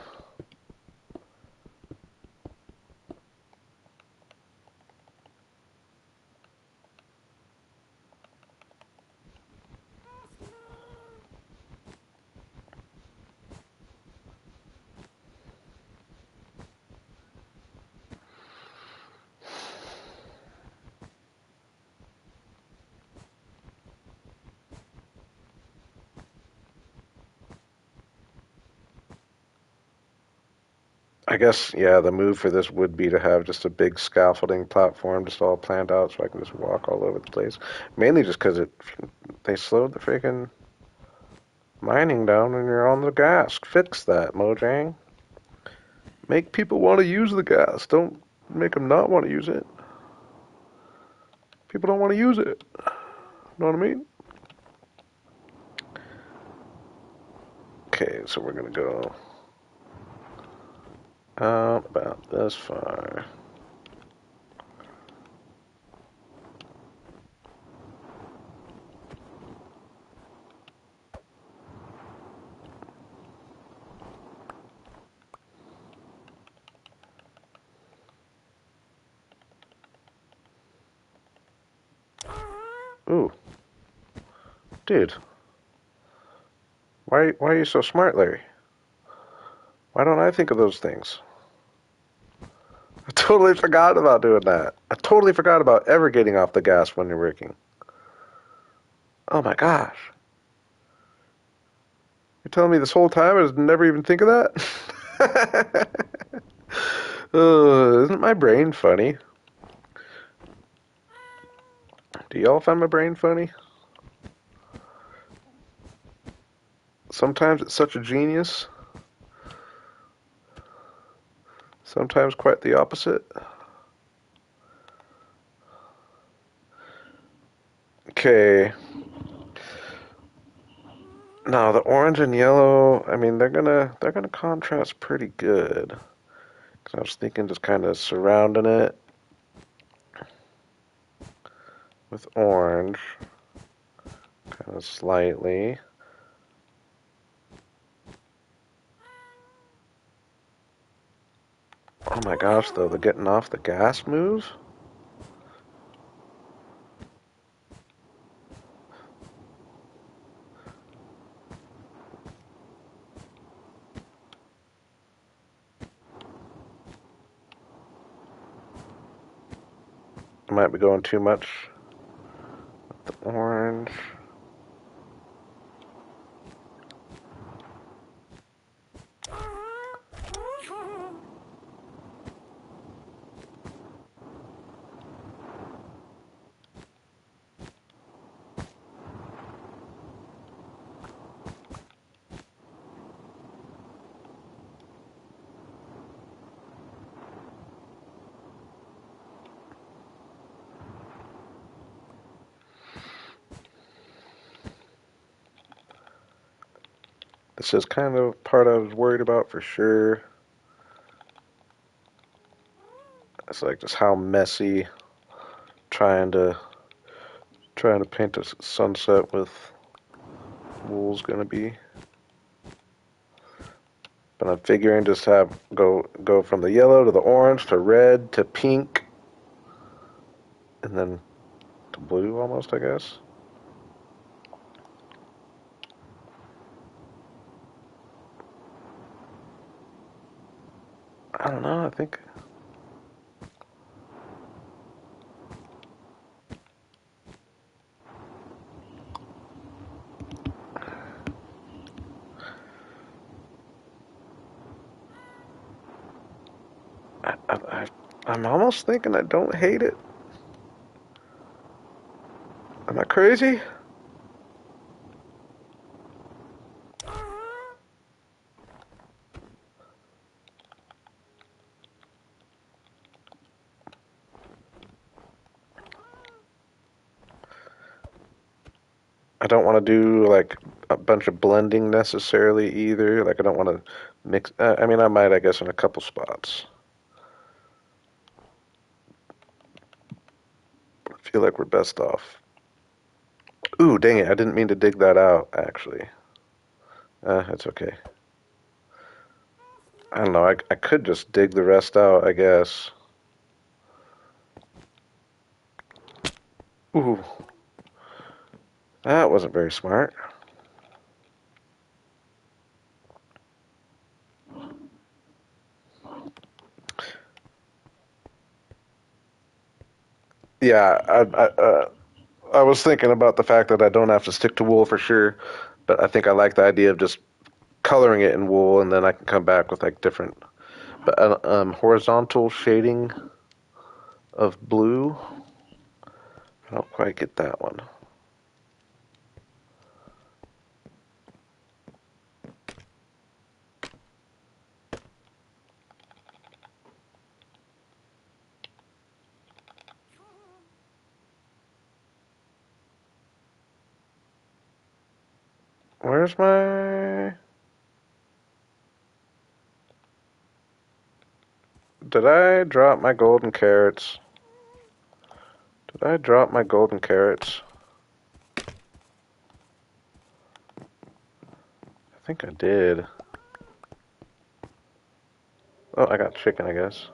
I guess, yeah, the move for this would be to have just a big scaffolding platform just all planned out so I can just walk all over the place. Mainly just because they slowed the freaking mining down when you're on the gas. Fix that, Mojang. Make people want to use the gas. Don't make them not want to use it. People don't want to use it. Know what I mean? Okay, so we're going to go out about this far. Ooh, dude. Why are you so smart, Larry? Why don't I think of those things? I totally forgot about doing that. I totally forgot about ever getting off the gas when you're working. Oh my gosh. You're telling me this whole time I just never even think of that? Isn't my brain funny? Do y'all find my brain funny? Sometimes it's such a genius. Sometimes quite the opposite. Okay. Now the orange and yellow, I mean they're gonna contrast pretty good. 'Cause I was thinking just kind of surrounding it with orange, kind of slightly. Oh my gosh, though, the getting off the gas move? I might be going too much with the orange. This is kind of part I was worried about for sure. It's like just how messy trying to paint a sunset with wool's gonna be. But I'm figuring just have go from the yellow to the orange to red to pink and then to blue almost, I guess. I don't know, I think I'm almost thinking I don't hate it. Am I crazy? I don't want to do like a bunch of blending necessarily either. Like I don't want to mix. I mean, I might, I guess, in a couple spots. I feel like we're best off. Ooh, dang it! I didn't mean to dig that out. Actually, it's okay. I don't know. I could just dig the rest out, I guess. Ooh, that wasn't very smart. Yeah, I was thinking about the fact that I don't have to stick to wool for sure, but I think I like the idea of just coloring it in wool, and then I can come back with like different But horizontal shading of blue. I don't quite get that one. Where's my... Did I drop my golden carrots? Did I drop my golden carrots? I think I did. Oh, I got chicken, I guess.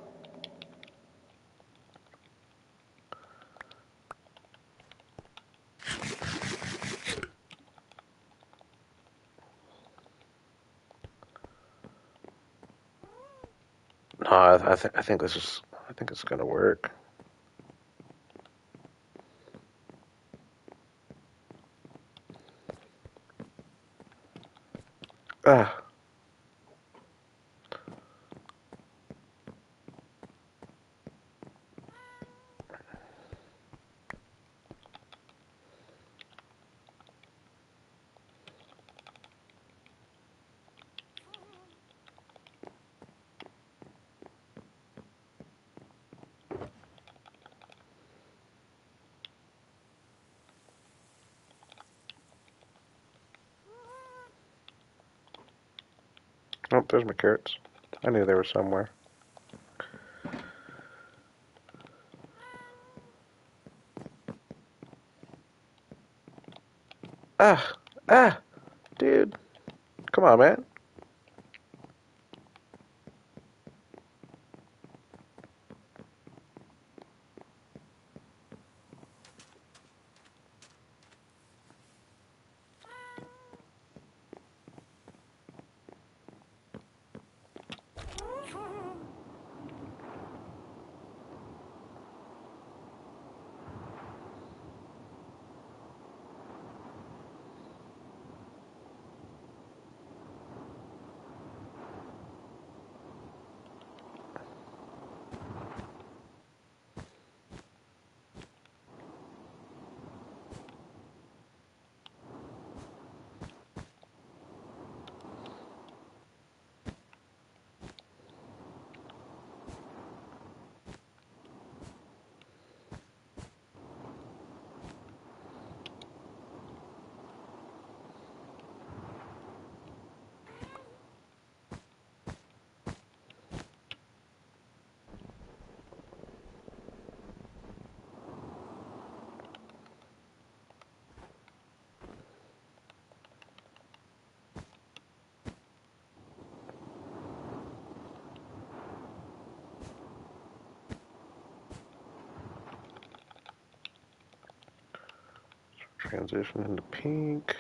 No, I think this is... I think it's gonna work. Ah. Oh, there's my carrots. I knew they were somewhere. Ah! Ah! Dude. Come on, man. Transition into pink.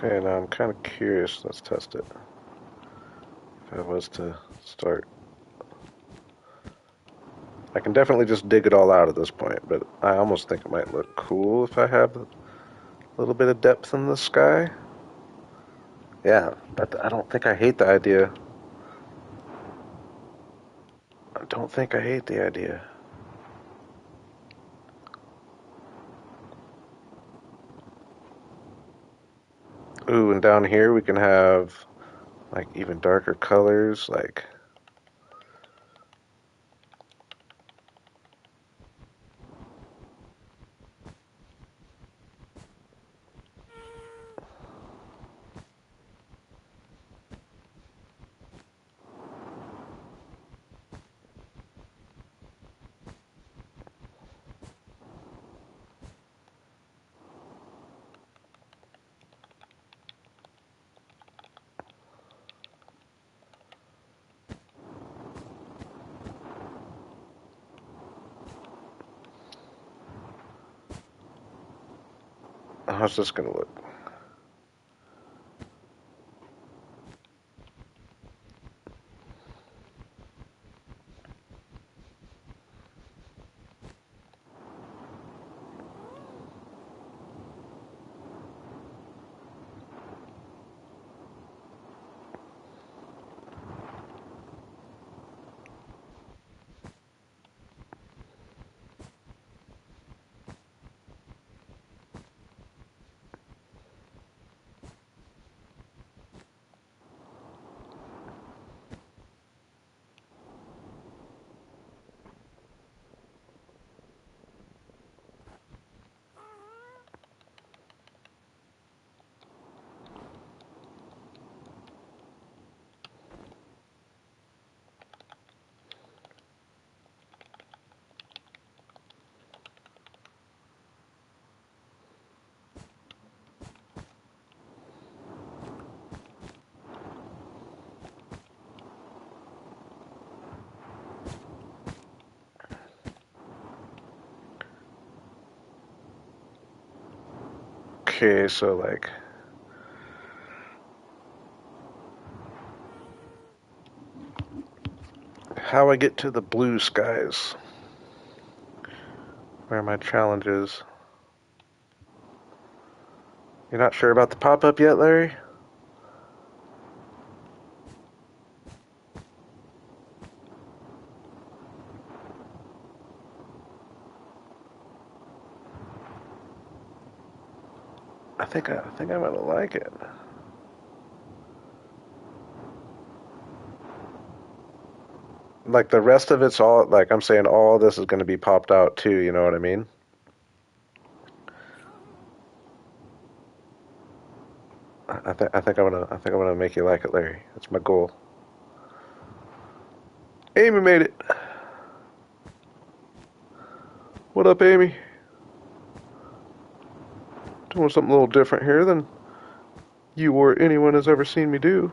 Okay, now I'm kind of curious. Let's test it. If I was to start... I can definitely just dig it all out at this point, but I almost think it might look cool if I have a little bit of depth in the sky. Yeah, I don't think I hate the idea. I don't think I hate the idea. Ooh, and down here we can have like even darker colors, like... how's this gonna look? Okay, so like, how I get to the blue skies, where my challenge is. You're not sure about the pop-up yet, Larry? I think I'm gonna like it. Like the rest of it's all like I'm saying all this is gonna be popped out too, you know what I mean? I think I'm gonna make you like it, Larry. That's my goal. Amy made it. What up, Amy? Doing something a little different here than you or anyone has ever seen me do.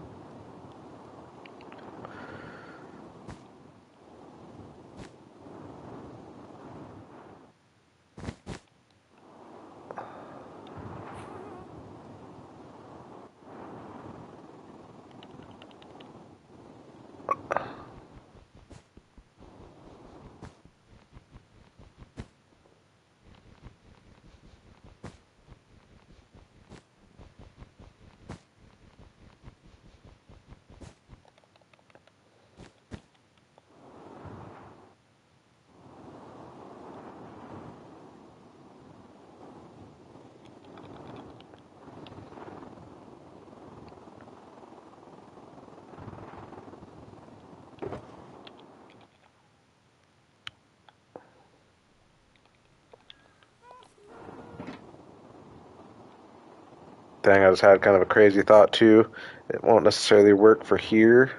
Dang, I just had kind of a crazy thought too. It won't necessarily work for here,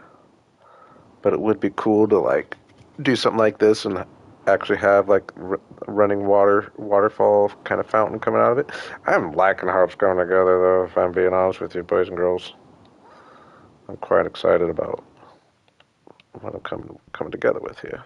but it would be cool to like do something like this and actually have like running waterfall kind of fountain coming out of it. I'm liking how it's going together though, if I'm being honest with you, boys and girls. I'm quite excited about what I'm coming together with here.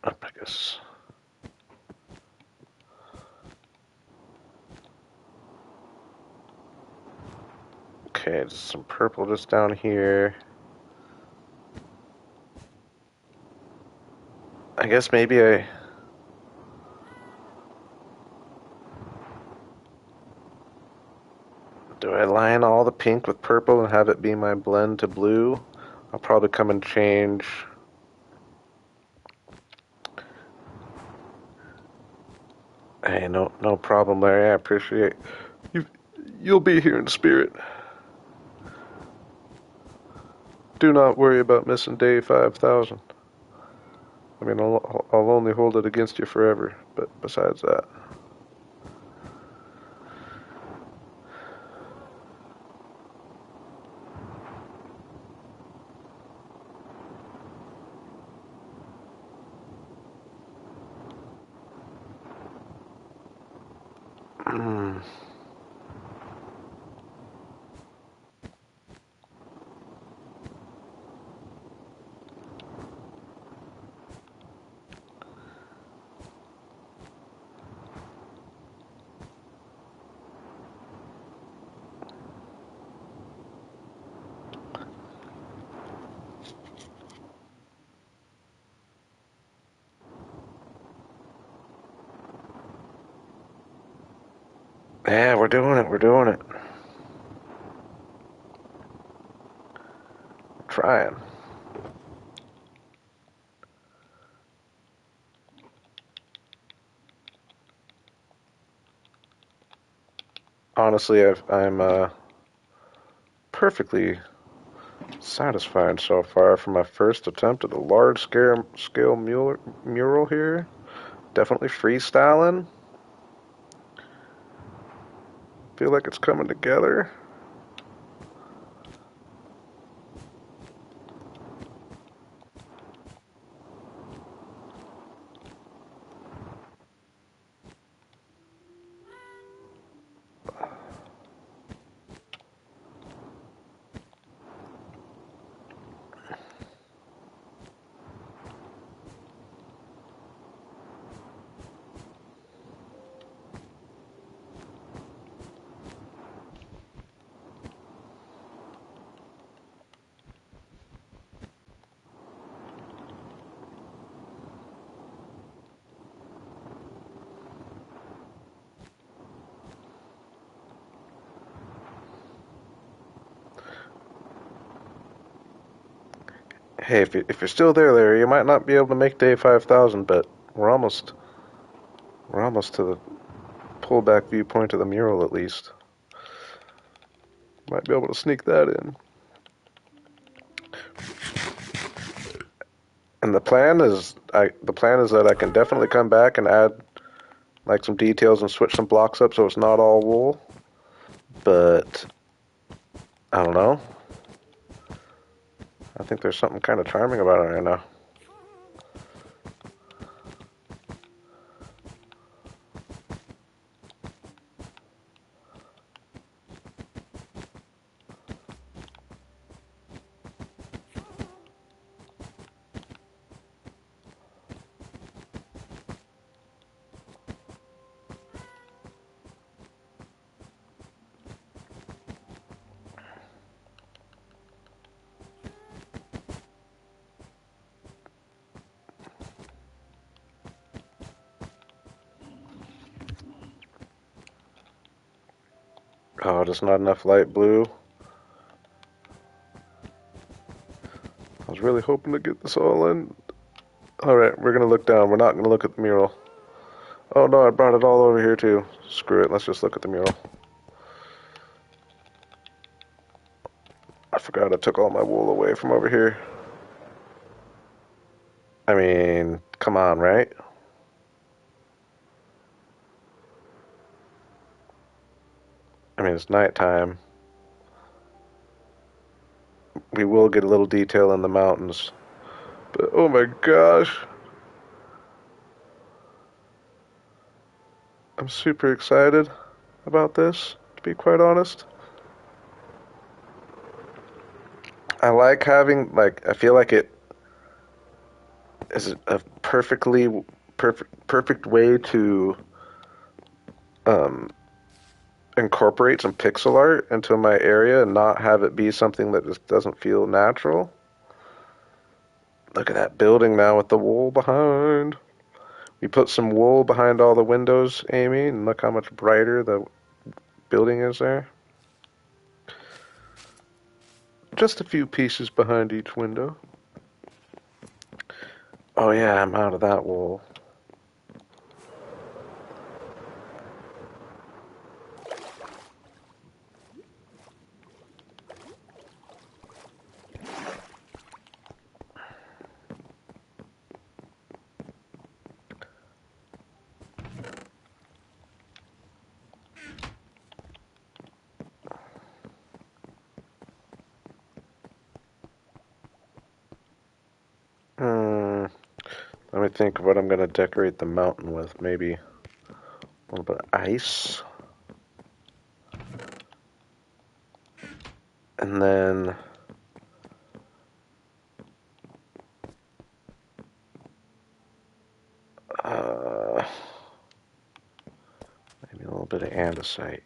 I guess. Okay, just some purple just down here. I guess maybe do I line all the pink with purple and have it be my blend to blue? I'll probably come and change. Hey, no problem, Larry. I appreciate you. You'll be here in spirit. Do not worry about missing day 5,000. I mean, I'll only hold it against you forever. But besides that, Yeah, we're doing it. We're doing it. Trying. Honestly, I'm perfectly satisfied so far for my first attempt at a large scale mural here. Definitely freestyling. Feel like it's coming together. Hey, if you're still there, Larry, you might not be able to make day 5,000, but we're almost we're almost to the pullback viewpoint of the mural at least. Might be able to sneak that in. And the plan is that I can definitely come back and add like some details and switch some blocks up so it's not all wool. But I don't know. I think there's something kind of charming about it right now. Oh, just not enough light blue. I was really hoping to get this all in. Alright, we're gonna look down. We're not gonna look at the mural. Oh no, I brought it all over here too. Screw it, let's just look at the mural. I forgot I took all my wool away from over here. I mean, come on, right? I mean, it's nighttime. We will get a little detail in the mountains. But oh my gosh. I'm super excited about this, to be quite honest. I like having, like, I feel like it is a perfect way to um, incorporate some pixel art into my area and not have it be something that just doesn't feel natural. Look at that building now with the wool behind. We put some wool behind all the windows, Amy, and look how much brighter the building is there. Just a few pieces behind each window. Oh yeah, I'm out of that wool. Hmm. Let me think of what I'm gonna decorate the mountain with. Maybe a little bit of ice. And then uh, maybe a little bit of andesite.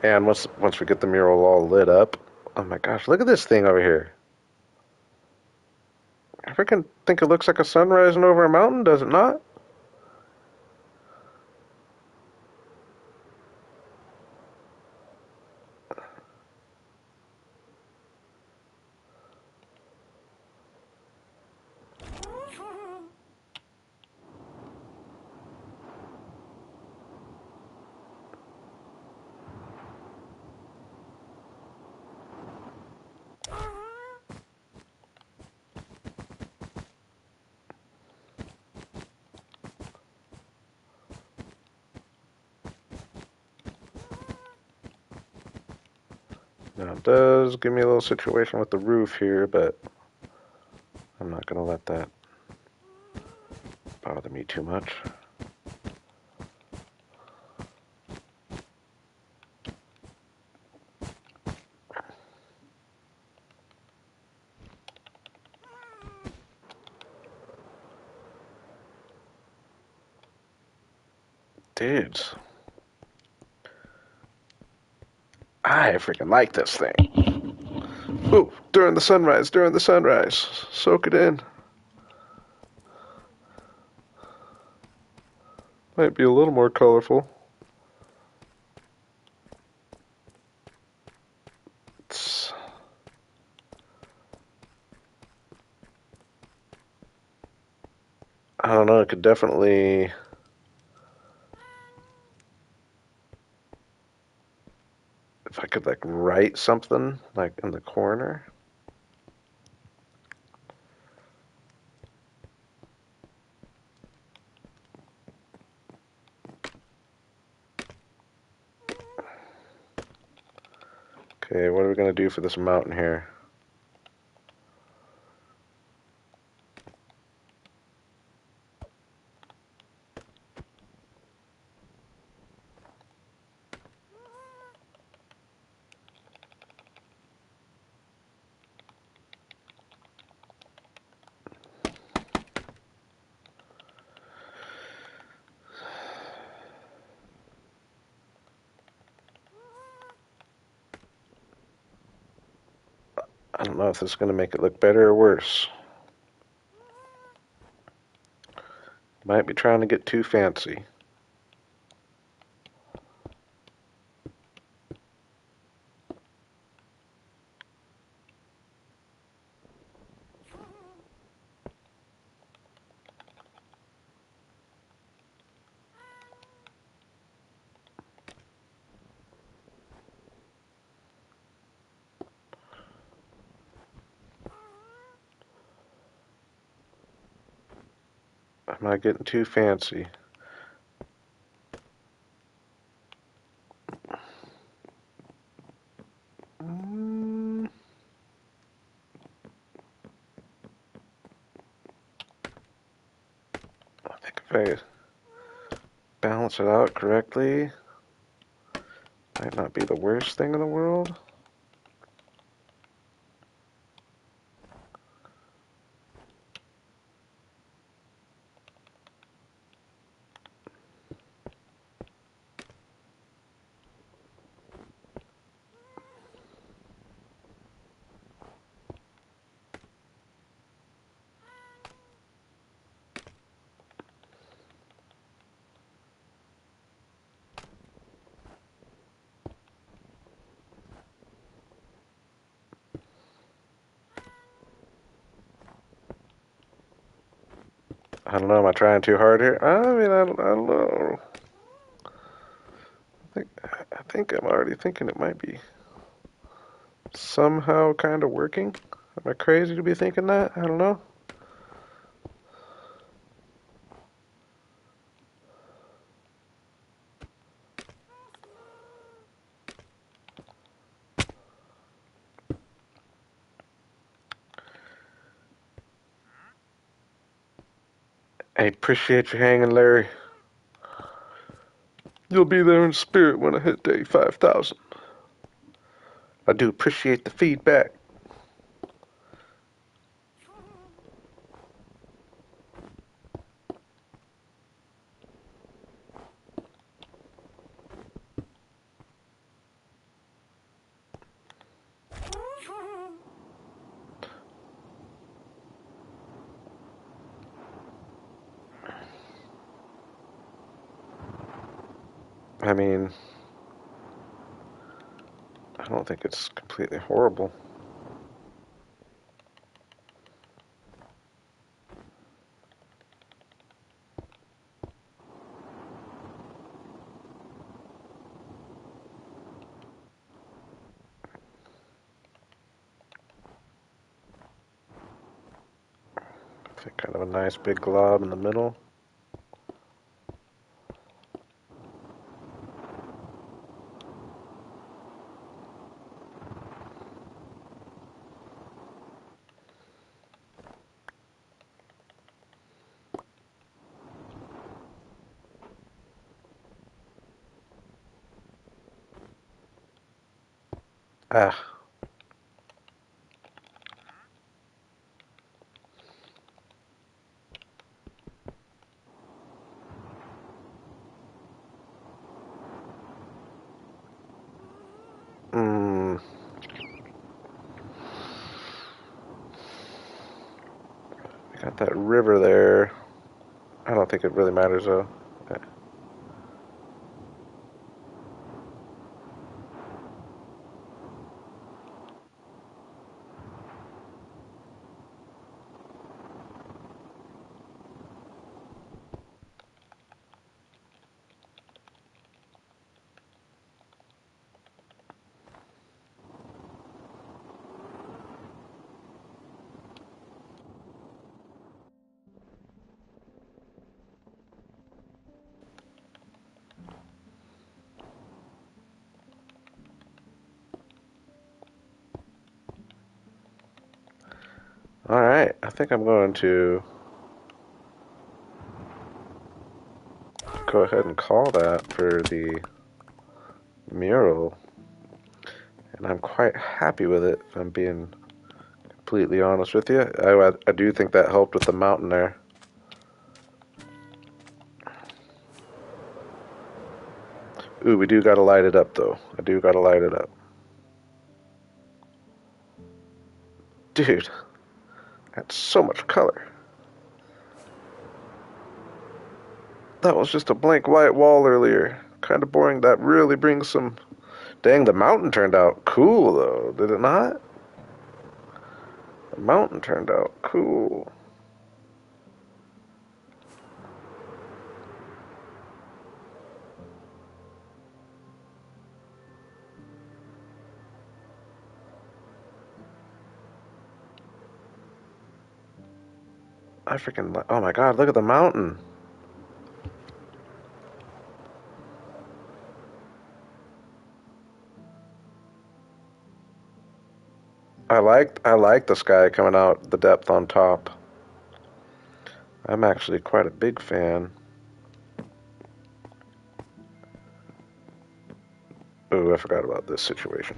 And once we get the mural all lit up, oh my gosh, look at this thing over here. I freaking think it looks like a sun rising over a mountain, does it not? Now it does give me a little situation with the roof here, but I'm not going to let that bother me too much. Dudes, I freaking like this thing. Ooh, during the sunrise, soak it in. Might be a little more colorful. It's, I don't know, it could definitely, if I could like write something like in the corner. Okay, what are we going to do for this mountain here? I don't know if this is going to make it look better or worse. Might be trying to get too fancy. Am I getting too fancy? Mm, I think if I balance it out correctly, might not be the worst thing in the world. I don't know. Am I trying too hard here? I don't know. I think I'm already thinking it might be somehow kind of working. Am I crazy to be thinking that? I don't know. I appreciate you hanging, Larry. You'll be there in spirit when I hit day 5,000. I do appreciate the feedback. I mean, I don't think it's completely horrible. I think kind of a nice big glob in the middle. Ah, mm, we got that river there. I don't think it really matters though. All right, I think I'm going to go ahead and call that for the mural, and I'm quite happy with it, if I'm being completely honest with you. I do think that helped with the mountain there. Ooh, we do gotta light it up though. I do gotta light it up. Dude, that's so much color. That was just a blank white wall earlier. Kind of boring. That really brings some... Dang, the mountain turned out cool though, did it not? The mountain turned out cool. I freaking... Oh my god, look at the mountain. I like the sky coming out the depth on top. I'm actually quite a big fan. Ooh, I forgot about this situation.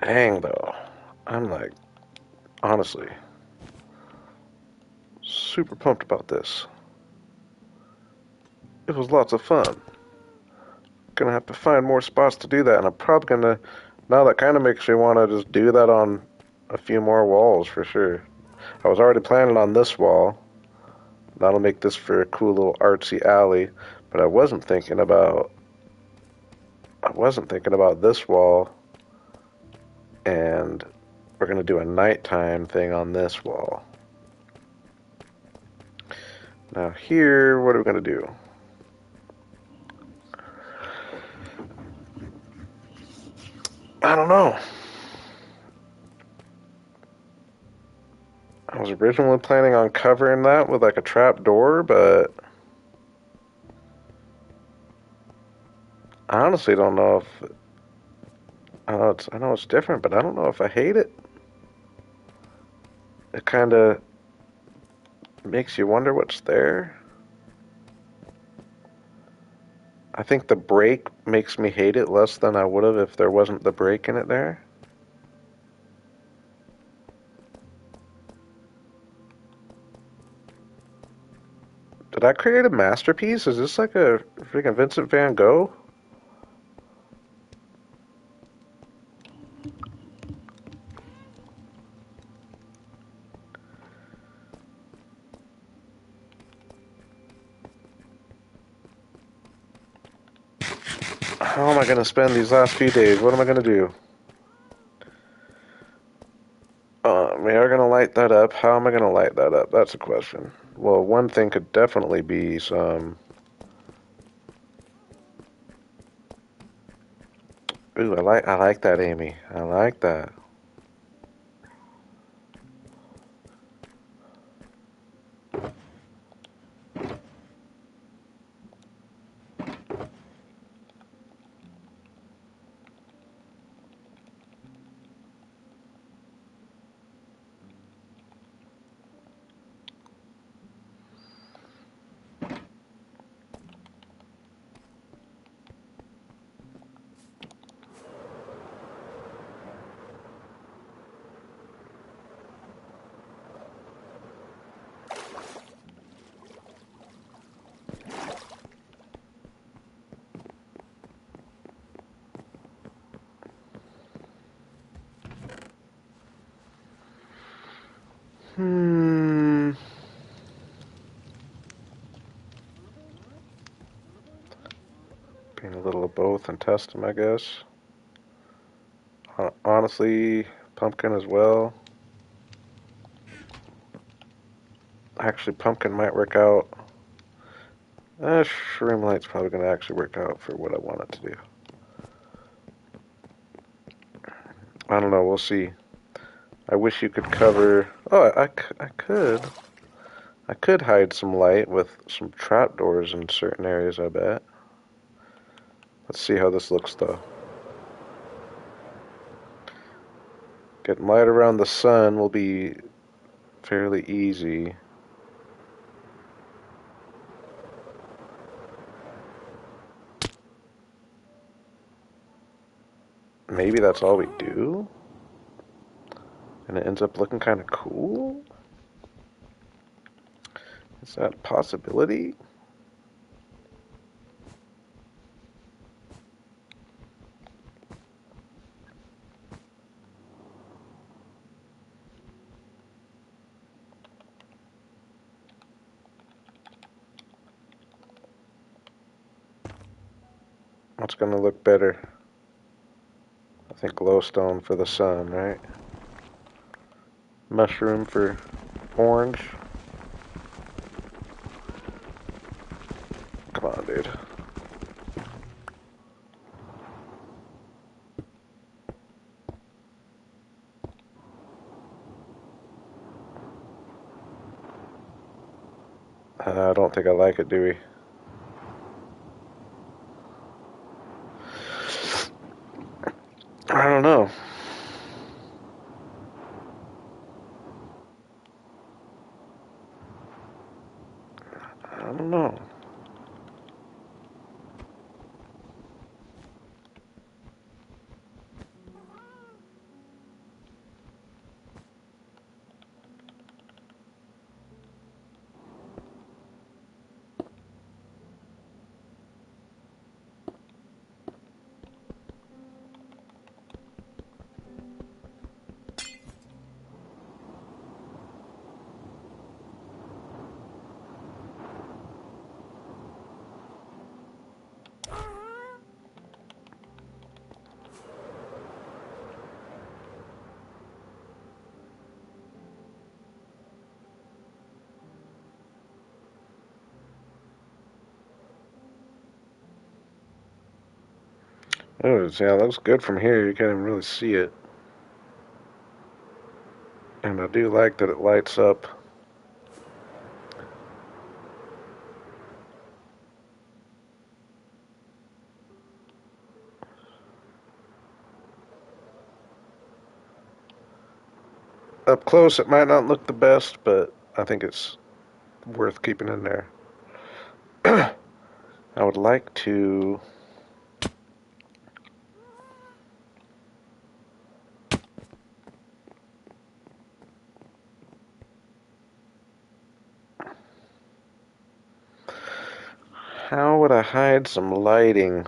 Dang though. I'm like, honestly, super pumped about this. It was lots of fun. Gonna have to find more spots to do that, and I'm probably gonna... Now that kind of makes me want to just do that on a few more walls for sure. I was already planning on this wall. That'll make this for a cool little artsy alley, but I wasn't thinking about this wall, and we're gonna do a nighttime thing on this wall. Now here, what are we gonna do? I don't know. I was originally planning on covering that with like a trap door, but I honestly don't know if... I know it's different, but I don't know if I hate it. It kind of makes you wonder what's there. I think the break makes me hate it less than I would have if there wasn't the break in it there. Did I create a masterpiece? Is this like a freaking Vincent van Gogh? How am I going to spend these last few days? What am I going to do? We are going to light that up. How am I going to light that up? That's a question. Well, one thing could definitely be some... Ooh, I like that, Amy. I like that. Hmm. Being a little of both and test them, I guess. Honestly, pumpkin as well. Actually, pumpkin might work out. Shroom light's probably going to actually work out for what I want it to do. I don't know. We'll see. I wish you could cover... Oh, I could. I could hide some light with some trapdoors in certain areas, I bet. Let's see how this looks, though. Getting light around the sun will be fairly easy. Maybe that's all we do? And it ends up looking kind of cool? Is that a possibility? What's going to look better? I think glowstone for the sun, right? Mushroom for orange. Come on, dude. I don't think I like it, do we? I don't know. I don't know. Oh, yeah, it looks good from here. You can't even really see it. And I do like that it lights up. Up close, it might not look the best, but I think it's worth keeping in there. I would like to... How would I hide some lighting?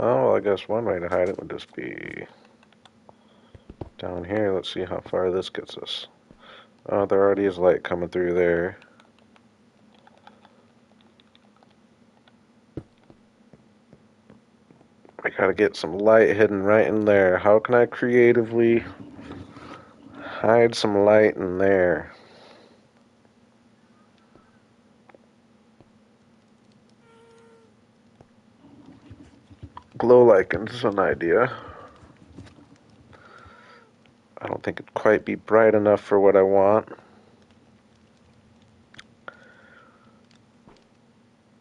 Oh, well, I guess one way to hide it would just be down here. Let's see how far this gets us. Oh, there already is light coming through there. I gotta get some light hidden right in there. How can I creatively hide some light in there? Glow lichen is an idea. I don't think it'd quite be bright enough for what I want.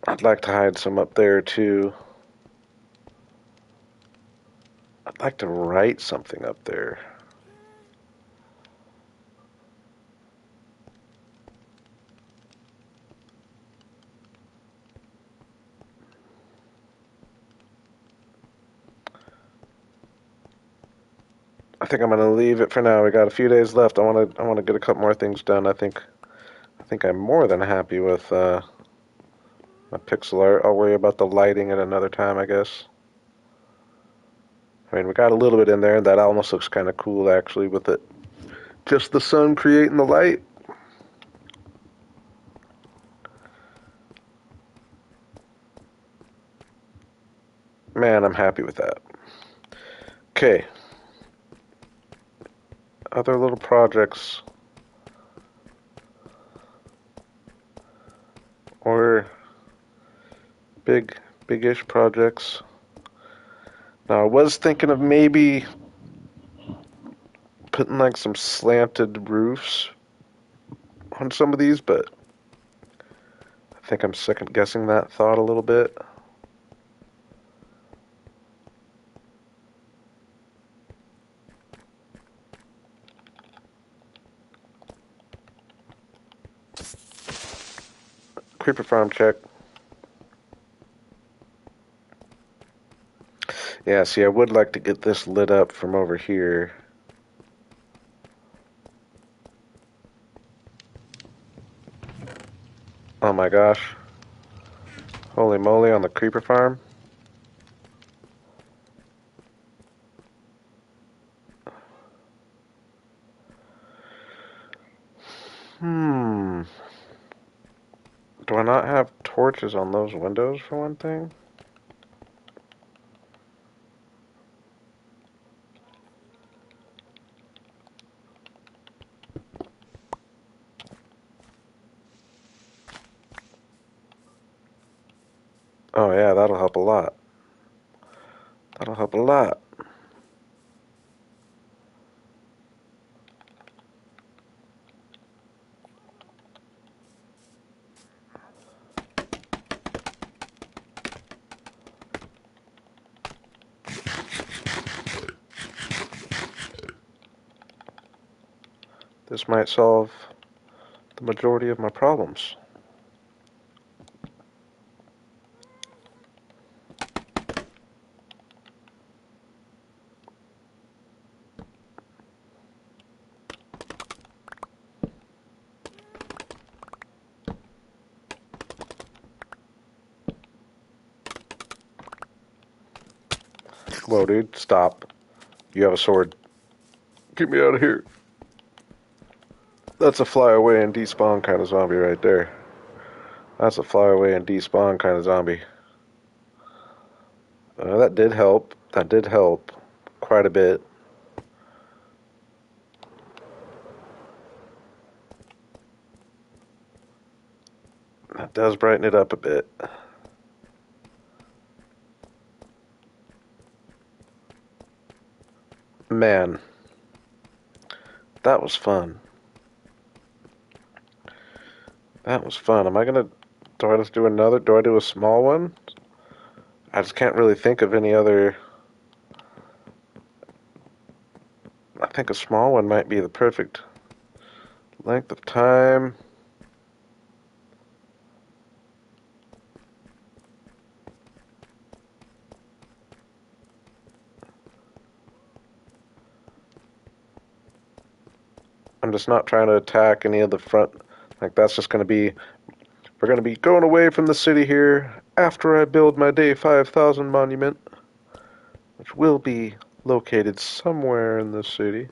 I'd like to hide some up there too. I'd like to write something up there. I think I'm gonna leave it for now. We got a few days left. I wanna get a couple more things done. I think I'm more than happy with my pixel art. I'll worry about the lighting at another time, I guess. I mean, we got a little bit in there, and that almost looks kind of cool actually with it. Just the sun creating the light. Man, I'm happy with that. Okay. Other little projects. Or big-ish projects. Now, I was thinking of maybe putting like some slanted roofs on some of these, but I think I'm second guessing that thought a little bit. Creeper farm check. Yeah, see, I would like to get this lit up from over here. Oh my gosh. Holy moly on the creeper farm. Hmm. Do I not have torches on those windows for one thing? Oh yeah, that'll help a lot. That'll help a lot. This might solve the majority of my problems. Whoa, dude, stop. You have a sword. Get me out of here. That's a fly away and despawn kind of zombie right there. That's a fly away and despawn kind of zombie. That did help. That did help quite a bit. That does brighten it up a bit. Man, that was fun. That was fun. Do I just do another? Do I do a small one? I just can't really think of any other. I think a small one might be the perfect length of time. I'm just not trying to attack any of the front. Like, that's just going to be. We're going to be going away from the city here after I build my day 5,000 monument. which will be located somewhere in the city.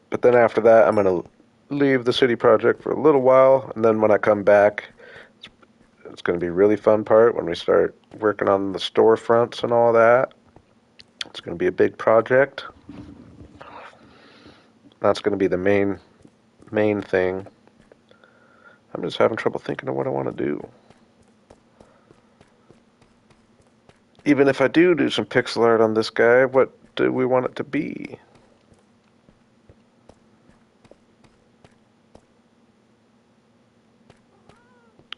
But then after that, I'm going to leave the city project for a little while, and then when I come back, it's going to be a really fun part when we start working on the storefronts and all that. It's going to be a big project. That's going to be the main thing. I'm just having trouble thinking of what I want to do. Even if I do some pixel art on this guy, what do we want it to be?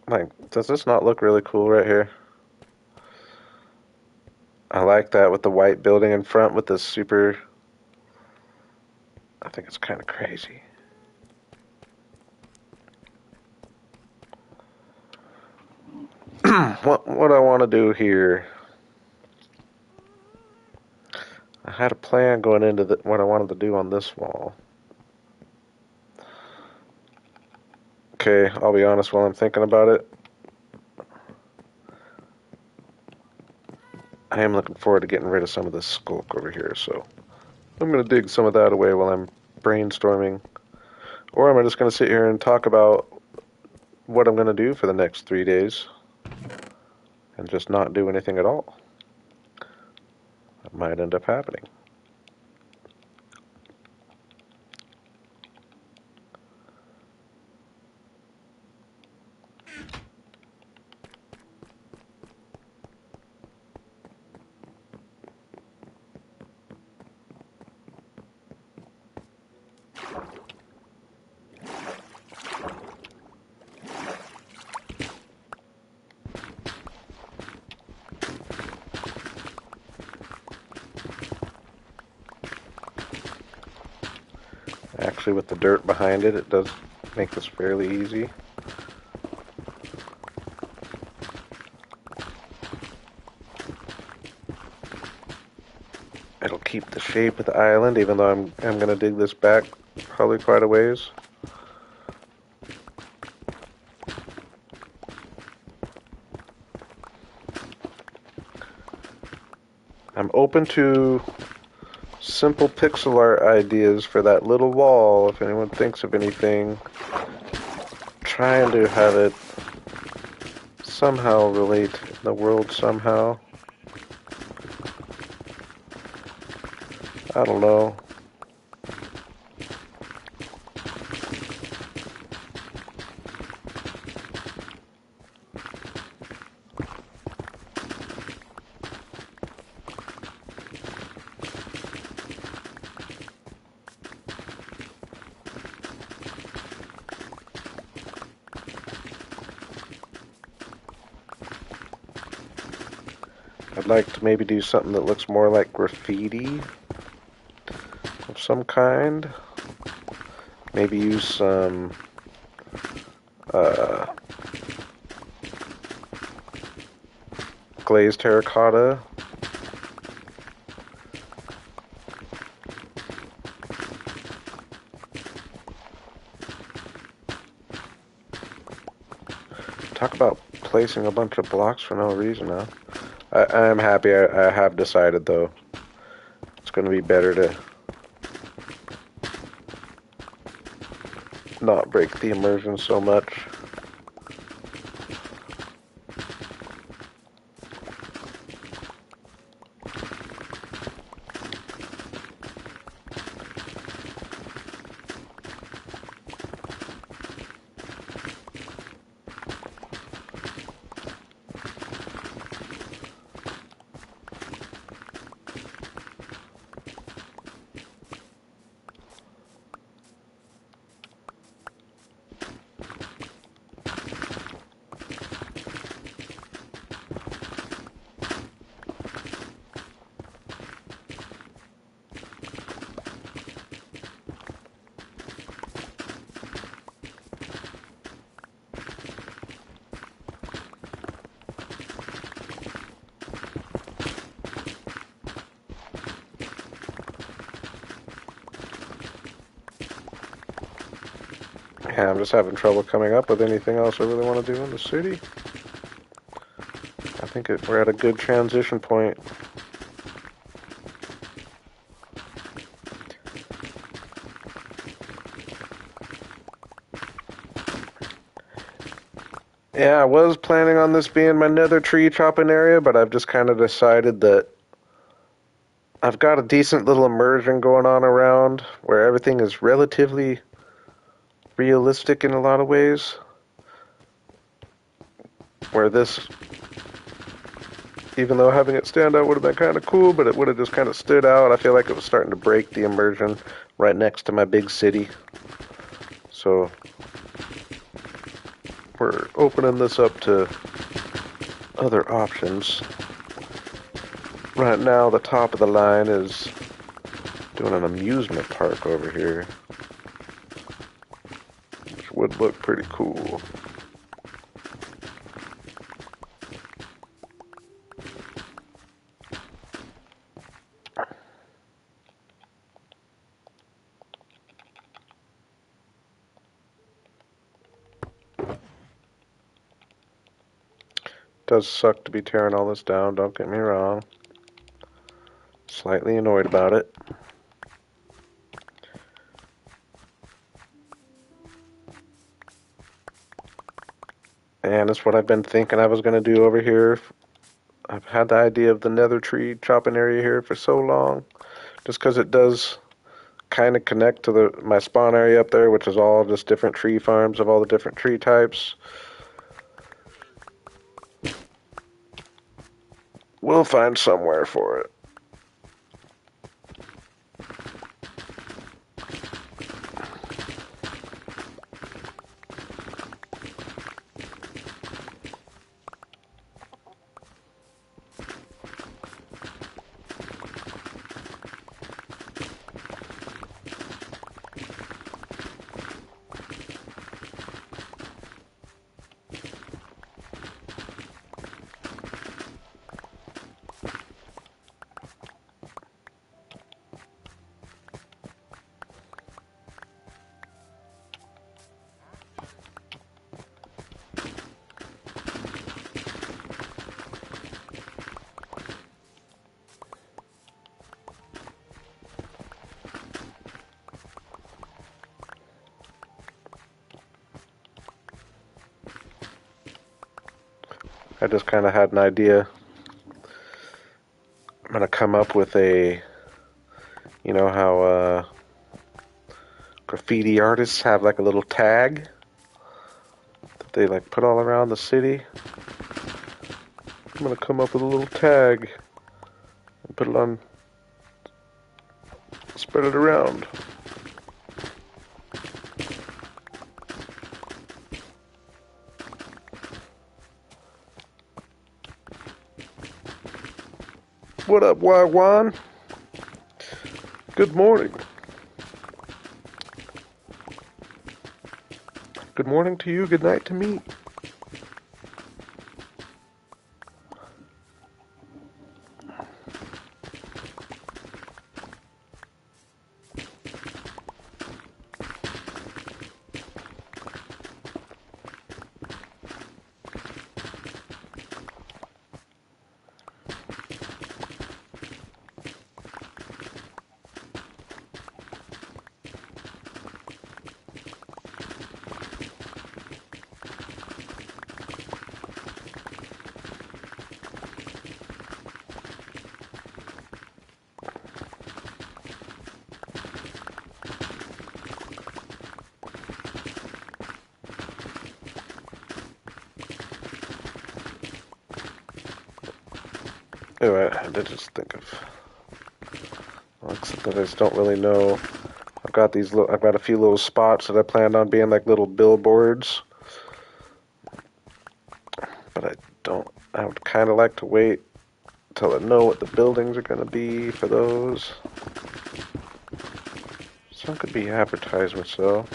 Like, does this not look really cool right here? I like that with the white building in front with this super... I think it's kind of crazy. What I want to do here... I had a plan going into what I wanted to do on this wall. Okay, I'll be honest while I'm thinking about it. I am looking forward to getting rid of some of this skulk over here, so I'm going to dig some of that away while I'm brainstorming. Or am I just going to sit here and talk about what I'm going to do for the next 3 days and just not do anything at all? That might end up happening. Actually, with the dirt behind it, it does make this fairly easy. It'll keep the shape of the island, even though I'm going to dig this back probably quite a ways. I'm open to simple pixel art ideas for that little wall. If anyone thinks of anything, trying to have it somehow relate in the world somehow. I don't know. I'd like to maybe do something that looks more like graffiti of some kind. Maybe use some glazed terracotta. Talk about placing a bunch of blocks for no reason, huh? I am happy I have decided, though. It's going to be better to not break the immersion so much. Yeah, I'm just having trouble coming up with anything else I really want to do in the city. I think we're at a good transition point. Yeah, I was planning on this being my nether tree chopping area, but I've just kind of decided that I've got a decent little immersion going on around where everything is relatively realistic in a lot of ways. Where this, even though having it stand out would have been kind of cool, but it would have just kind of stood out. I feel like it was starting to break the immersion right next to my big city. So we're opening this up to other options. Right now, the top of the line is doing an amusement park over here, which would look pretty cool. Does suck to be tearing all this down, don't get me wrong. Slightly annoyed about it. And it's what I've been thinking I was going to do over here. I've had the idea of the nether tree chopping area here for so long. Just because it does kind of connect to my spawn area up there, which is all just different tree farms of all the different tree types. We'll find somewhere for it. I just kind of had an idea. I'm going to come up with a, you know how graffiti artists have like a little tag that they like put all around the city. I'm going to come up with a little tag and put it on, spread it around. What up, Wagwan? Good morning. Good morning to you, good night to me. Anyway, I did just think of, well, except that I just don't really know. I've got I've got a few little spots that I planned on being like little billboards, but I would kind of like to wait until I know what the buildings are going to be for those. Some could be advertisements though.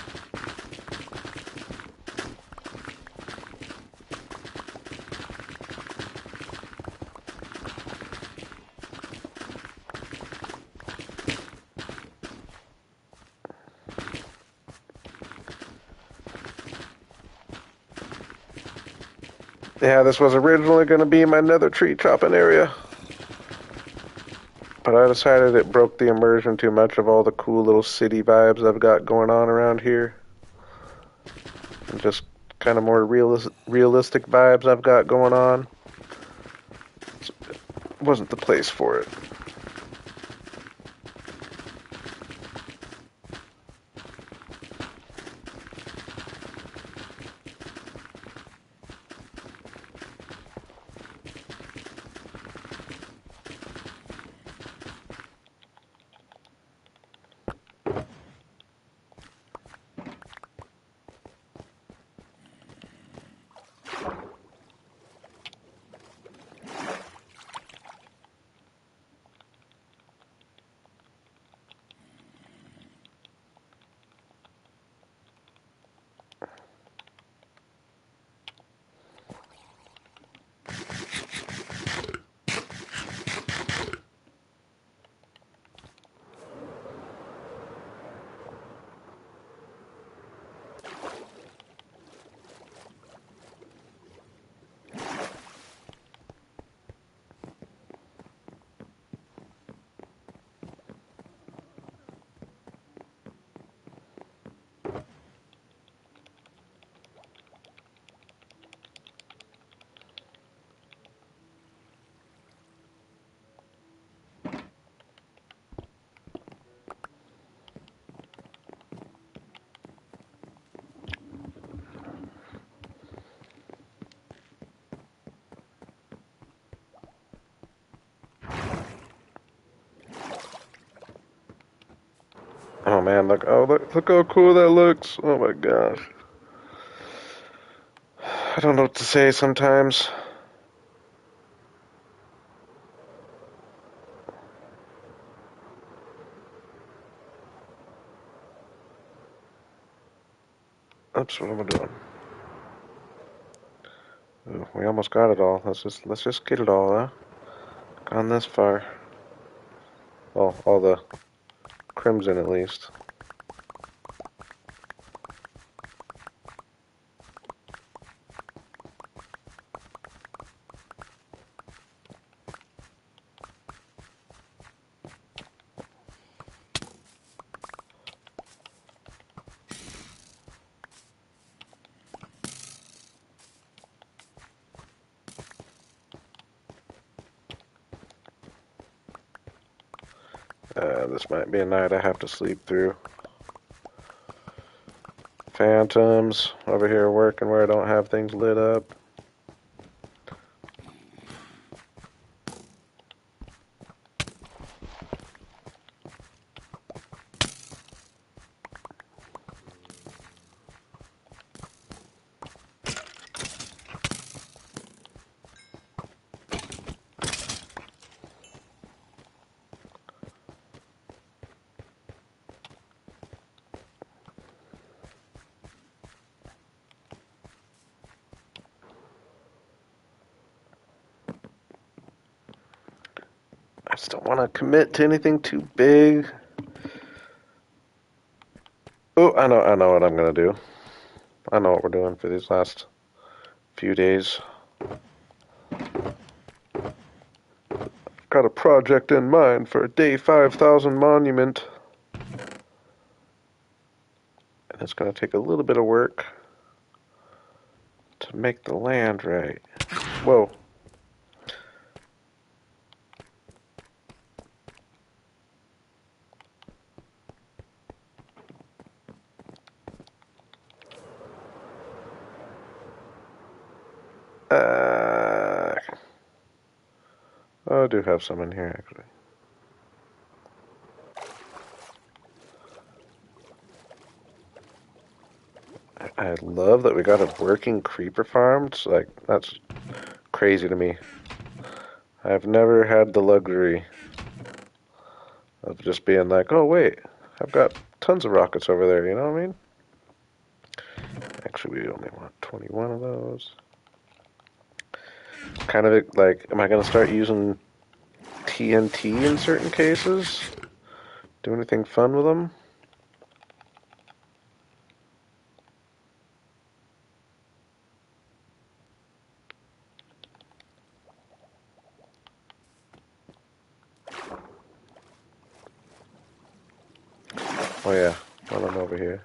Yeah, this was originally going to be my nether tree chopping area. But I decided it broke the immersion too much of all the cool little city vibes I've got going on around here. And just kind of more realistic vibes I've got going on. It wasn't the place for it. Oh man, look how cool that looks. Oh my gosh. I don't know what to say sometimes. That's what I'm doing. Ooh, we almost got it all. Let's just get it all, huh? Gone this far. Well, all the crimson at least. This might be a night I have to sleep through. Phantoms over here working where I don't have things lit up. I just don't want to commit to anything too big. Oh, I know what I'm gonna do. I know what we're doing for these last few days. Got a project in mind for a day 5,000 monument. And it's gonna take a little bit of work to make the land right. Whoa. Uh, I do have some in here actually. I love that we got a working creeper farm. It's like, that's crazy to me. I've never had the luxury of just being like, oh wait, I've got tons of rockets over there, you know what I mean? Actually, we only want 21 of those. Kind of like, am I going to start using TNT in certain cases? Do anything fun with them? Oh yeah, while I'm over here.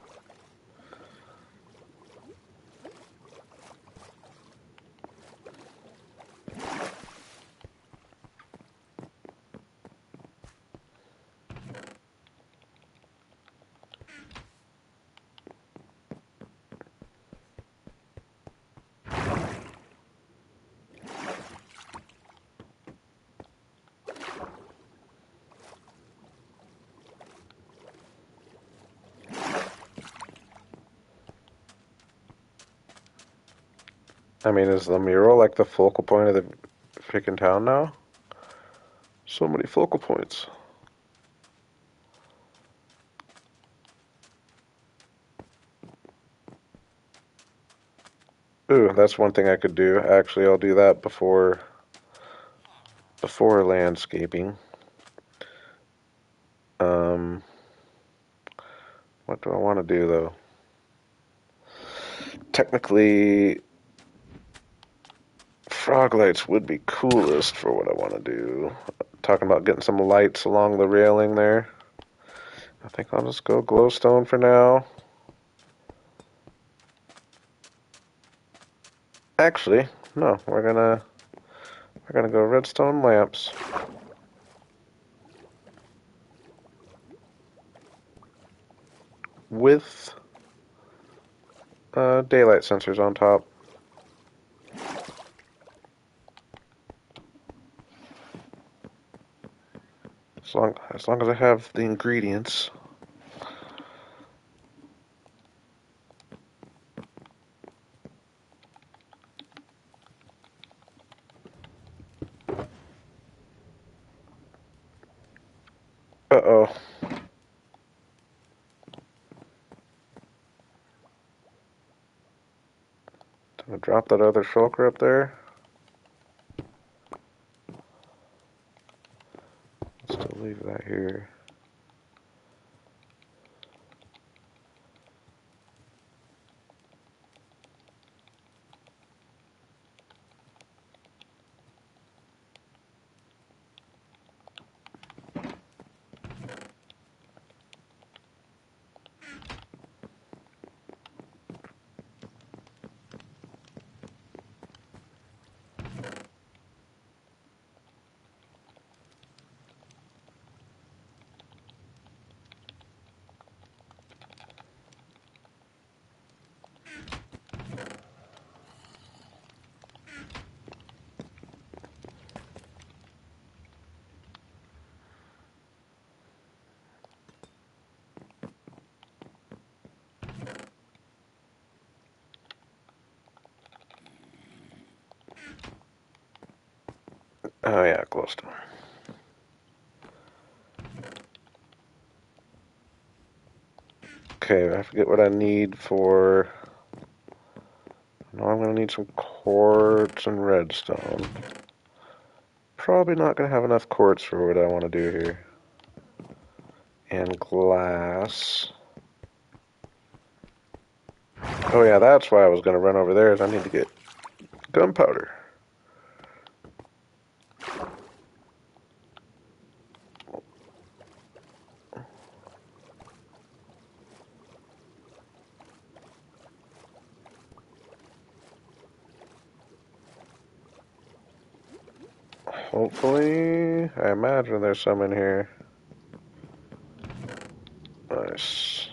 I mean, is the mural like the focal point of the freaking town now? So many focal points. Ooh, that's one thing I could do. Actually, I'll do that before landscaping. Um, what do I want to do though? Technically, frog lights would be coolest for what I want to do. Talking about getting some lights along the railing there. I think I'll just go glowstone for now. Actually, no, we're gonna go redstone lamps with daylight sensors on top. As long as I have the ingredients. Uh-oh. Gonna drop that other shulker up there. Still leave that here. Oh yeah, glowstone. Okay, I forget what I need for. I know I'm gonna need some quartz and redstone. Probably not gonna have enough quartz for what I want to do here. And glass. Oh yeah, that's why I was gonna run over there. Is I need to get gunpowder. Hopefully, I imagine there's some in here. Nice.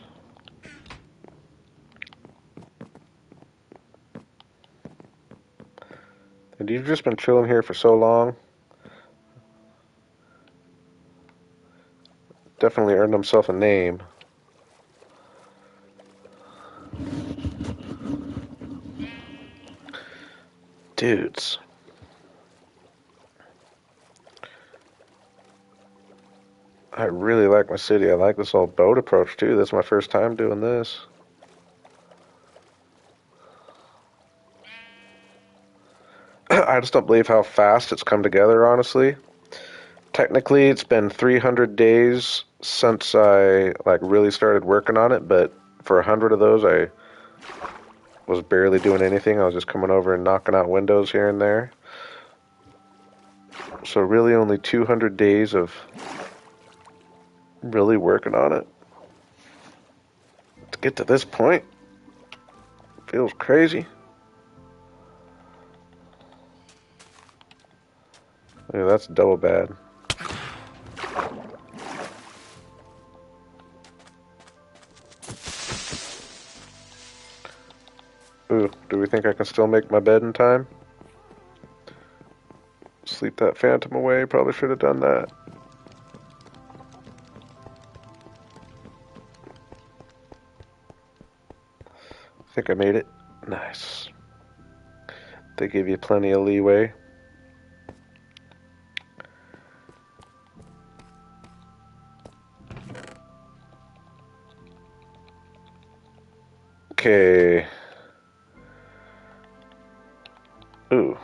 And you've just been chilling here for so long. Definitely earned himself a name. Dudes. I really like my city. I like this whole boat approach too. This is my first time doing this. I just don't believe how fast it's come together, honestly. Technically, it's been 300 days since I really started working on it, but for 100 of those, I was barely doing anything. I was just coming over and knocking out windows here and there. So really only 200 days of really working on it. To get to this point feels crazy. Yeah, that's double bad. Ooh, do we think I can still make my bed in time? Sleep that phantom away. Probably should have done that. I think I made it. Nice. They give you plenty of leeway. Okay. Ooh.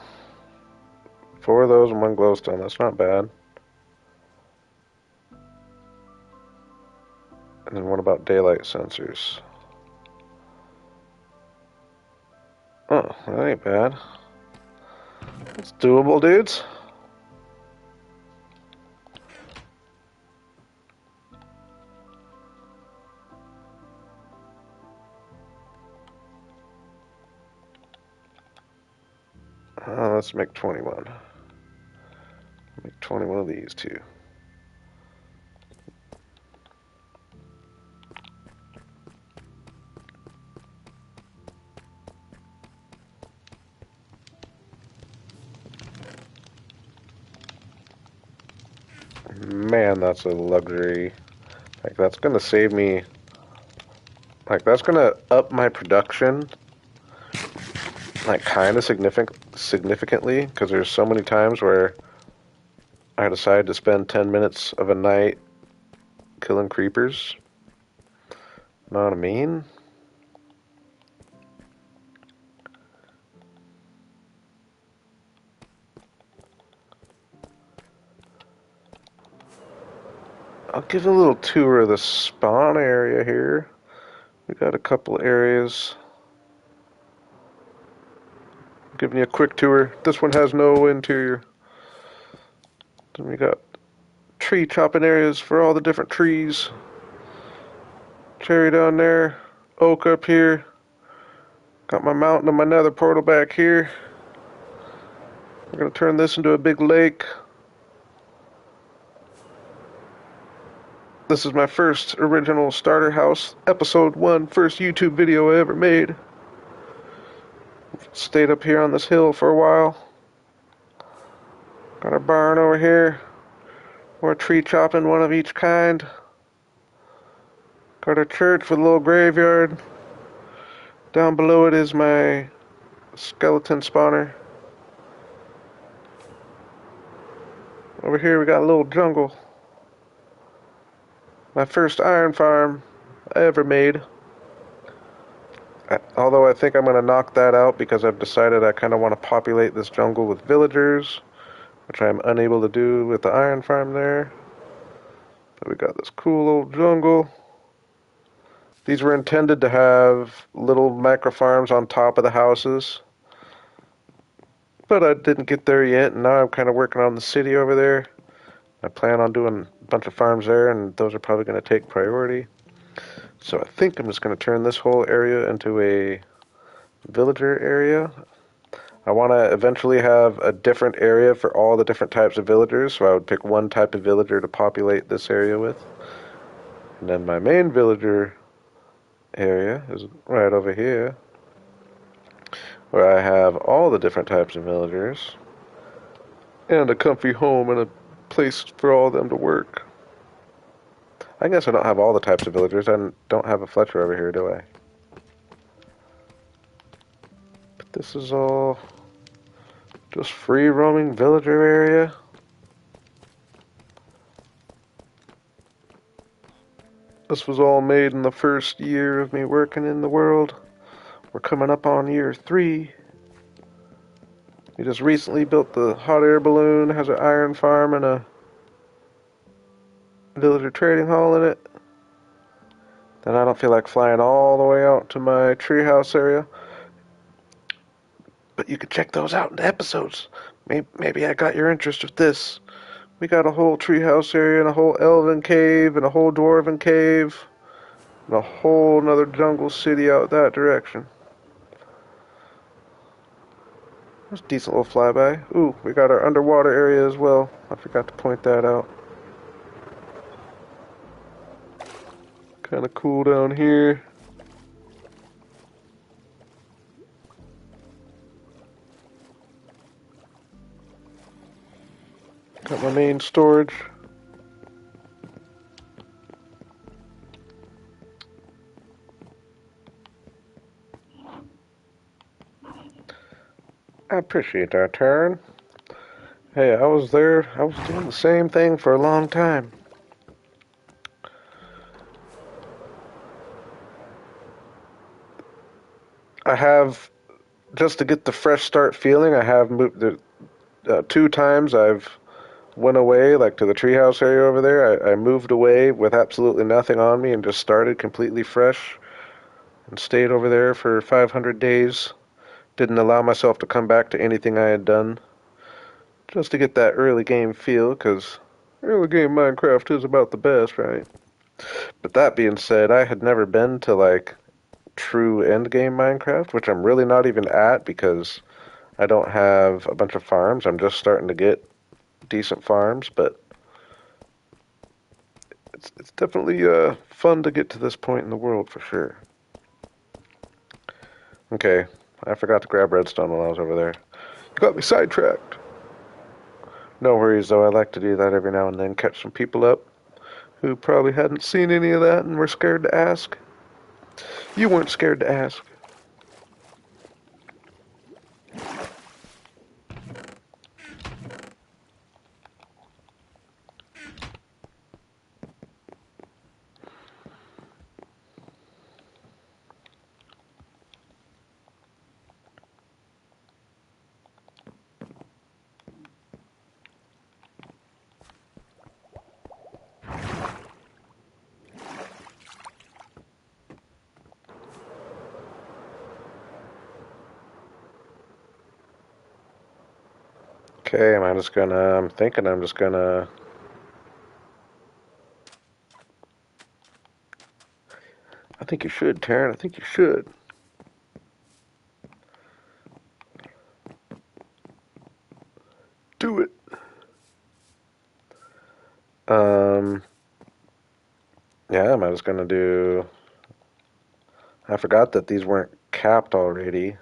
4 of those and 1 glowstone. That's not bad. And then what about daylight sensors? Oh, that ain't bad. It's doable, dudes. Let's make 21. Make 21 of these too. Man, that's a luxury. Like, that's gonna save me. Like, that's gonna up my production. Like, kind of significantly, because there's so many times where I decide to spend 10 minutes of a night killing creepers. Know what I mean? I'll give a little tour of the spawn area here. We got a couple areas. Giving you a quick tour. This one has no interior. Then we got tree chopping areas for all the different trees. Cherry down there. Oak up here. Got my mountain and my nether portal back here. We're going to turn this into a big lake. This is my first original starter house, episode 1, first YouTube video I ever made. Stayed up here on this hill for a while. Got our barn over here. More tree chopping, one of each kind. Got our church with a little graveyard. Down below it is my skeleton spawner. Over here we got a little jungle. My first iron farm I ever made. Although I think I'm going to knock that out because I've decided I kind of want to populate this jungle with villagers, which I'm unable to do with the iron farm there. But we got this cool old jungle. These were intended to have little micro farms on top of the houses. But I didn't get there yet, and now I'm kind of working on the city over there. I plan on doing a bunch of farms there, and those are probably going to take priority. So I think I'm just going to turn this whole area into a villager area. I want to eventually have a different area for all the different types of villagers, so I would pick one type of villager to populate this area with. And then my main villager area is right over here, where I have all the different types of villagers, and a comfy home and a place for all of them to work. I guess I don't have all the types of villagers. I don't have a Fletcher over here, do I? But this is all just free roaming villager area. This was all made in the first year of me working in the world. We're coming up on year 3. We just recently built the hot air balloon. It has an iron farm and a villager trading hall in it. Then I don't feel like flying all the way out to my treehouse area. But you can check those out in the episodes. Maybe I got your interest with this. We got a whole treehouse area and a whole elven cave and a whole dwarven cave. And a whole nother jungle city out that direction. That's a decent little flyby. Ooh, we got our underwater area as well. I forgot to point that out. Kind of cool down here. Got my main storage. I appreciate that, Taryn. Hey, I was there. I was doing the same thing for a long time. I have, just to get the fresh start feeling, I have moved, 2 times I've went away, like to the treehouse area over there. I moved away with absolutely nothing on me and just started completely fresh and stayed over there for 500 days. Didn't allow myself to come back to anything I had done, just to get that early game feel, because early game Minecraft is about the best, right? But that being said, I had never been to like true end game Minecraft, which I'm really not even at because I don't have a bunch of farms. I'm just starting to get decent farms, but it's definitely fun to get to this point in the world for sure. Okay, I forgot to grab redstone while I was over there. You got me sidetracked. No worries though, I like to do that every now and then, catch some people up who probably hadn't seen any of that and were scared to ask. You weren't scared to ask. Okay, I'm thinking I'm just gonna, I think you should, Taryn, I think you should. Do it. Um, yeah, I'm just gonna do, I forgot that these weren't capped already,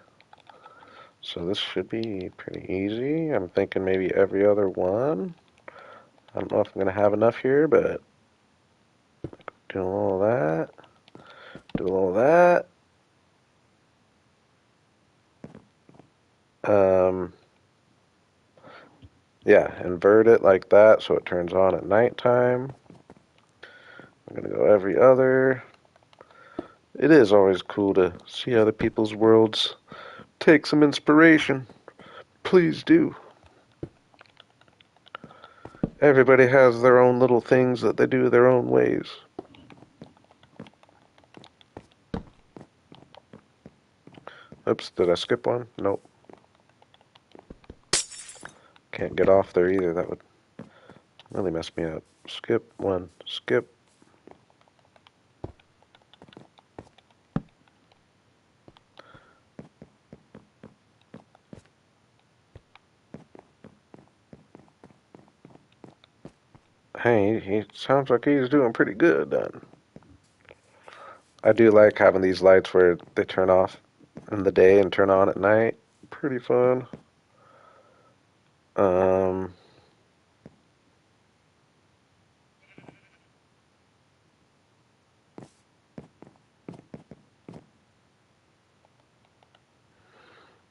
so this should be pretty easy. I'm thinking maybe every other one. I don't know if I'm gonna have enough here, but do all that, do all that. Um, yeah, invert it like that so it turns on at nighttime. I'm gonna go every other. It is always cool to see other people's worlds. Take some inspiration. Please do. Everybody has their own little things that they do their own ways. Oops, did I skip one? Nope. Can't get off there either. That would really mess me up. Skip one. Skip. Hey, he sounds like he's doing pretty good then. I do like having these lights where they turn off in the day and turn on at night. Pretty fun. Um,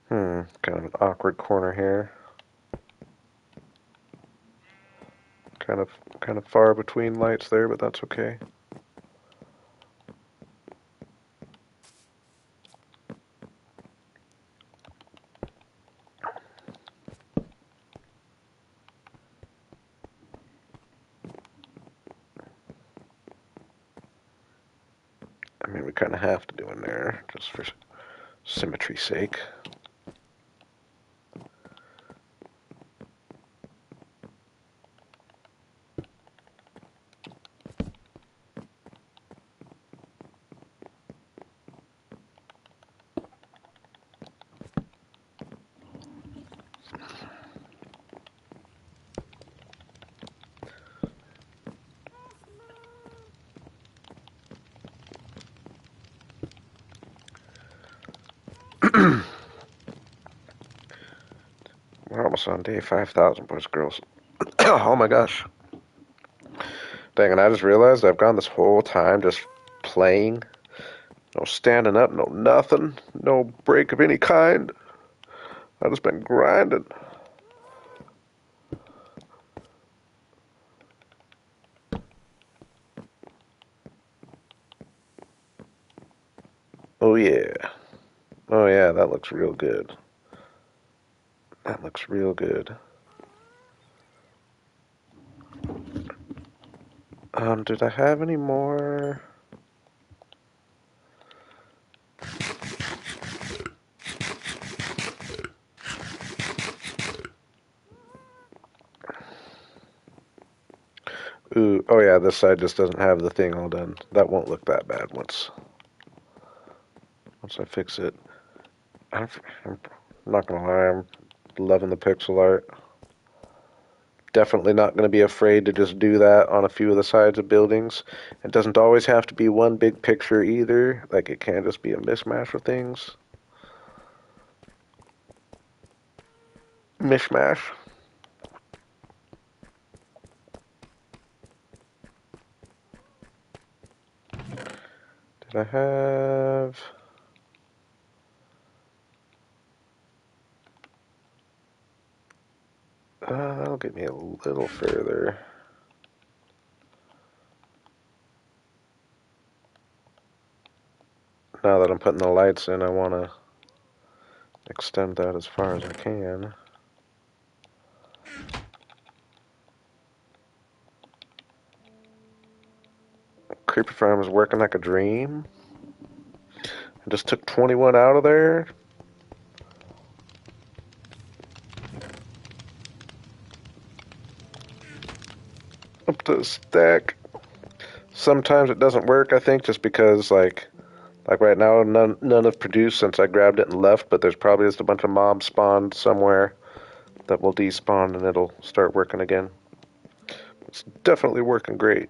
kind of an awkward corner here. Kind of, kind of far between lights there, but that's okay. I mean, we kind of have to do in there just for symmetry's sake. We're almost on day 5,000, boys and girls. Oh my gosh. Dang, and I just realized I've gone this whole time just playing. No standing up, no nothing. No break of any kind. I've just been grinding. Oh yeah. Oh yeah, that looks real good. That looks real good. Did I have any more? Ooh, oh yeah, this side just doesn't have the thing all done. That won't look that bad once I fix it. I'm not gonna lie, I'm loving the pixel art. Definitely not gonna be afraid to just do that on a few of the sides of buildings. It doesn't always have to be one big picture either. Like it can just be a mismatch of things. Mishmash. Did I have... that'll get me a little further. Now that I'm putting the lights in, I want to extend that as far as I can. Creepy Farm is working like a dream. I just took 21 out of there. Up to a stack. Sometimes it doesn't work, I think, just because, like right now, none have produced since I grabbed it and left, but there's probably just a bunch of mobs spawned somewhere that will despawn and it'll start working again. It's definitely working great.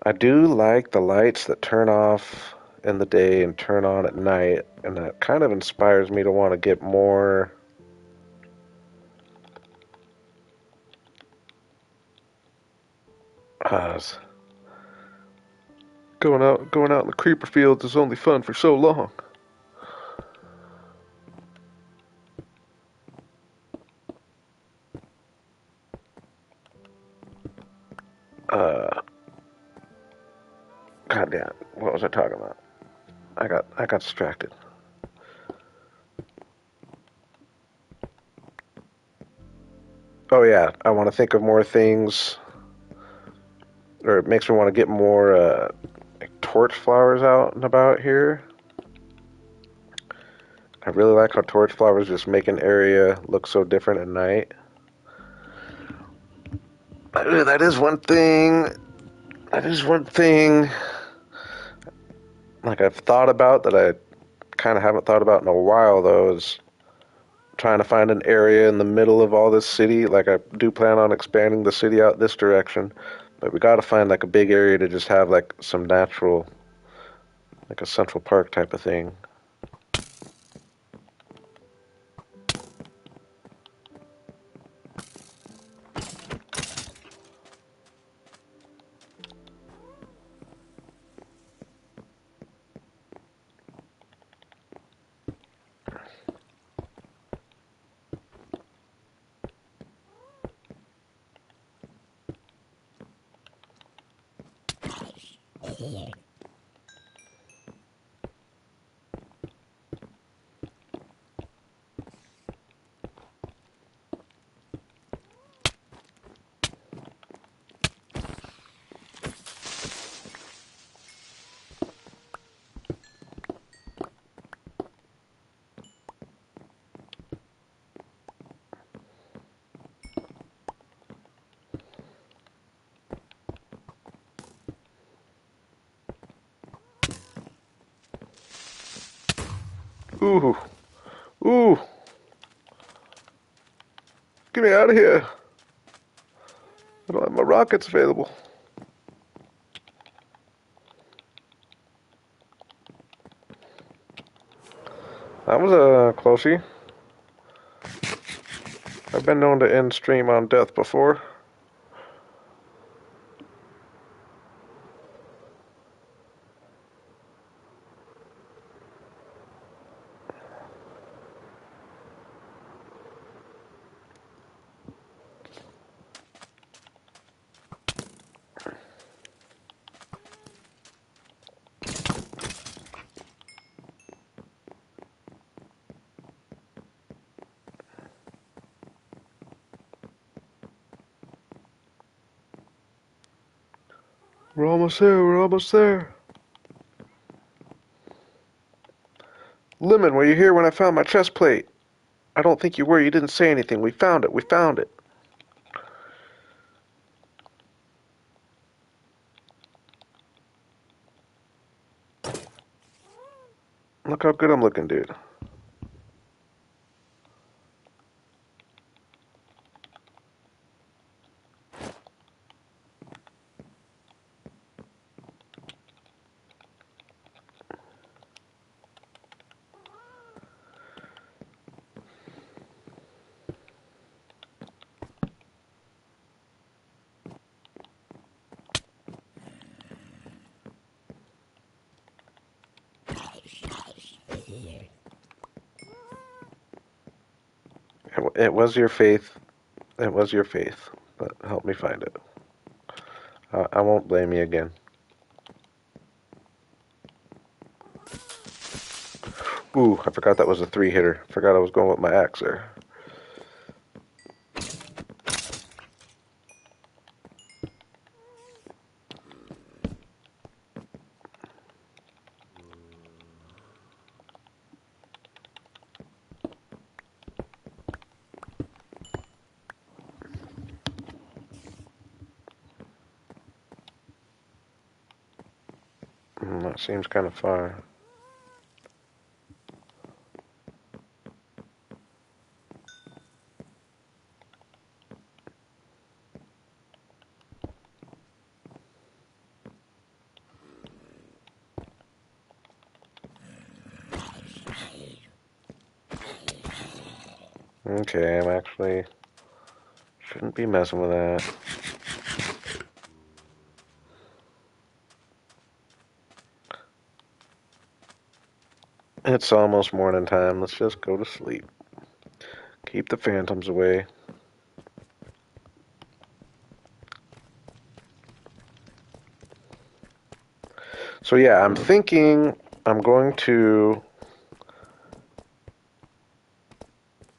I do like the lights that turn off in the day and turn on at night, and that kind of inspires me to want to get more uh, going out in the creeper fields is only fun for so long. Uh, God damn, what was I talking about? I got distracted. Oh yeah, I want to think of more things, or it makes me want to get more like torch flowers out and about here. I really like how torch flowers just make an area look so different at night. That is one thing. That is one thing. Like I've thought about that I kind of haven't thought about in a while though is trying to find an area in the middle of all this city. Like I do plan on expanding the city out this direction, but we got to find like a big area to just have like some natural, like a Central Park type of thing. Ooh. Ooh. Get me out of here. I don't have my rockets available. That was a closey. I've been known to end stream on death before. We're almost there. We're almost there. Lemon, were you here when I found my chest plate? I don't think you were. You didn't say anything. We found it. We found it. Look how good I'm looking, dude. It was your faith. It was your faith that helped me find it. I won't blame you again. Ooh, I forgot that was a three-hitter. Forgot I was going with my axe there. That seems kind of far. Okay, I'm actually shouldn't be messing with that. It's almost morning time. Let's just go to sleep. Keep the phantoms away. So yeah, I'm thinking I'm going to.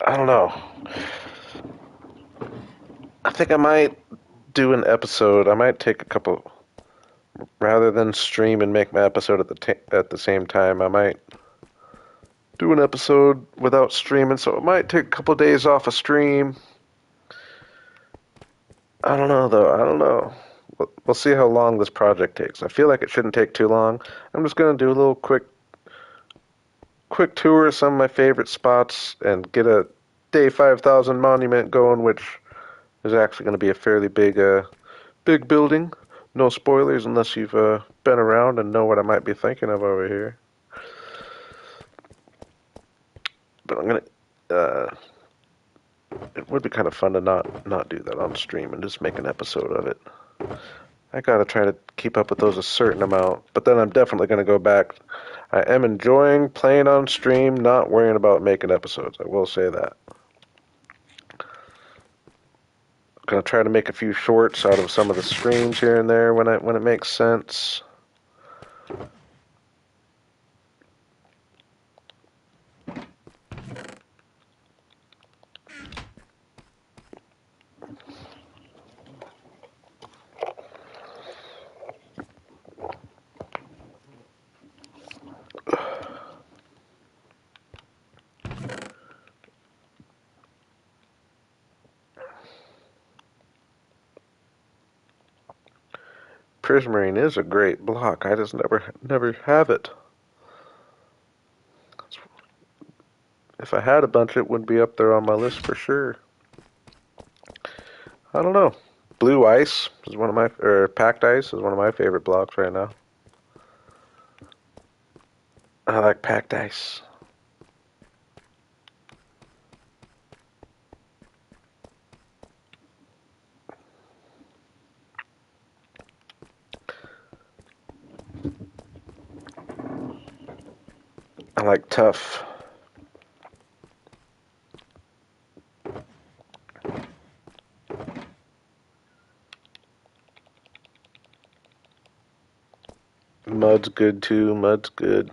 I don't know. I think I might do an episode. I might take a couple rather than stream and make my episode at the same time. I might do an episode without streaming, so it might take a couple days off a stream. I don't know though. I don't know. We'll see how long this project takes. I feel like it shouldn't take too long. I'm just gonna do a little quick tour of some of my favorite spots and get a day 5000 monument going, which is actually going to be a fairly big building. No spoilers unless you've been around and know what I might be thinking of over here. But I'm gonna. It would be kind of fun to not do that on stream and just make an episode of it. I gotta try to keep up with those a certain amount, but then I'm definitely gonna go back. I am enjoying playing on stream, not worrying about making episodes. I will say that. I'm gonna try to make a few shorts out of some of the streams here and there when it makes sense. Prismarine is a great block. I just never have it. If I had a bunch, it would be up there on my list for sure. I don't know. Blue ice is one of my, or packed ice is one of my favorite blocks right now. I like packed ice. I like tough. Mud's good too. Mud's good.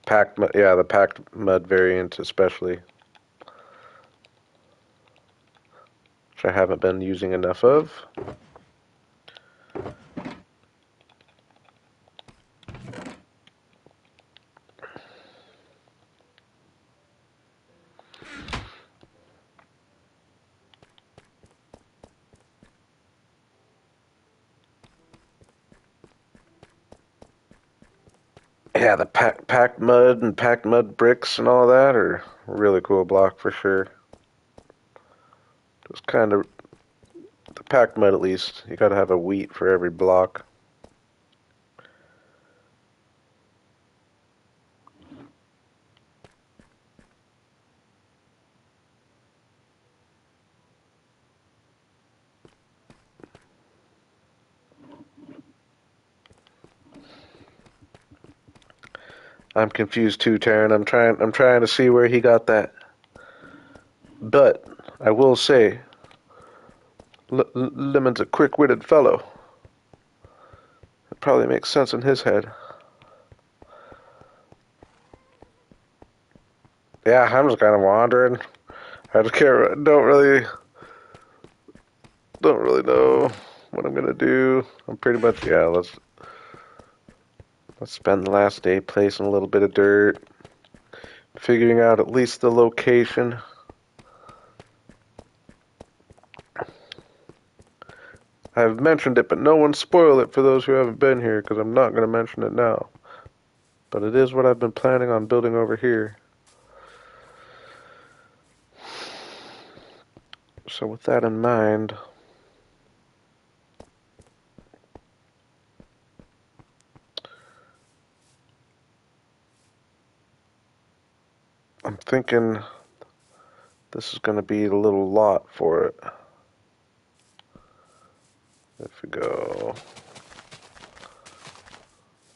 Packed mud, yeah, the packed mud variant especially, which I haven't been using enough of. Yeah, the packed mud and packed mud bricks and all that are a really cool block for sure. Just kind of the packed mud at least. You gotta have a wheat for every block. I'm confused too, Taryn. I'm trying to see where he got that. But I will say, Lemon's a quick-witted fellow. It probably makes sense in his head. Yeah, I'm just kind of wandering. I just can't. Don't really know what I'm gonna do. I'm pretty much, yeah. Let's spend the last day placing a little bit of dirt, figuring out at least the location. I've mentioned it, but no one spoil it for those who haven't been here, because I'm not going to mention it now. But it is what I've been planning on building over here. So with that in mind, I'm thinking this is going to be a little lot for it. If we go,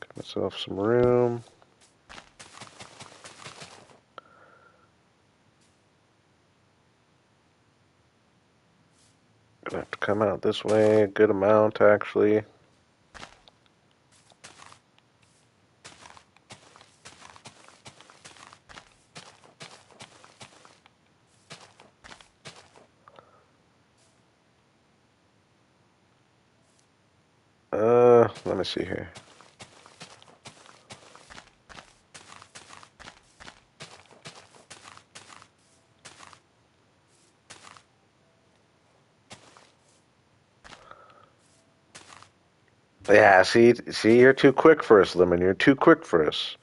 give myself some room. Gonna have to come out this way a good amount actually. Let me see here. Yeah, see, you're too quick for us, Lemon. You're too quick for us.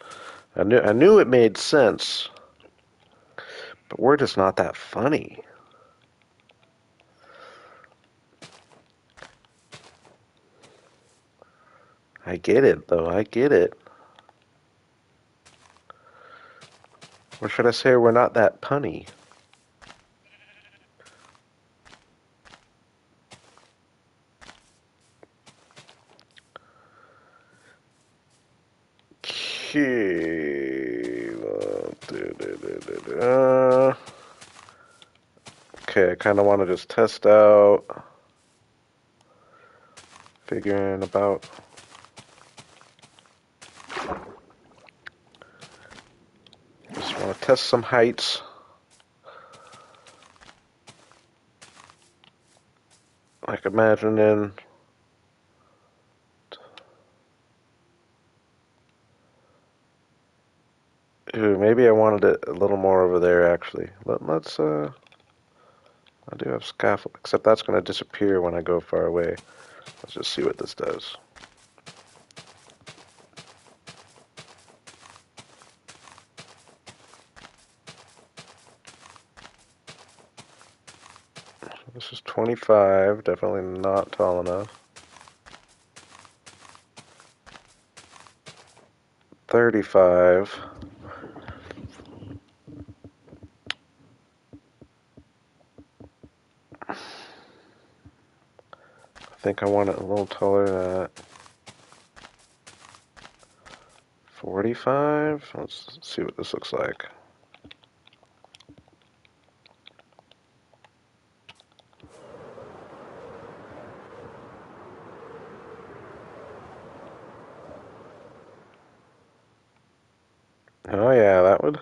I knew it made sense, but we're just not that funny. I get it, though. I get it. Or should I say we're not that punny? Okay, I kind of want to just test out, figuring about. Just want to test some heights. Like imagining. Ooh, maybe I wanted it a little more over there actually. Let's I do have scaffold, except that's going to disappear when I go far away. Let's just see what this does. This is 25, definitely not tall enough. 35. I think I want it a little taller than that. 45? Let's see what this looks like. Oh yeah, that would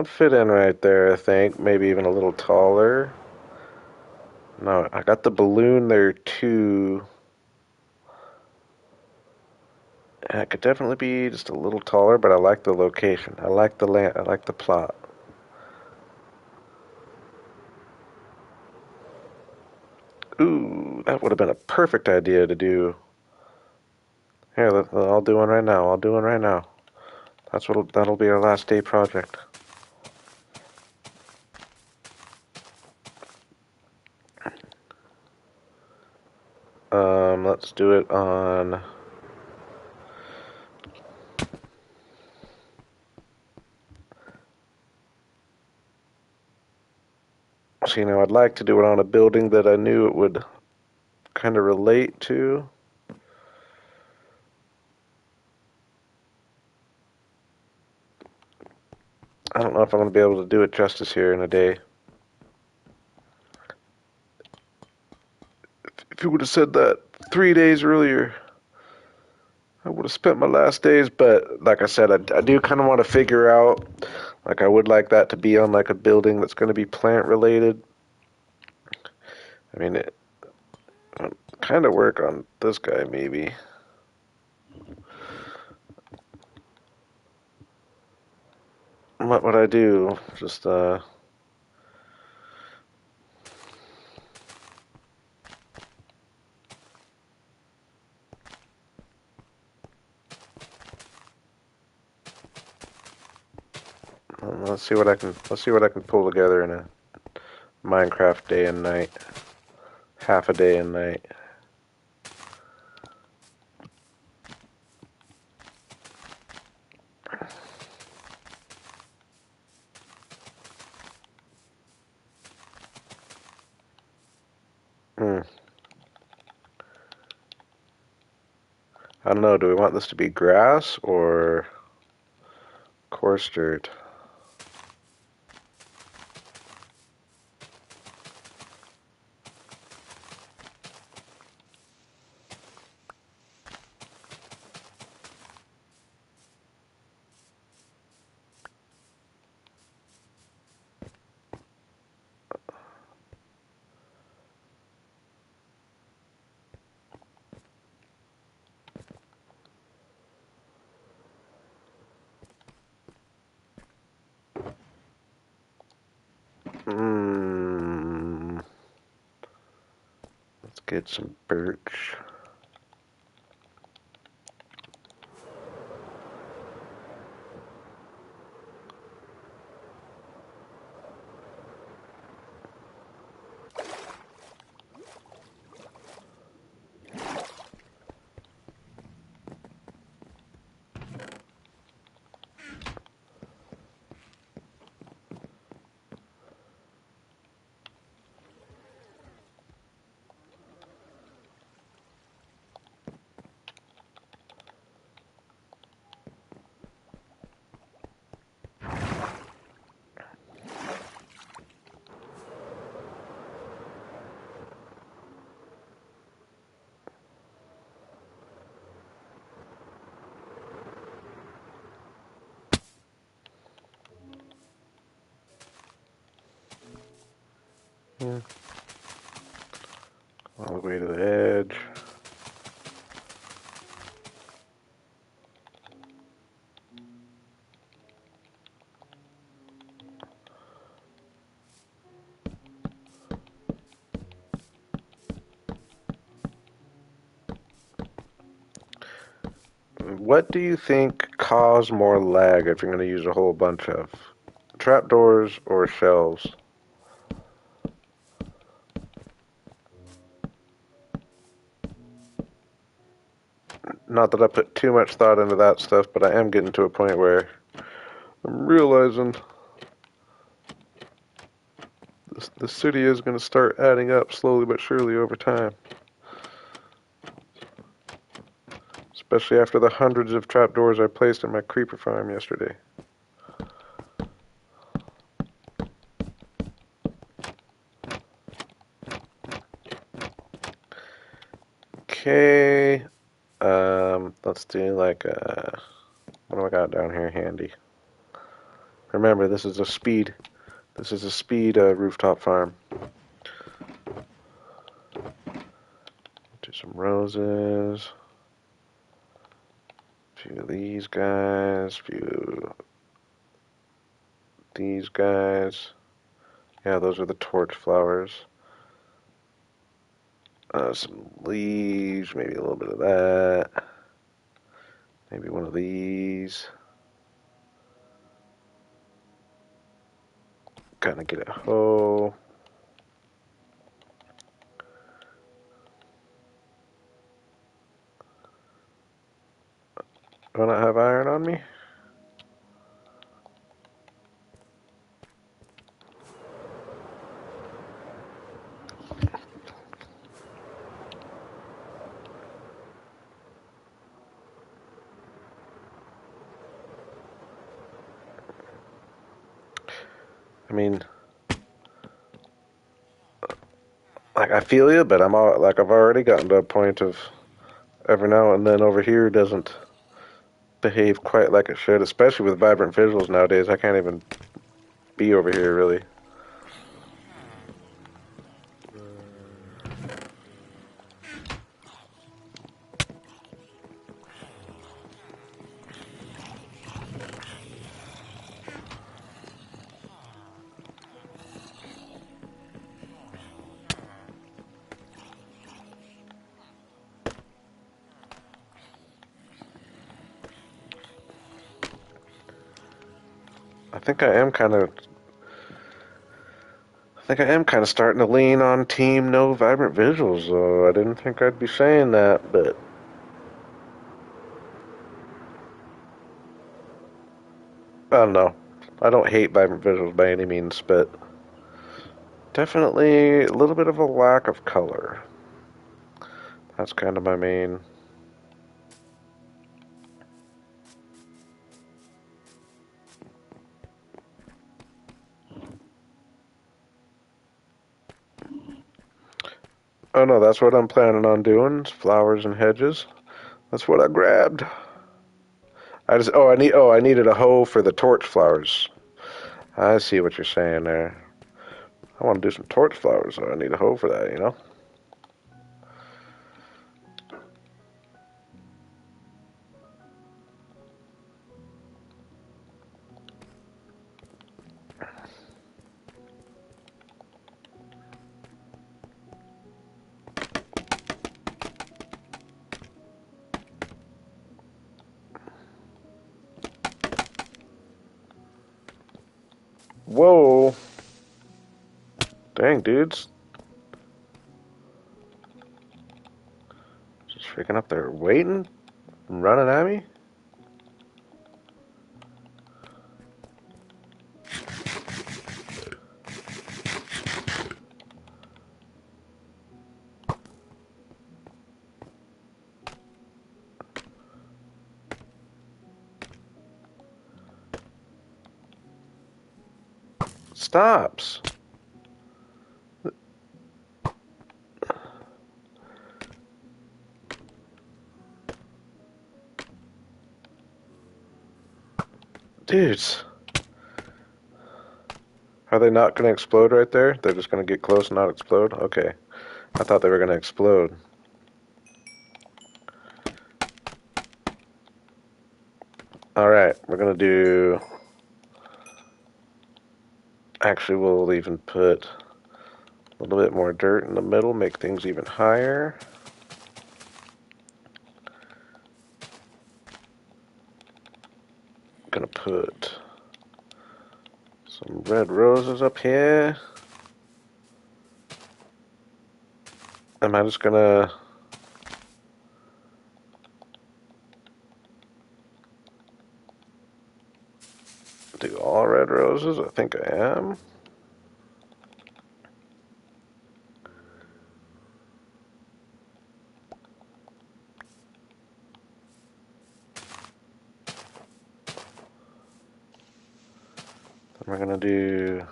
fit in right there, I think. Maybe even a little taller. No, I got the balloon there too. And it could definitely be just a little taller, but I like the location. I like the land. I like the plot. Ooh, that would have been a perfect idea to do. Here, I'll do one right now. I'll do one right now. That'll be our last day project. Let's do it on. So, I'd like to do it on a building that I knew it would kind of relate to. I don't know if I'm going to be able to do it justice here in a day. If you would have said that 3 days earlier, I would have spent my last days. But like I said, I do kind of want to figure out, like I would like that to be on like a building that's going to be plant related. I mean, it kind of work on this guy maybe. What would I do? Just let's see what I can pull together in a Minecraft day and night, half a day and night. Hmm. I don't know. Do we want this to be grass or coarse dirt? Hmm. Let's get some birch. Yeah. All the way to the edge. What do you think cause more lag if you're going to use a whole bunch of trapdoors or shelves? not that I put too much thought into that stuff, but I am getting to a point where I'm realizing the city is going to start adding up slowly but surely over time. Especially after the hundreds of trapdoors I placed in my creeper farm yesterday. Okay, let's do like what do I got down here handy? Remember, this is a speed rooftop farm. Do some roses. A few of these guys. A few these guys. Yeah, those are the torch flowers. Some leaves, maybe a little bit of that. Maybe one of these. Gonna get a hoe. Do I not have iron on me? I mean, like I feel you, but like I've already gotten to a point of every now and then over here doesn't behave quite like it should, especially with vibrant visuals nowadays. I can't even be over here really. I think I am kind of I think I am kind of starting to lean on team no vibrant visuals, though. I didn't think I'd be saying that, but I don't know. I don't hate vibrant visuals by any means, but definitely a little bit of a lack of color. That's kind of my main. Oh no, that's what I'm planning on doing. Flowers and hedges. That's what I grabbed. I needed a hoe for the torch flowers. I see what you're saying there. I want to do some torch flowers, so I need a hoe for that, you know? Whoa. Dang, dudes. Just freaking up there waiting, running at me. Stops. Dudes. Are they not going to explode right there? They're just going to get close and not explode? Okay. I thought they were going to explode. Alright, we're going to do... Actually, we'll even put a little bit more dirt in the middle, make things even higher. Gonna put some red roses up here. Am I just gonna... Do all red roses? I think I am. Then we're gonna do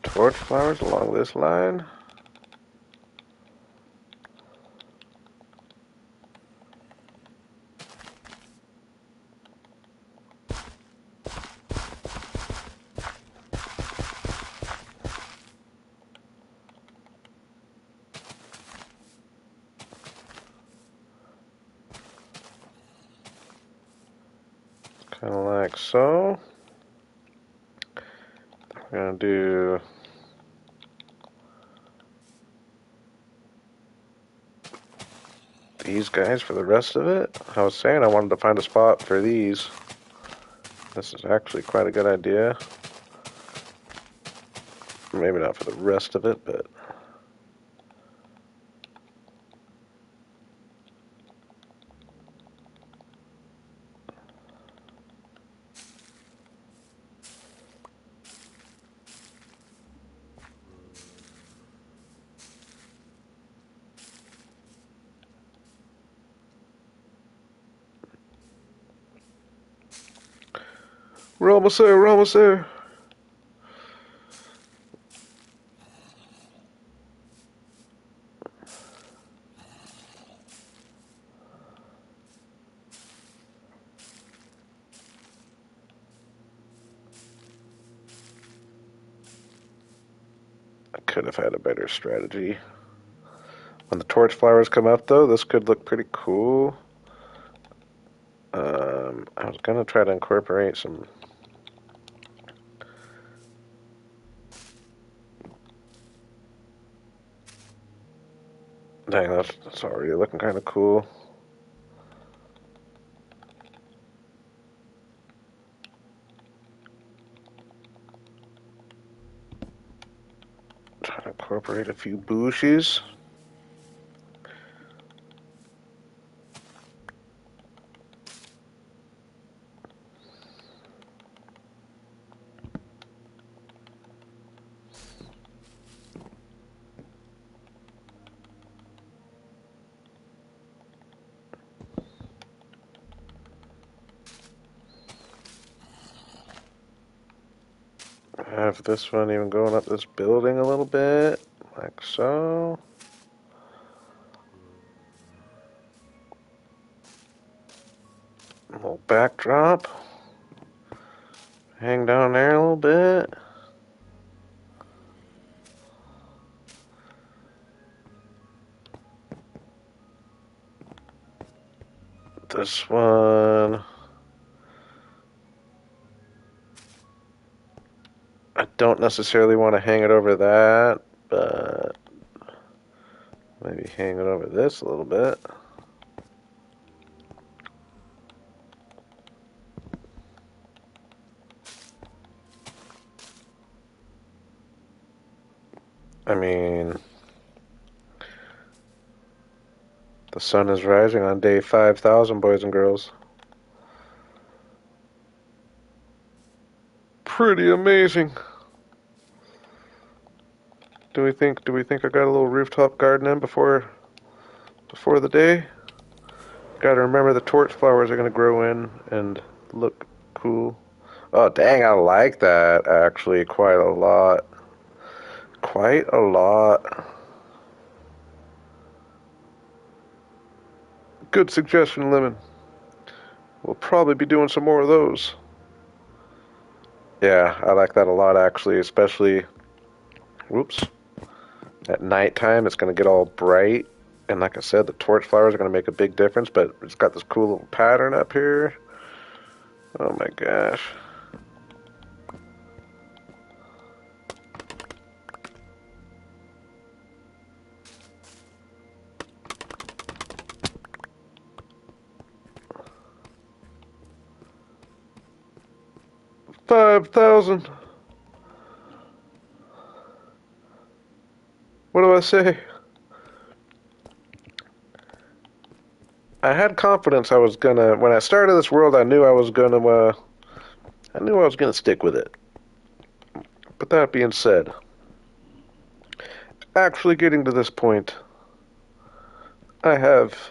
torch flowers along this line. Kind of like so. We're gonna do these guys for the rest of it. I was saying I wanted to find a spot for these. This is actually quite a good idea. Maybe not for the rest of it, but we're almost there, we're almost there. I could have had a better strategy. When the torch flowers come up, though, this could look pretty cool. I was gonna try to incorporate some. Dang, that's already looking kind of cool. Try to incorporate a few bushes. Have this one even going up this building a little bit, like so. A little backdrop. Hang down there a little bit. This one, I don't necessarily want to hang it over that, but maybe hang it over this a little bit. I mean, the sun is rising on day 5,000, boys and girls. Pretty amazing. Do we think I got a little rooftop garden in before the day? Gotta remember the torch flowers are gonna grow in and look cool. Oh dang, I like that actually quite a lot. Quite a lot. Good suggestion, Lemon. We'll probably be doing some more of those. Yeah, I like that a lot actually, especially whoops. At nighttime it's gonna get all bright. And like I said, the torch flowers are gonna make a big difference, but it's got this cool little pattern up here. Oh my gosh. $5,000. What do I say? I had confidence I was gonna. When I started this world, I knew I was gonna I knew I was going to stick with it. But that being said, actually getting to this point, I have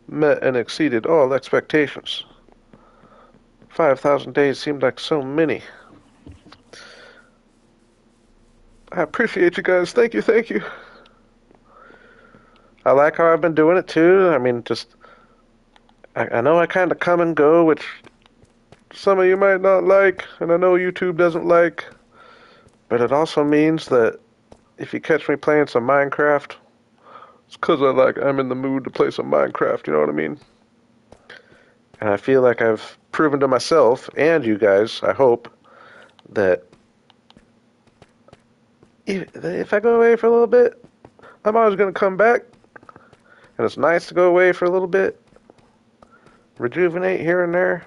met and exceeded all expectations. 5,000 days seemed like so many. I appreciate you guys. Thank you, thank you. I like how I've been doing it too. I mean, I know I kind of come and go, which some of you might not like, and I know YouTube doesn't like, but it also means that if you catch me playing some Minecraft, it's because I'm in the mood to play some Minecraft, you know what I mean? And I feel like I've proven to myself and you guys, I hope, that if I go away for a little bit, I'm always going to come back. And it's nice to go away for a little bit, rejuvenate here and there.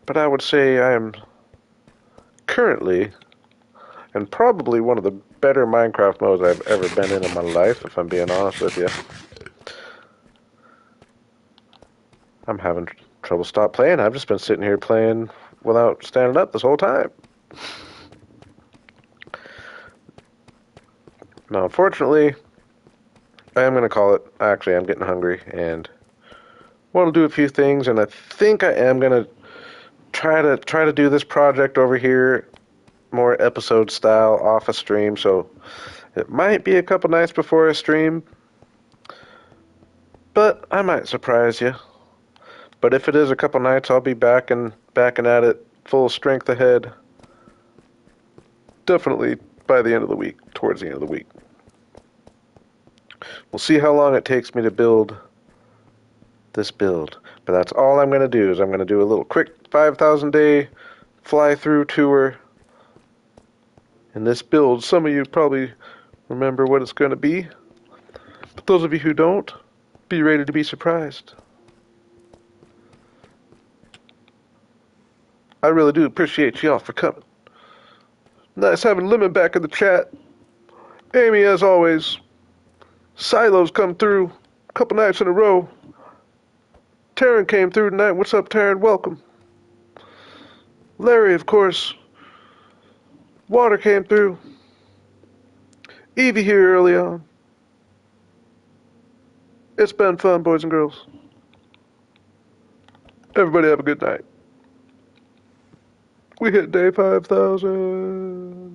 But I would say I am currently, and probably one of the better Minecraft modes I've ever been in my life, if I'm being honest with you. I'm having trouble stop playing. I've just been sitting here playing without standing up this whole time. Now, unfortunately, I am going to call it. Actually, I'm getting hungry and want to do a few things, and I think I am going to try to do this project over here more episode style off a stream, so it might be a couple nights before I stream, but I might surprise you. But if it is a couple nights, I'll be backing at it full strength ahead. Definitely by the end of the week, towards the end of the week. We'll see how long it takes me to build this build. But that's all I'm going to do is I'm going to do a little quick 5,000 day fly through tour. And this build, some of you probably remember what it's going to be. But those of you who don't, be ready to be surprised. I really do appreciate y'all for coming. Nice having Lemon back in the chat. Amy, as always. Silo's come through a couple nights in a row. Taryn came through tonight. What's up, Taryn? Welcome. Larry, of course. Water came through. Evie here early on. It's been fun, boys and girls. Everybody have a good night. We hit day 5,000.